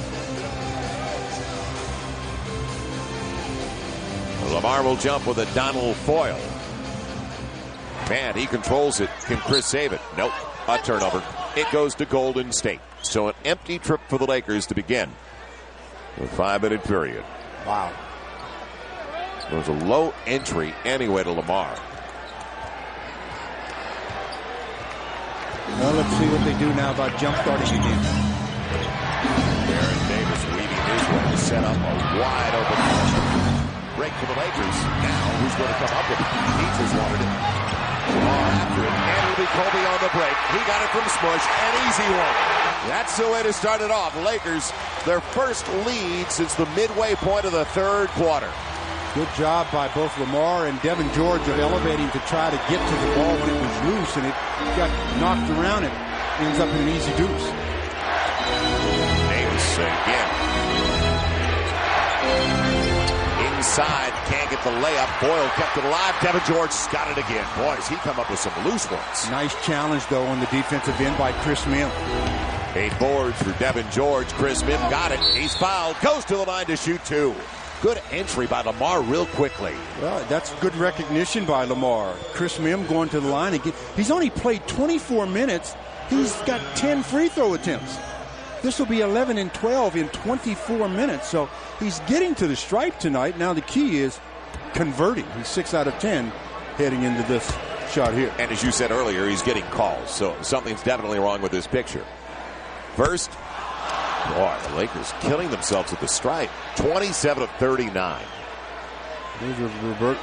Lamar will jump with a Donald Foyle. Man, he controls it. Can Chris save it? Nope. A turnover. It goes to Golden State. So an empty trip for the Lakers to begin the 5-minute period. Wow. There was a low entry anyway to Lamar. Well, let's see what they do now about jump starting again. Baron Davis weaving his way to set up a wide open break for the Lakers. Now, who's going to come up with it? He just wanted it. Lamar after it, and it'll be Kobe on the break. He got it from Smush, an easy one. That's the way to start it off. Lakers, their first lead since the midway point of the third quarter. Good job by both Lamar and Devin George of elevating to try to get to the ball when it was loose, and it got knocked around. It ends up in an easy deuce. Davis again. Inside, can't get the layup. Boyle kept it alive. Devin George got it again. Boys, he come up with some loose ones. Nice challenge, though, on the defensive end by Chris Mihm. 8 boards for Devin George. Chris Mihm got it. He's fouled. Goes to the line to shoot 2. Good entry by Lamar real quickly. Well, that's good recognition by Lamar. Chris Mihm going to the line again. He's only played 24 minutes. He's got 10 free throw attempts. This will be 11 and 12 in 24 minutes. So he's getting to the stripe tonight. Now the key is converting. He's 6 out of 10 heading into this shot here. And as you said earlier, he's getting calls. So something's definitely wrong with this picture. First, boy, the Lakers killing themselves at the stripe. 27 of 39. There's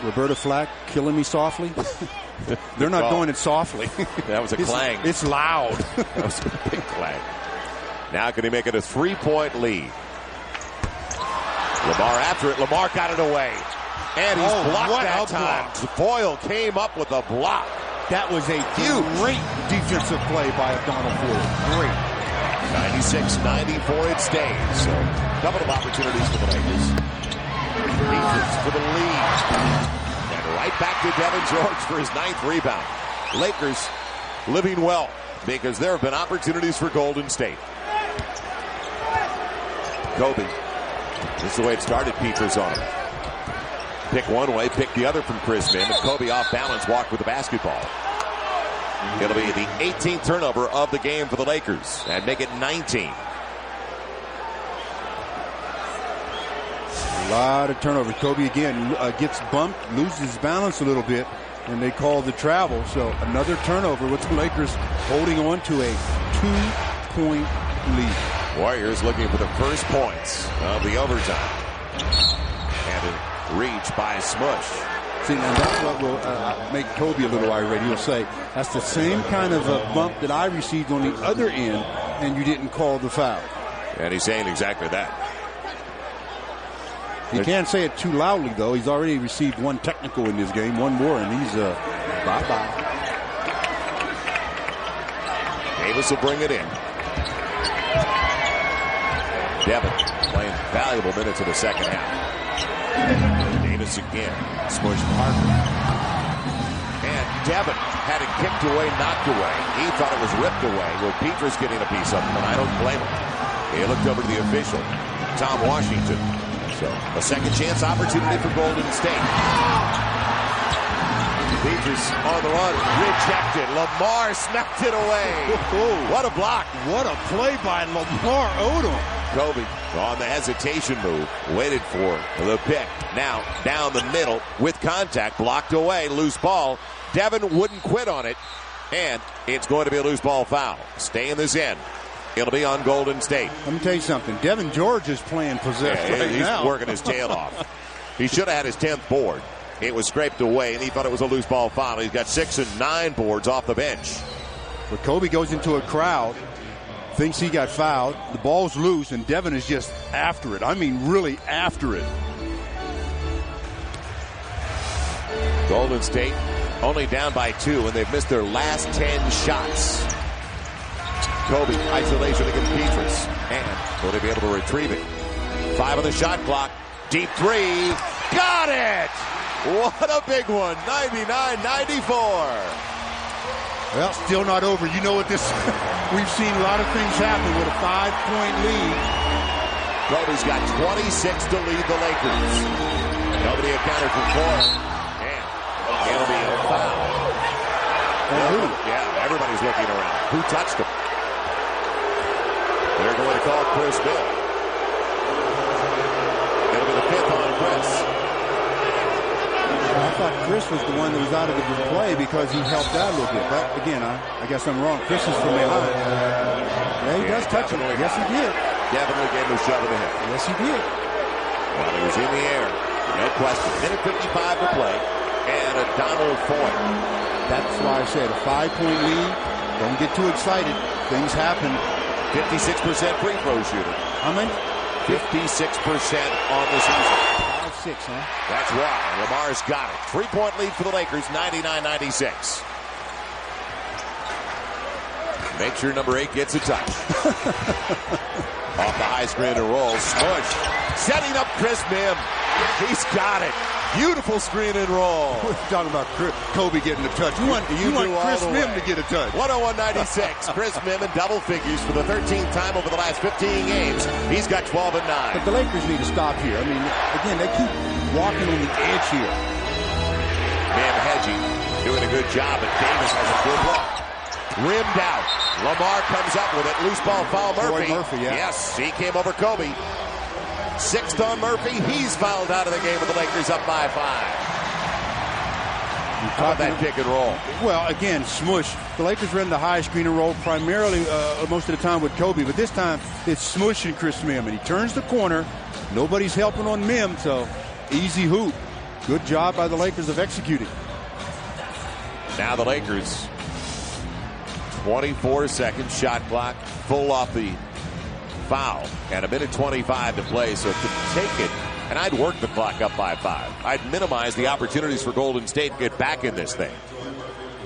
Roberta Flack killing me softly. They're not doing it softly. That was a clang. It's loud. That was a big clang. Now can he make it a 3-point lead? Lamar after it. Lamar got it away. And he's blocked that time. Foyle came up with a block. That was a great defensive play by Donald Foyle. Great. 96-94 it stays. So, couple of opportunities for the Lakers. Defense for the lead. And right back to Devin George for his 9th rebound. Lakers living well because there have been opportunities for Golden State. Kobe. This is the way it started. Peters on him. Pick one way, pick the other from Chris Mihm. And Kobe off balance, walked with the basketball. It'll be the 18th turnover of the game for the Lakers and make it 19. lot of turnovers. Kobe again gets bumped, loses his balance a little bit, and they call the travel. So another turnover with the Lakers holding on to a 2-point lead. Warriors looking for the first points of the overtime. And a reach by Smush. See, now that's what will make Kobe a little irate. He'll say, that's the same kind of a bump that I received on the other end, and you didn't call the foul. And he's saying exactly that. He can't say it too loudly, though. He's already received one technical in this game, one more, and he's bye-bye. Davis will bring it in. Devin playing valuable minutes in the second half. Davis again. Smush Parker. And Devin had it kicked away, knocked away. He thought it was ripped away with Petrus getting a piece of it, and I don't blame him. He looked over to the official, Tom Washington. So a second chance opportunity for Golden State. Petrus on the run, rejected. Lamar smacked it away. What a block. What a play by Lamar Odom. Kobe on the hesitation move, waited for the pick. Now down the middle with contact, blocked away, loose ball. Devin wouldn't quit on it, and it's going to be a loose ball foul. Stay in this end. It'll be on Golden State. Let me tell you something. Devin George is playing possessed right now. He's working his tail off. He should have had his 10th board. It was scraped away, and he thought it was a loose ball foul. He's got 6 and 9 boards off the bench. But Kobe goes into a crowd, thinks he got fouled. The ball's loose, and Devin is just after it. I mean, really after it. Golden State only down by 2, and they've missed their last 10 shots. Kobe, isolation against Petrus. And will they be able to retrieve it? 5 on the shot clock. Deep 3. Got it! What a big one. 99-94. Well, still not over. You know what this... We've seen a lot of things happen with a 5-point lead. Kobe's got 26 to lead the Lakers. Nobody accounted for 4. And it'll be a foul. Yeah, everybody's looking around. Who touched him? They're going to call Chris Bill. It'll be the 5th on Chris. I thought Chris was the one that was out of the play because he helped out a little bit. But again, I guess I'm wrong. Chris is from behind. Yeah, he does touch him. Yes, he did. Definitely gave him a shove in the head. Yes, he did. Well, he was in the air. No question. Minute 55 to play. And a Donald Ford. That's why I said a 5-point lead. Don't get too excited. Things happen. 56% free throw shooter. How many? 56% on the season. 5-6, huh? That's right. Lamar's got it. 3-point lead for the Lakers, 99-96. Make sure number 8 gets a touch. Off the high screen and roll. Smush. Setting up Chris Mim. He's got it. Beautiful screen and roll. We're talking about Kobe getting a touch. You want Chris Mim to get a touch. 101-96. Chris Mim in double figures for the 13th time over the last 15 games. He's got 12 and 9. But the Lakers need to stop here. I mean, again, they keep walking on the edge here. Mim hedging, doing a good job, and Davis has a good look. Rimmed out. Lamar comes up with it. Loose ball foul. Murphy. Yeah. Yes, he came over Kobe. 6th on Murphy. He's fouled out of the game with the Lakers up by 5. How about that pick and roll? Well, again, Smush. The Lakers ran the high screen and roll primarily most of the time with Kobe, but this time it's Smush and Chris Mim, and he turns the corner. Nobody's helping on Mim, so easy hoop. Good job by the Lakers of executing. Now the Lakers, 24-second shot clock, full off the foul, and a minute 25 to play, so to take it, and I'd work the clock up by 5. I'd minimize the opportunities for Golden State to get back in this thing.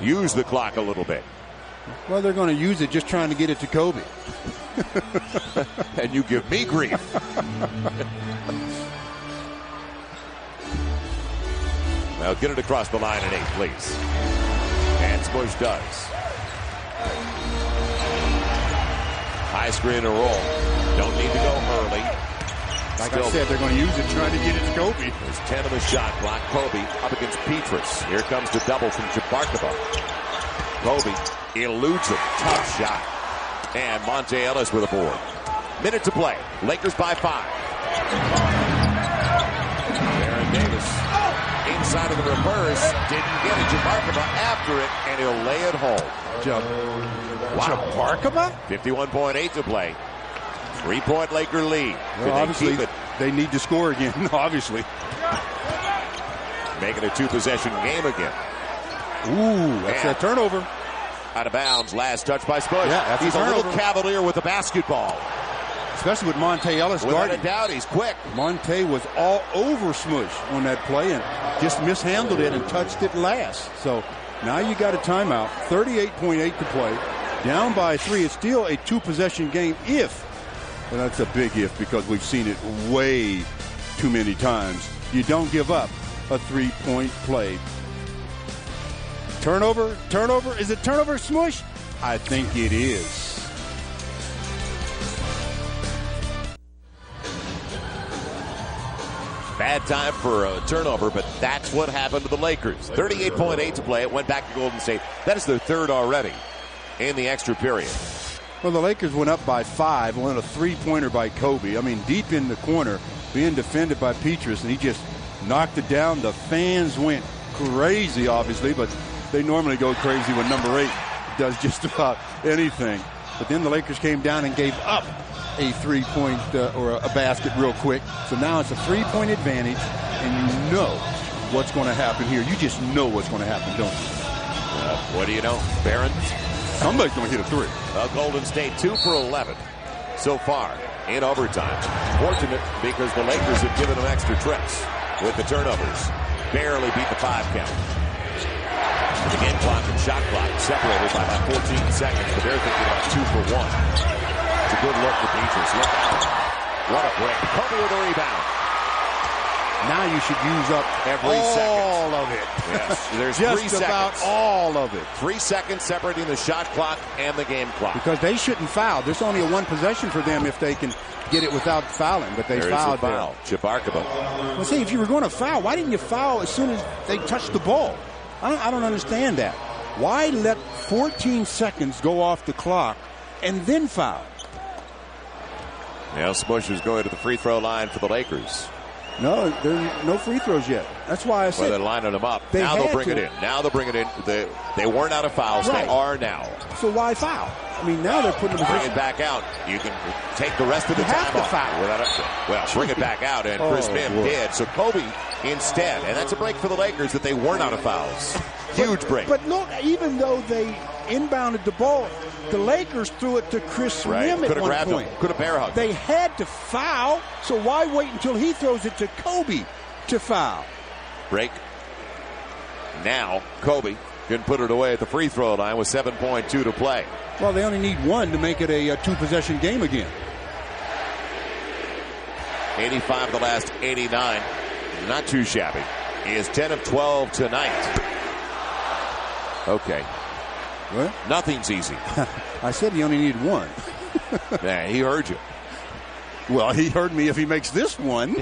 Use the clock a little bit. Well, they're going to use it just trying to get it to Kobe. And you give me grief. Now get it across the line at 8, please. And Smush does. High screen and roll. Don't need to go early. Like I said, they're going to use it trying to get it to Kobe. There's 10 on the shot clock. Kobe up against Petrus. Here comes the double from Jabarkova. Kobe eludes him. Tough shot. And Monte Ellis with a board. Minute to play. Lakers by 5. side of the reverse. Didn't get it. Jabarkaba after it, and he'll lay it home. Jabarkaba? 51.8 to play. 3-point Laker lead. Well, obviously, they need to score again, obviously. Making a 2-possession game again. Ooh, that's a turnover. Out of bounds. Last touch by Spush. Yeah, he's a little cavalier with the basketball. Especially with Monte Ellis guarding. Without a doubt, he's quick. Monte was all over Smush on that play and just mishandled it and touched it last. So now you got a timeout. 38.8 to play. Down by 3. It's still a 2-possession game if, and that's a big if because we've seen it way too many times, you don't give up a 3-point play. Turnover? Is it turnover, Smush? I think it is. Bad time for a turnover, but that's what happened to the Lakers. 38.8 to play. It went back to Golden State. That is their third already in the extra period. Well, the Lakers went up by 5, won a 3-pointer by Kobe. I mean, deep in the corner, being defended by Petrus, and he just knocked it down. The fans went crazy, obviously, but they normally go crazy when number 8 does just about anything. But then the Lakers came down and gave up a 3-point or a basket real quick. So now it's a 3-point advantage, and you know what's going to happen here. You just know what's going to happen, don't you? What do you know? Barron? Somebody's going to hit a 3. Golden State 2 for 11 so far in overtime. Fortunate because the Lakers have given them extra trips with the turnovers. Barely beat the 5 count. The game clock and shot clock separated by about 14 seconds, but they're thinking about 2 for 1. It's a good look for Petrus. Look out. What a break. Kobe with a rebound. Now you should use up every second. All of it. Yes, there's just 3 seconds. About all of it. 3 seconds separating the shot clock and the game clock. Because they shouldn't foul. There's only a 1 possession for them if they can get it without fouling, but they fouled there. Foul. Jabarkaba. Well, see, if you were going to foul, why didn't you foul as soon as they touched the ball? I don't understand that. Why let 14 seconds go off the clock and then foul? Now Smush is going to the free throw line for the Lakers. No, there's no free throws yet. That's why I said. Well, they're lining them up. Now they'll bring it in. Now they'll bring it in. They weren't out of fouls. Right. They are now. So why foul? I mean, now they're putting them in Bring it back out. You can take the rest of the time off. Well, bring it back out, and Chris Mim did. So Kobe instead. And that's a break for the Lakers that they weren't out of fouls. Huge break. But look, even though they inbounded the ball, the Lakers threw it to Chris Mim at one point. Could have bear hugged. They had to foul, so why wait until he throws it to Kobe to foul? Break. Now Kobe can put it away at the free throw line with 7.2 to play. Well, they only need 1 to make it a 2-possession game again. 85 the last 89. Not too shabby. He is 10 of 12 tonight. Okay. What? Nothing's easy. I said he only needed 1. Yeah, he heard you. Well, he heard me if he makes this one.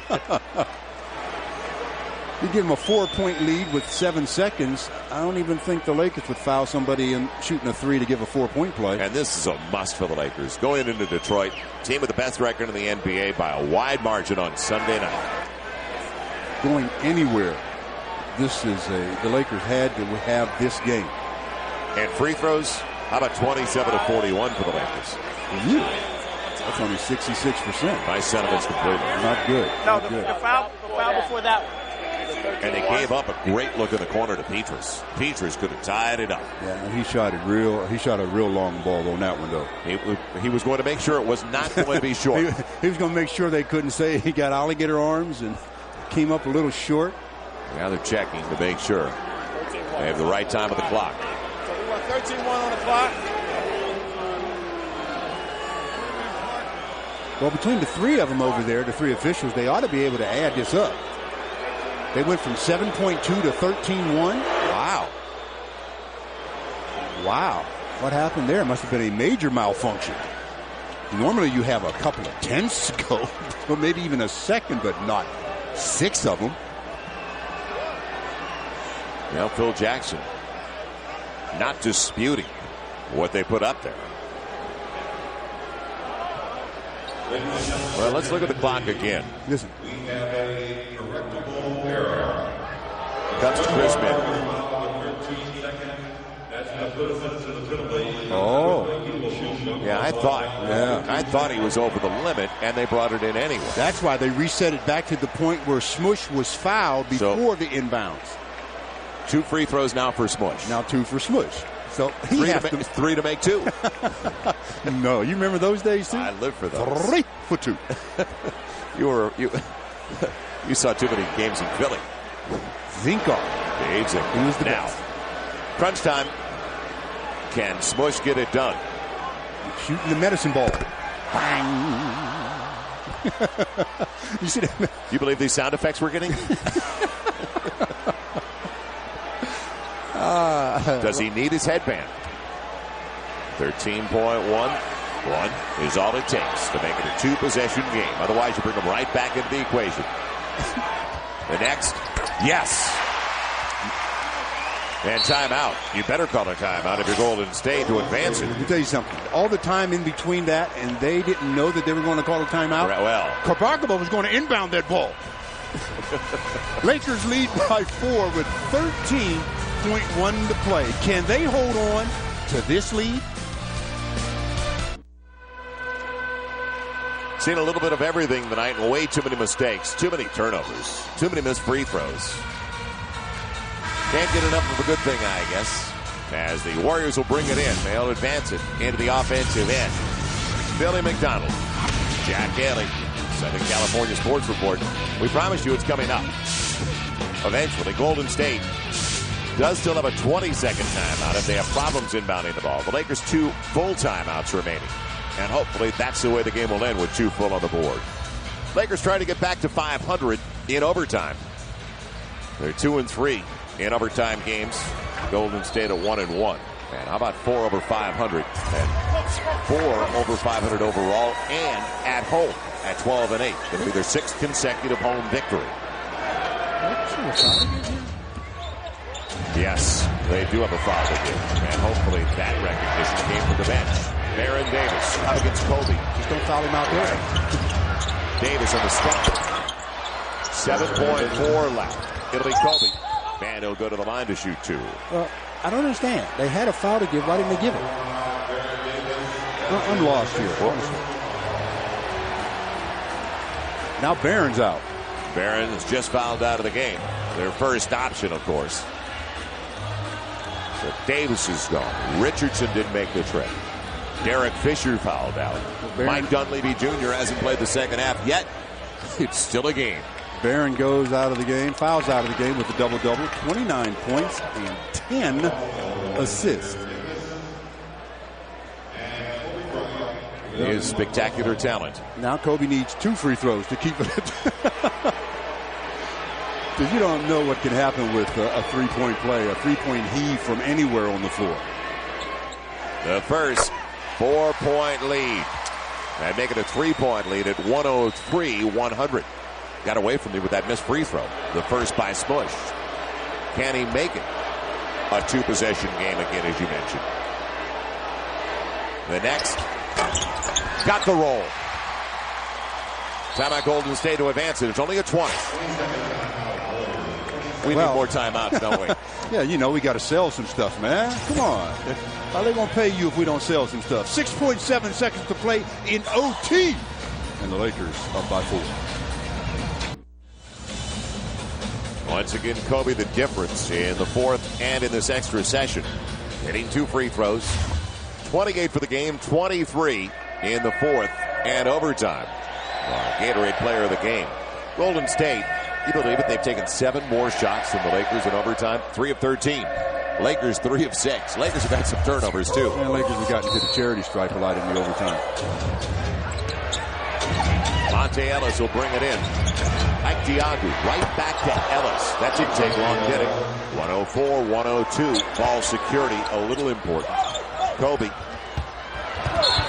You give him a 4-point lead with 7 seconds. I don't even think the Lakers would foul somebody in shooting a 3 to give a 4-point play. And this is a must for the Lakers. Going into Detroit, team with the best record in the NBA by a wide margin on Sunday night. Going anywhere, the Lakers had to have this game. And free throws, how about 27 to 41 for the Lakers? That's only 66%. My sentiment's completely. Not good. No, the foul before that one. And they gave up a great look in the corner to Petrus. Petrus could have tied it up. Yeah, he shot a real long ball on that one, though. He was going to make sure it was not going to be short. he was going to make sure they couldn't say he got alligator arms and came up a little short. Now they're checking to make sure they have the right time of the clock. So we want 13-1 on the clock. Well, between the 3 of them over there, the 3 officials, they ought to be able to add this up. They went from 7.2 to 13-1. Wow. What happened there? Must have been a major malfunction. Normally you have a couple of tenths to go, or maybe even a second, but not 6 of them. Now Phil Jackson not disputing what they put up there. Well, let's look at the clock again. Listen. comes Crispin. Oh. Yeah, I thought he was over the limit, and they brought it in anyway. That's why they reset it back to the point where Smush was fouled before the inbounds. 2 free throws now for Smush. Now 2 for Smush. So he three to make 2. No, you remember those days too? I lived for those. 3 for 2. You saw too many games in Philly. Zinko. Dave Zinko. He was the now, best. Crunch time. Can Smush get it done? Shooting the medicine ball. Bang. You see that? You believe these sound effects we're getting? Does he need his headband? 13.1 is all it takes to make it a 2-possession game. Otherwise, you bring them right back into the equation. The next, yes. And timeout. You better call a timeout if you're Golden State to advance it. Let me tell you something. All the time in between that, and they didn't know that they were going to call a timeout. Well, Kabakaba was going to inbound that ball. Lakers lead by 4 with 13.1 to play. Can they hold on to this lead? Seen a little bit of everything tonight and way too many mistakes, too many turnovers, too many missed free throws. Can't get enough of a good thing, I guess, as the Warriors will bring it in. They'll advance it into the offensive end. Billy McDonald, Jack Haley, Southern California Sports Report. We promise you it's coming up. Eventually, Golden State does still have a 20-second timeout if they have problems inbounding the ball. The Lakers 2 full timeouts remaining. And hopefully that's the way the game will end with 2 full on the board. Lakers trying to get back to 500 in overtime. They're 2-3 in overtime games. Golden State at 1-1. And how about 4 over 500? And 4 over 500 overall and at home at 12-8. It'll be their 6th consecutive home victory. Yes, they do have a foul to give. And hopefully that recognition came from the bench. Baron Davis up against Kobe. Just don't foul him out there. Davis on the step. 7.4 left. It'll be Kobe. And he'll go to the line to shoot 2. Well, I don't understand. They had a foul to give. Why didn't they give it? I'm lost here. Honestly. Now Barron's out. Barron is just fouled out of the game. Their first option, of course. So Davis is gone. Richardson didn't make the trip. Derek Fisher fouled out. Mike Dunleavy Jr. hasn't played the second half yet. It's still a game. Barron goes out of the game, fouls out of the game with a double-double, 29 points and 10 assists. His spectacular talent. Now Kobe needs 2 free throws to keep it. Because you don't know what can happen with a three-point play, a three-point heave from anywhere on the floor. The first 4-point lead. And make it a 3-point lead at 103-100. Got away from me with that missed free throw. The first by Smush. Can he make it a 2-possession game again, as you mentioned? The next. Got the roll. Timeout Golden State to advance it. It's only a 20. We need more timeouts, don't we? Yeah, you know, we got to sell some stuff, man. Come on. How are they going to pay you if we don't sell some stuff? 6.7 seconds to play in OT. And the Lakers up by 4. Once again, Kobe the difference in the 4th and in this extra session. Hitting 2 free throws. 28 for the game, 23 in the 4th and overtime. Gatorade player of the game. Golden State, you believe it, they've taken 7 more shots than the Lakers in overtime. 3 of 13. Lakers 3 of 6. Lakers have had some turnovers too. And Lakers have gotten to the charity stripe a lot in the overtime. Monte Ellis will bring it in. Ike Diagu right back to Ellis. That didn't take long, did it? 104-102. Ball security a little important. Kobe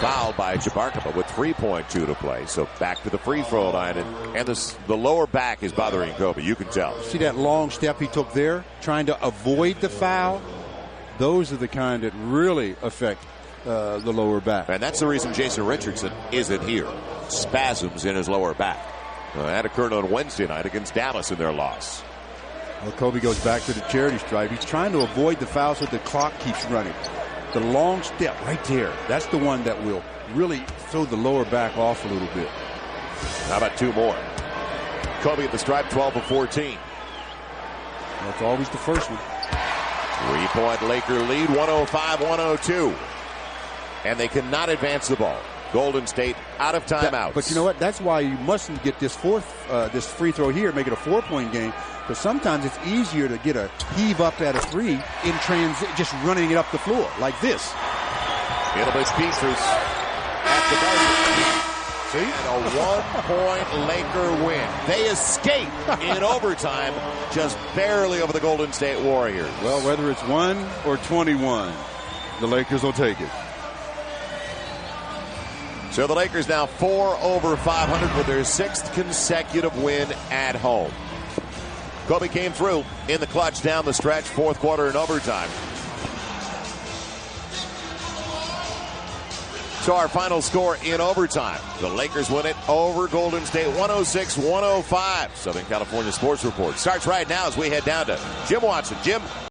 fouled by Jabarkaba with 3.2 to play. So back to the free throw line. And the lower back is bothering Kobe. You can tell. See that long step he took there, trying to avoid the foul? Those are the kind that really affect the lower back. And that's the reason Jason Richardson isn't here. Spasms in his lower back. That occurred on Wednesday night against Dallas in their loss. Well, Kobe goes back to the charity stripe. He's trying to avoid the foul so the clock keeps running. The long step right there, that's the one that will really throw the lower back off a little bit. How about two more? Kobe at the stripe, 12 of 14. That's always the first one. 3-point Laker lead, 105-102. And they cannot advance the ball. Golden State out of timeouts. But you know what? That's why you mustn't get this this free throw here, make it a 4-point game. Because sometimes it's easier to get a heave up at a three in transit, just running it up the floor like this. It'll be Pieces at the buzzer. See? And a 1-point Laker win. They escape in overtime, just barely over the Golden State Warriors. Well, whether it's 1 or 21, the Lakers will take it. So the Lakers now 4 over 500 with their 6th consecutive win at home. Kobe came through in the clutch down the stretch, 4th quarter and overtime. So our final score in overtime. The Lakers win it over Golden State, 106-105. Southern California Sports Report starts right now as we head down to Jim Watson. Jim.